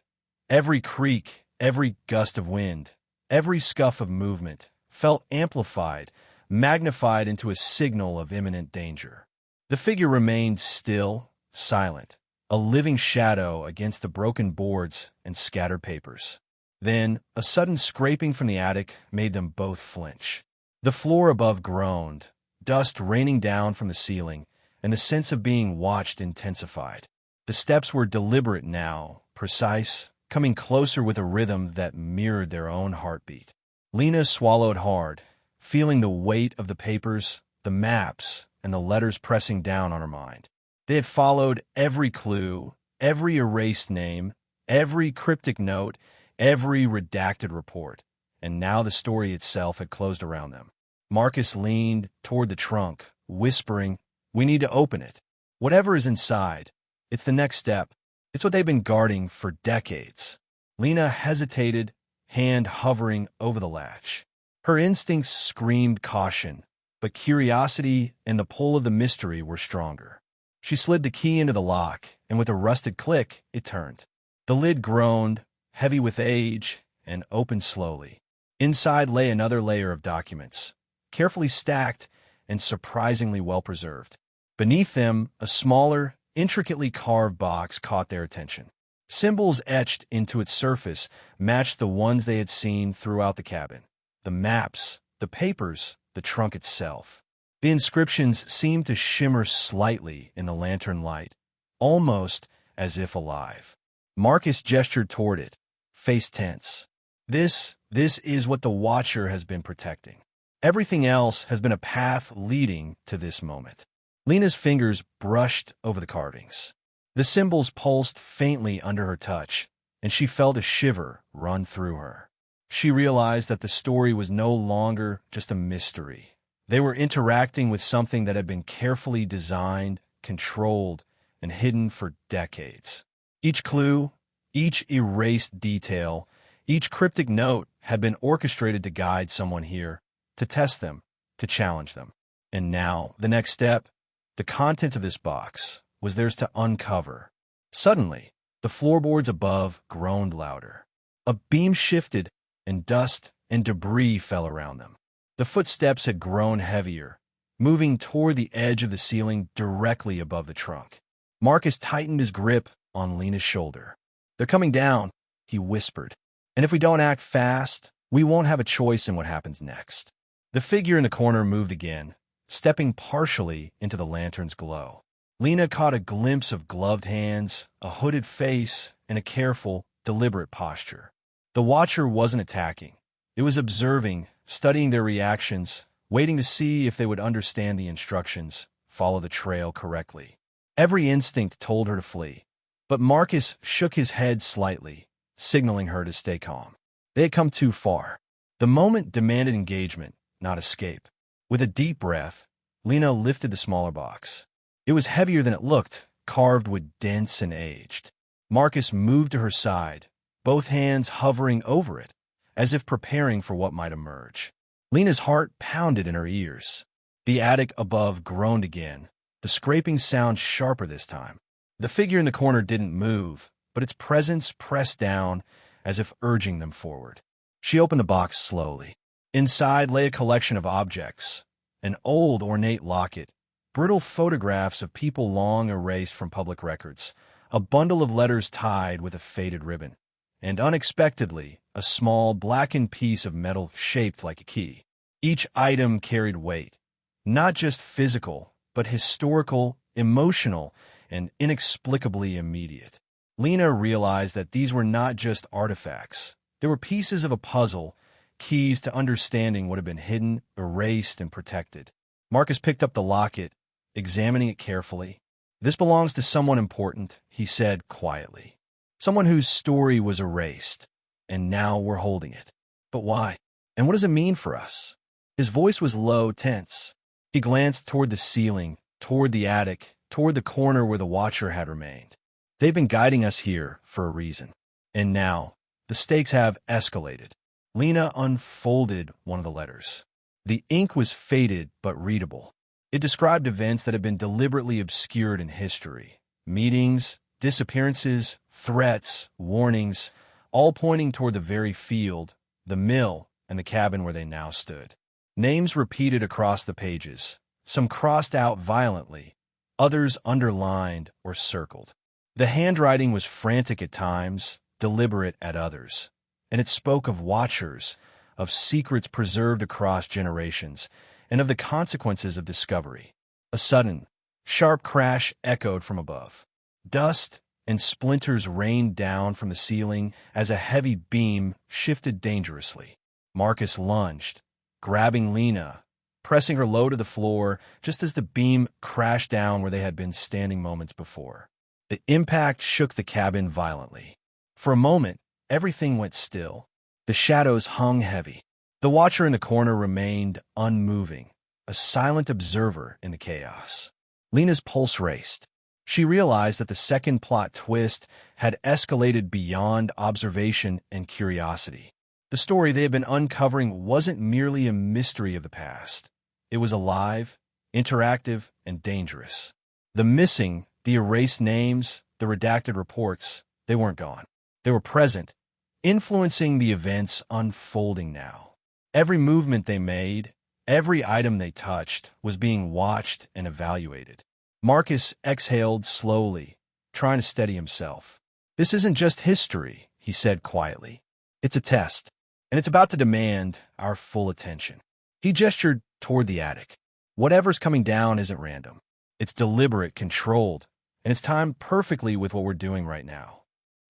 every creak, every gust of wind, every scuff of movement felt amplified, magnified into a signal of imminent danger. The figure remained still, silent, a living shadow against the broken boards and scattered papers. Then, a sudden scraping from the attic made them both flinch. The floor above groaned, dust raining down from the ceiling, and the sense of being watched intensified. The steps were deliberate now, precise, coming closer with a rhythm that mirrored their own heartbeat. Lena swallowed hard, feeling the weight of the papers, the maps, and the letters pressing down on her mind. They had followed every clue, every erased name, every cryptic note, every redacted report, and now the story itself had closed around them. Marcus leaned toward the trunk, whispering, "We need to open it. Whatever is inside, it's the next step. It's what they've been guarding for decades." Lena hesitated, hand hovering over the latch. Her instincts screamed caution, but curiosity and the pull of the mystery were stronger. She slid the key into the lock, and with a rusted click, it turned. The lid groaned, heavy with age, and opened slowly. Inside lay another layer of documents, carefully stacked and surprisingly well-preserved. Beneath them, a smaller, intricately carved box caught their attention. Symbols etched into its surface matched the ones they had seen throughout the cabin. The maps, the papers, the trunk itself. The inscriptions seemed to shimmer slightly in the lantern light, almost as if alive. Marcus gestured toward it, face tense. This is what the Watcher has been protecting. Everything else has been a path leading to this moment. Lena's fingers brushed over the carvings. The symbols pulsed faintly under her touch, and she felt a shiver run through her. She realized that the story was no longer just a mystery. They were interacting with something that had been carefully designed, controlled, and hidden for decades. Each clue, each erased detail, each cryptic note had been orchestrated to guide someone here, to test them, to challenge them. And now, the next step, the contents of this box, was theirs to uncover. Suddenly, the floorboards above groaned louder. A beam shifted, and dust and debris fell around them. The footsteps had grown heavier, moving toward the edge of the ceiling directly above the trunk. Marcus tightened his grip on Lena's shoulder. "They're coming down," he whispered. "And if we don't act fast, we won't have a choice in what happens next." The figure in the corner moved again, stepping partially into the lantern's glow. Lena caught a glimpse of gloved hands, a hooded face, and a careful, deliberate posture. The Watcher wasn't attacking. It was observing, studying their reactions, waiting to see if they would understand the instructions, follow the trail correctly. Every instinct told her to flee, but Marcus shook his head slightly, signaling her to stay calm. They had come too far. The moment demanded engagement, not escape. With a deep breath, Lena lifted the smaller box. It was heavier than it looked, carved with dents and aged. Marcus moved to her side, both hands hovering over it, as if preparing for what might emerge. Lena's heart pounded in her ears. The attic above groaned again, the scraping sound sharper this time. The figure in the corner didn't move, but its presence pressed down as if urging them forward. She opened the box slowly. Inside lay a collection of objects, an old ornate locket, brittle photographs of people long erased from public records, a bundle of letters tied with a faded ribbon, and unexpectedly, a small blackened piece of metal shaped like a key. Each item carried weight, not just physical, but historical, emotional, and inexplicably immediate. Lena realized that these were not just artifacts. They were pieces of a puzzle, keys to understanding what had been hidden, erased, and protected. Marcus picked up the locket, examining it carefully. "This belongs to someone important," he said quietly. "Someone whose story was erased, and now we're holding it. But why? And what does it mean for us?" His voice was low, tense. He glanced toward the ceiling, toward the attic, toward the corner where the Watcher had remained. "They've been guiding us here for a reason. And now, the stakes have escalated." Lena unfolded one of the letters. The ink was faded but readable. It described events that had been deliberately obscured in history. Meetings, disappearances, threats, warnings, all pointing toward the very field, the mill, and the cabin where they now stood. Names repeated across the pages, some crossed out violently, others underlined or circled. The handwriting was frantic at times, deliberate at others, and it spoke of watchers, of secrets preserved across generations, and of the consequences of discovery. A sudden, sharp crash echoed from above. Dust and splinters rained down from the ceiling as a heavy beam shifted dangerously. Marcus lunged, grabbing Lena, pressing her low to the floor just as the beam crashed down where they had been standing moments before. The impact shook the cabin violently. For a moment, everything went still. The shadows hung heavy. The Watcher in the corner remained unmoving, a silent observer in the chaos. Lena's pulse raced. She realized that the second plot twist had escalated beyond observation and curiosity. The story they had been uncovering wasn't merely a mystery of the past. It was alive, interactive, and dangerous. The missing, the erased names, the redacted reports, they weren't gone. They were present, influencing the events unfolding now. Every movement they made, every item they touched, was being watched and evaluated. Marcus exhaled slowly, trying to steady himself. "This isn't just history," he said quietly. "It's a test, and it's about to demand our full attention." He gestured toward the attic. "Whatever's coming down isn't random. It's deliberate, controlled, and it's timed perfectly with what we're doing right now."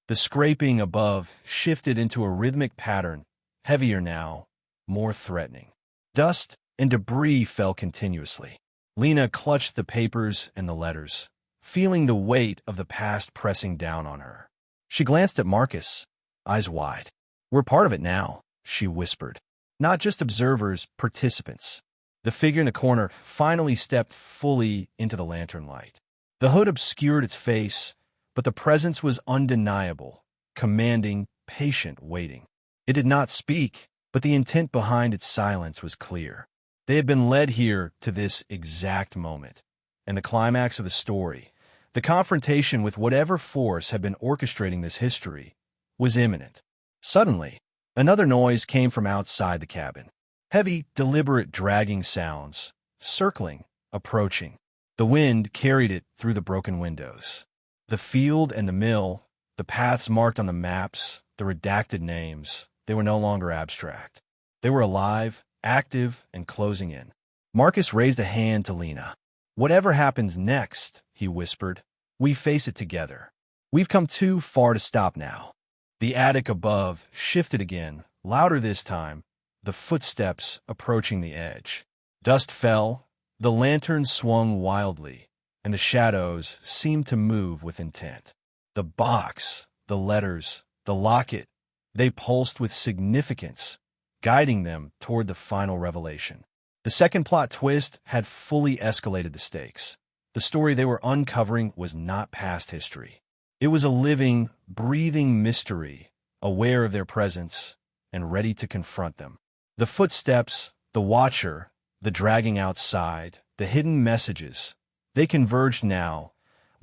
The scraping above shifted into a rhythmic pattern, heavier now, more threatening. Dust and debris fell continuously. Lena clutched the papers and the letters, feeling the weight of the past pressing down on her. She glanced at Marcus, eyes wide. "We're part of it now," she whispered. "Not just observers, participants." The figure in the corner finally stepped fully into the lantern light. The hood obscured its face, but the presence was undeniable, commanding, patient waiting. It did not speak, but the intent behind its silence was clear. They had been led here to this exact moment, and the climax of the story, the confrontation with whatever force had been orchestrating this history, was imminent. Suddenly, another noise came from outside the cabin. Heavy, deliberate dragging sounds, circling, approaching. The wind carried it through the broken windows. The field and the mill, the paths marked on the maps, the redacted names, they were no longer abstract. They were alive, active, and closing in. Marcus raised a hand to Lena. "Whatever happens next," he whispered, "we face it together. We've come too far to stop now." The attic above shifted again, louder this time, the footsteps approaching the edge. Dust fell, the lantern swung wildly, and the shadows seemed to move with intent. The box, the letters, the locket, they pulsed with significance, guiding them toward the final revelation. The second plot twist had fully escalated the stakes. The story they were uncovering was not past history. It was a living, breathing mystery, aware of their presence and ready to confront them. The footsteps, the Watcher, the dragging outside, the hidden messages, they converged now,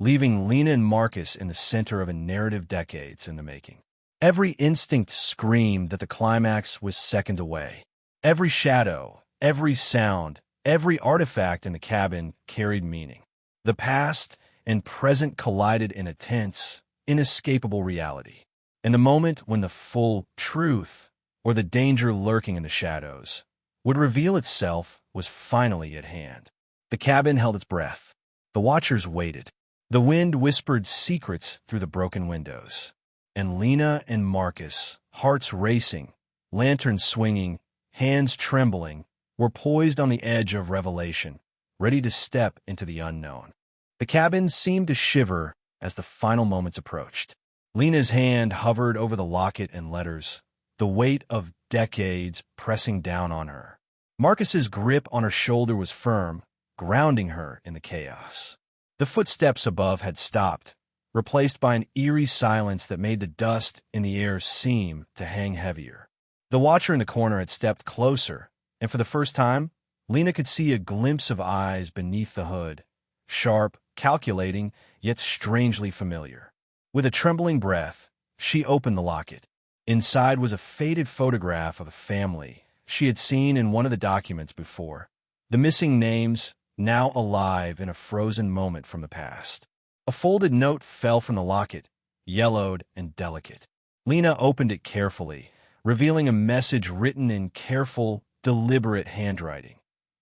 leaving Lena and Marcus in the center of a narrative decades in the making. Every instinct screamed that the climax was seconds away. Every shadow, every sound, every artifact in the cabin carried meaning. The past and present collided in a tense, inescapable reality. In the moment when the full truth, or the danger lurking in the shadows, would reveal itself was finally at hand. The cabin held its breath. The watchers waited. The wind whispered secrets through the broken windows. And Lena and Marcus, hearts racing, lanterns swinging, hands trembling, were poised on the edge of revelation, ready to step into the unknown. The cabin seemed to shiver as the final moments approached. Lena's hand hovered over the locket and letters, the weight of decades pressing down on her. Marcus's grip on her shoulder was firm, grounding her in the chaos. The footsteps above had stopped, replaced by an eerie silence that made the dust in the air seem to hang heavier. The watcher in the corner had stepped closer, and for the first time, Lena could see a glimpse of eyes beneath the hood, sharp, calculating, yet strangely familiar. With a trembling breath, she opened the locket. Inside was a faded photograph of a family she had seen in one of the documents before. The missing names, now alive in a frozen moment from the past. A folded note fell from the locket, yellowed and delicate. Lena opened it carefully, revealing a message written in careful, deliberate handwriting.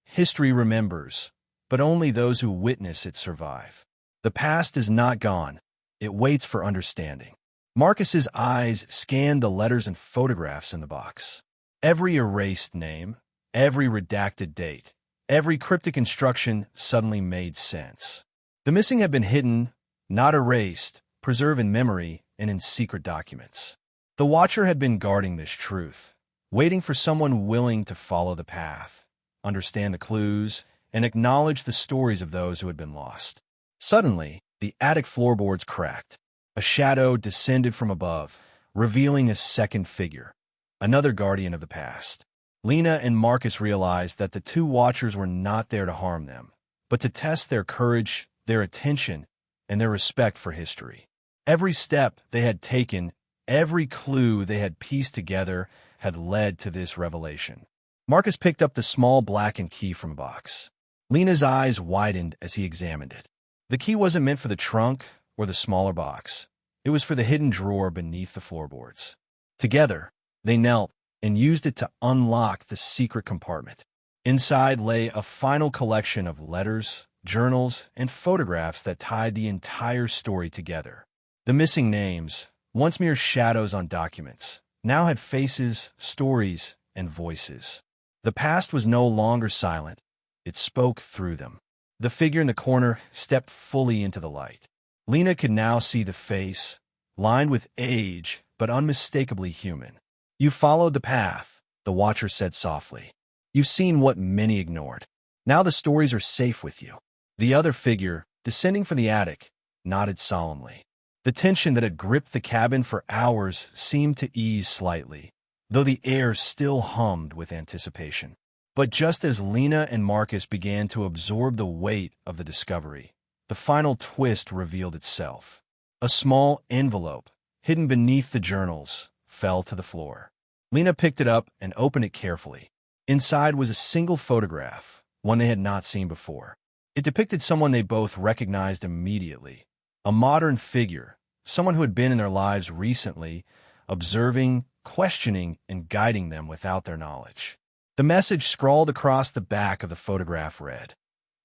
History remembers, but only those who witness it survive. The past is not gone. It waits for understanding. Marcus's eyes scanned the letters and photographs in the box. Every erased name, every redacted date, every cryptic instruction suddenly made sense. The missing had been hidden, not erased, preserved in memory and in secret documents. The watcher had been guarding this truth, waiting for someone willing to follow the path, understand the clues, and acknowledge the stories of those who had been lost. Suddenly, the attic floorboards cracked. A shadow descended from above, revealing a second figure, another guardian of the past. Lena and Marcus realized that the two watchers were not there to harm them, but to test their courage, their attention, and their respect for history. Every step they had taken, every clue they had pieced together had led to this revelation. Marcus picked up the small blackened key from a box. Lena's eyes widened as he examined it. The key wasn't meant for the trunk or the smaller box. It was for the hidden drawer beneath the floorboards. Together, they knelt and used it to unlock the secret compartment. Inside lay a final collection of letters, journals, and photographs that tied the entire story together. The missing names, once mere shadows on documents, now had faces, stories, and voices. The past was no longer silent. It spoke through them. The figure in the corner stepped fully into the light. Lena could now see the face, lined with age, but unmistakably human. "You followed the path," the watcher said softly. "You've seen what many ignored. Now the stories are safe with you." The other figure, descending from the attic, nodded solemnly. The tension that had gripped the cabin for hours seemed to ease slightly, though the air still hummed with anticipation. But just as Lena and Marcus began to absorb the weight of the discovery, the final twist revealed itself. A small envelope, hidden beneath the journals, fell to the floor. Lena picked it up and opened it carefully. Inside was a single photograph, one they had not seen before. It depicted someone they both recognized immediately. A modern figure, someone who had been in their lives recently, observing, questioning, and guiding them without their knowledge. The message scrawled across the back of the photograph read,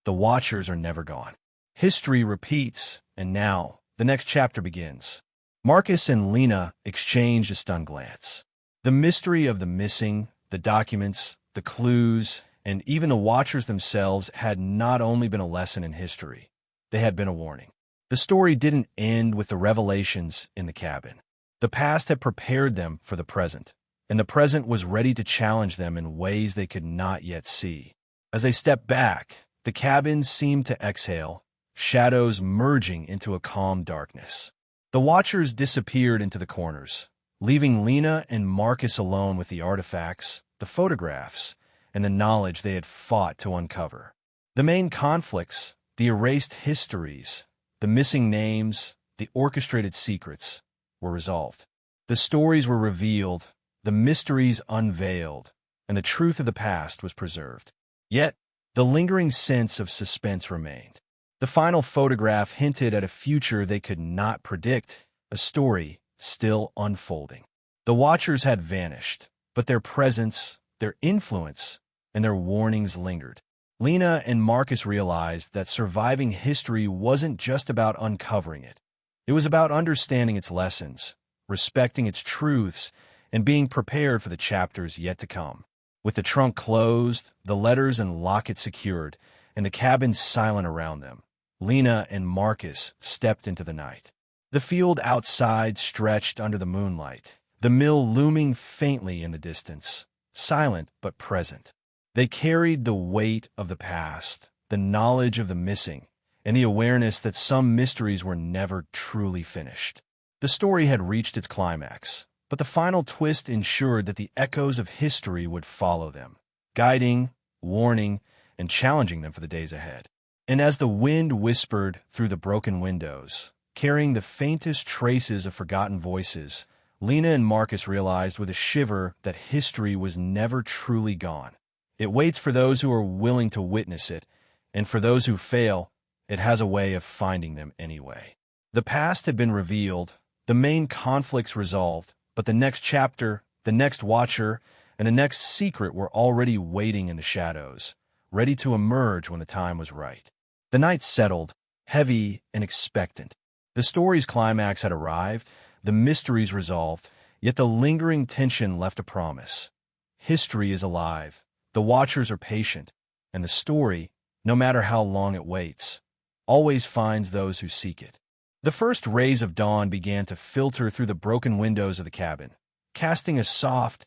"The watchers are never gone. History repeats, and now the next chapter begins." Marcus and Lena exchanged a stunned glance. The mystery of the missing, the documents, the clues, and even the watchers themselves had not only been a lesson in history, they had been a warning. The story didn't end with the revelations in the cabin. The past had prepared them for the present, and the present was ready to challenge them in ways they could not yet see. As they stepped back, the cabin seemed to exhale, shadows merging into a calm darkness. The watchers disappeared into the corners, leaving Lena and Marcus alone with the artifacts, the photographs, and the knowledge they had fought to uncover. The main conflicts, the erased histories, The missing names, the orchestrated secrets were resolved. The stories were revealed, the mysteries unveiled, and the truth of the past was preserved. Yet, the lingering sense of suspense remained. The final photograph hinted at a future they could not predict, a story still unfolding. The watchers had vanished, but their presence, their influence, and their warnings lingered. Lena and Marcus realized that surviving history wasn't just about uncovering it. It was about understanding its lessons, respecting its truths, and being prepared for the chapters yet to come. With the trunk closed, the letters and locket secured, and the cabin silent around them, Lena and Marcus stepped into the night. The field outside stretched under the moonlight, the mill looming faintly in the distance, silent but present. They carried the weight of the past, the knowledge of the missing, and the awareness that some mysteries were never truly finished. The story had reached its climax, but the final twist ensured that the echoes of history would follow them, guiding, warning, and challenging them for the days ahead. And as the wind whispered through the broken windows, carrying the faintest traces of forgotten voices, Lena and Marcus realized with a shiver that history was never truly gone. It waits for those who are willing to witness it, and for those who fail, it has a way of finding them anyway. The past had been revealed, the main conflicts resolved, but the next chapter, the next watcher, and the next secret were already waiting in the shadows, ready to emerge when the time was right. The night settled, heavy and expectant. The story's climax had arrived, the mysteries resolved, yet the lingering tension left a promise. History is alive. The watchers are patient, and the story, no matter how long it waits, always finds those who seek it. The first rays of dawn began to filter through the broken windows of the cabin, casting a soft,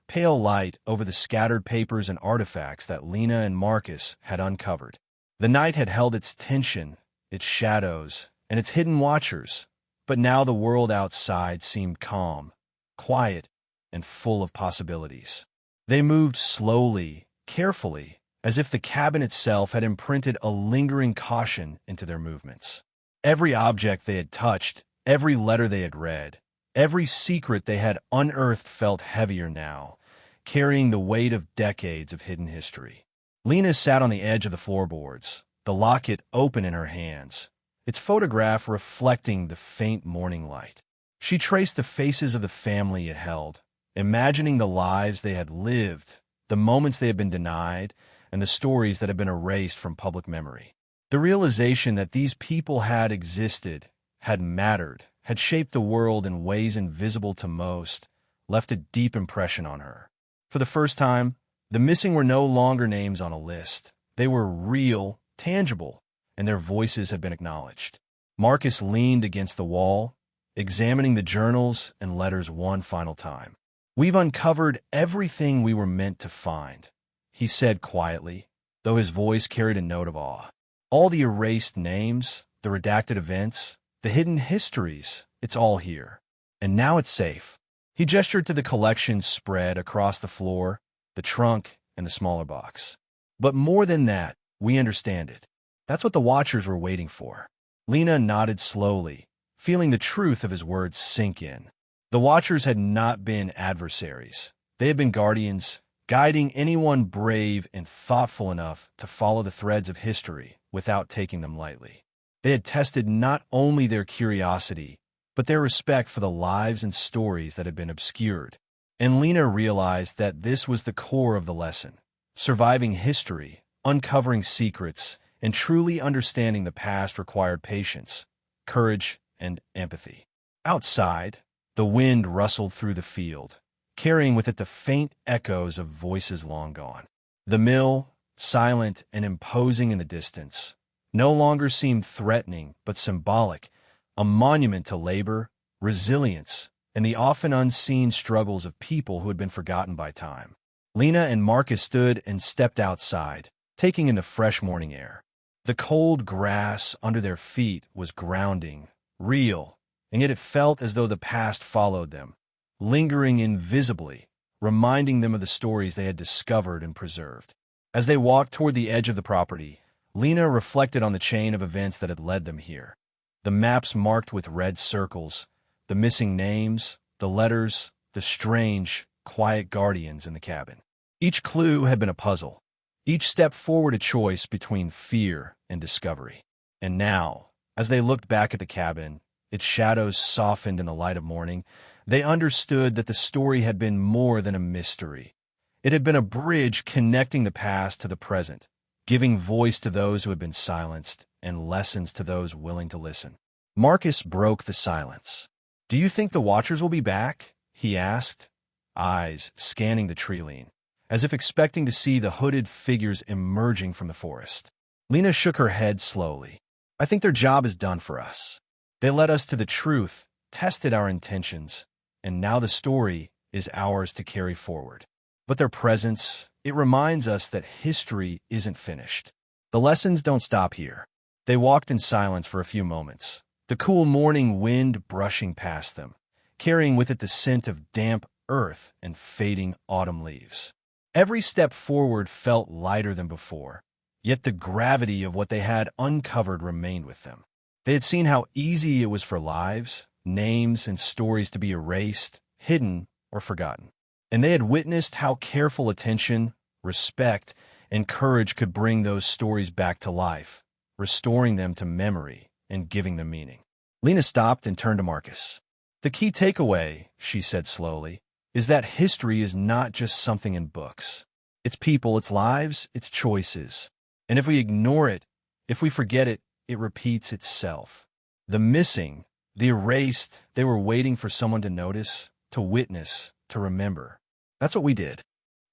pale light over the scattered papers and artifacts that Lena and Marcus had uncovered. The night had held its tension, its shadows, and its hidden watchers, but now the world outside seemed calm, quiet, and full of possibilities. They moved slowly, carefully, as if the cabin itself had imprinted a lingering caution into their movements. Every object they had touched, every letter they had read, every secret they had unearthed felt heavier now, carrying the weight of decades of hidden history. Lena sat on the edge of the floorboards, the locket open in her hands, its photograph reflecting the faint morning light. She traced the faces of the family it held, imagining the lives they had lived, the moments they had been denied, and the stories that had been erased from public memory. The realization that these people had existed, had mattered, had shaped the world in ways invisible to most, left a deep impression on her. For the first time, the missing were no longer names on a list. They were real, tangible, and their voices had been acknowledged. Marcus leaned against the wall, examining the journals and letters one final time. "We've uncovered everything we were meant to find," he said quietly, though his voice carried a note of awe. "All the erased names, the redacted events, the hidden histories, it's all here. And now it's safe." He gestured to the collection spread across the floor, the trunk, and the smaller box. "But more than that, we understand it. That's what the watchers were waiting for." Lena nodded slowly, feeling the truth of his words sink in. The watchers had not been adversaries. They had been guardians, guiding anyone brave and thoughtful enough to follow the threads of history without taking them lightly. They had tested not only their curiosity, but their respect for the lives and stories that had been obscured. And Lena realized that this was the core of the lesson. Surviving history, uncovering secrets, and truly understanding the past required patience, courage, and empathy. Outside, the wind rustled through the field, carrying with it the faint echoes of voices long gone. The mill, silent and imposing in the distance, no longer seemed threatening but symbolic, a monument to labor, resilience, and the often unseen struggles of people who had been forgotten by time. Lena and Marcus stood and stepped outside, taking in the fresh morning air. The cold grass under their feet was grounding, real, and yet it felt as though the past followed them, lingering invisibly, reminding them of the stories they had discovered and preserved. As they walked toward the edge of the property, Lena reflected on the chain of events that had led them here. The maps marked with red circles, the missing names, the letters, the strange, quiet guardians in the cabin. Each clue had been a puzzle, each step forward a choice between fear and discovery. And now, as they looked back at the cabin, its shadows softened in the light of morning, they understood that the story had been more than a mystery. It had been a bridge connecting the past to the present, giving voice to those who had been silenced and lessons to those willing to listen. Marcus broke the silence. "Do you think the Watchers will be back?" he asked, eyes scanning the tree-line, as if expecting to see the hooded figures emerging from the forest. Lena shook her head slowly. "I think their job is done for us. They led us to the truth, tested our intentions, and now the story is ours to carry forward. But their presence, it reminds us that history isn't finished. The lessons don't stop here." They walked in silence for a few moments, the cool morning wind brushing past them, carrying with it the scent of damp earth and fading autumn leaves. Every step forward felt lighter than before, yet the gravity of what they had uncovered remained with them. They had seen how easy it was for lives, names, and stories to be erased, hidden, or forgotten. And they had witnessed how careful attention, respect, and courage could bring those stories back to life, restoring them to memory and giving them meaning. Lena stopped and turned to Marcus. "The key takeaway," she said slowly, "is that history is not just something in books. It's people, it's lives, it's choices. And if we ignore it, if we forget it, it repeats itself. The missing, the erased, they were waiting for someone to notice, to witness, to remember. That's what we did."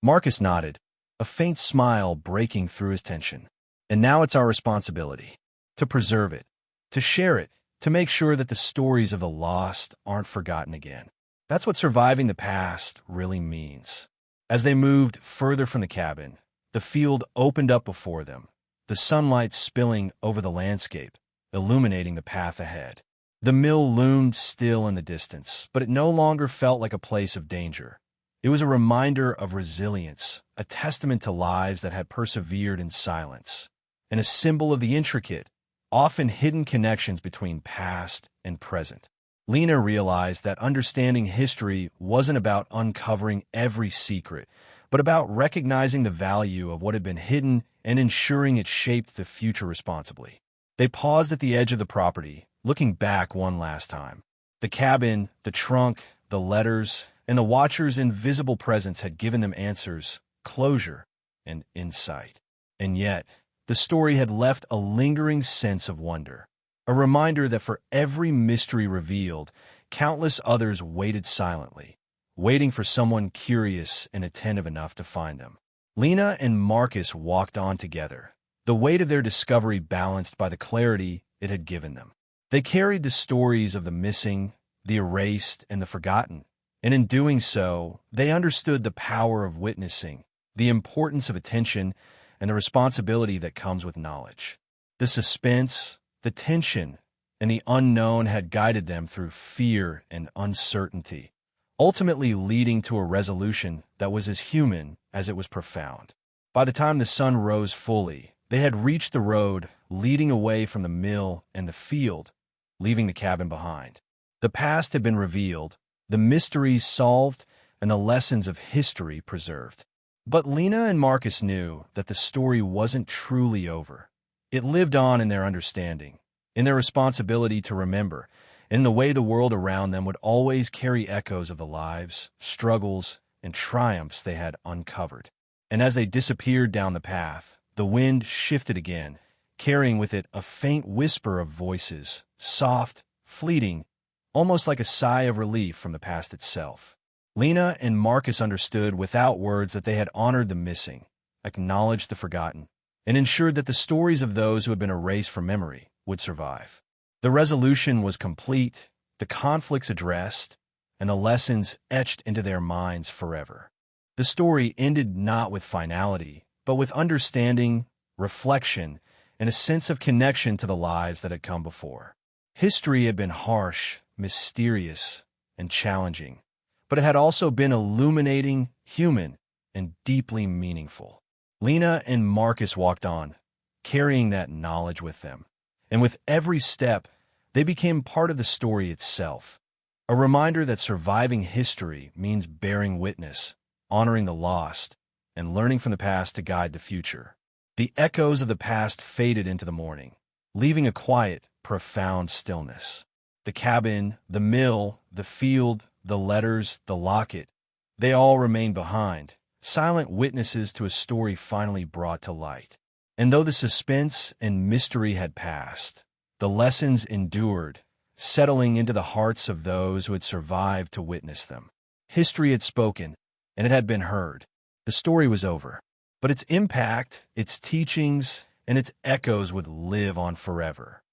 Marcus nodded, a faint smile breaking through his tension. "And now it's our responsibility to preserve it, to share it, to make sure that the stories of the lost aren't forgotten again. That's what surviving the past really means." As they moved further from the cabin, the field opened up before them, the sunlight spilling over the landscape, illuminating the path ahead. The mill loomed still in the distance, but it no longer felt like a place of danger. It was a reminder of resilience, a testament to lives that had persevered in silence, and a symbol of the intricate, often hidden connections between past and present. Lena realized that understanding history wasn't about uncovering every secret, but about recognizing the value of what had been hidden and ensuring it shaped the future responsibly. They paused at the edge of the property, looking back one last time. The cabin, the trunk, the letters, and the Watcher's invisible presence had given them answers, closure, and insight. And yet, the story had left a lingering sense of wonder, a reminder that for every mystery revealed, countless others waited silently, waiting for someone curious and attentive enough to find them. Lena and Marcus walked on together, the weight of their discovery balanced by the clarity it had given them. They carried the stories of the missing, the erased, and the forgotten, and in doing so, they understood the power of witnessing, the importance of attention, and the responsibility that comes with knowledge. The suspense, the tension, and the unknown had guided them through fear and uncertainty, ultimately leading to a resolution that was as human as it was profound. By the time the sun rose fully, they had reached the road leading away from the mill and the field, leaving the cabin behind. The past had been revealed, the mysteries solved, and the lessons of history preserved. But Lena and Marcus knew that the story wasn't truly over. It lived on in their understanding, in their responsibility to remember, in the way the world around them would always carry echoes of the lives, struggles, and triumphs they had uncovered. And as they disappeared down the path, the wind shifted again, carrying with it a faint whisper of voices, soft, fleeting, almost like a sigh of relief from the past itself. Lena and Marcus understood without words that they had honored the missing, acknowledged the forgotten, and ensured that the stories of those who had been erased from memory would survive. The resolution was complete, the conflicts addressed, and the lessons etched into their minds forever. The story ended not with finality, but with understanding, reflection, and a sense of connection to the lives that had come before. History had been harsh, mysterious, and challenging, but it had also been illuminating, human, and deeply meaningful. Lena and Marcus walked on, carrying that knowledge with them, and with every step, They became part of the story itself, a reminder that surviving history means bearing witness, honoring the lost, and learning from the past to guide the future. The echoes of the past faded into the morning, leaving a quiet, profound stillness. The cabin, the mill, the field, the letters, the locket, they all remained behind, silent witnesses to a story finally brought to light. And though the suspense and mystery had passed, the lessons endured, settling into the hearts of those who had survived to witness them. History had spoken, and it had been heard. The story was over, but its impact, its teachings, and its echoes would live on forever.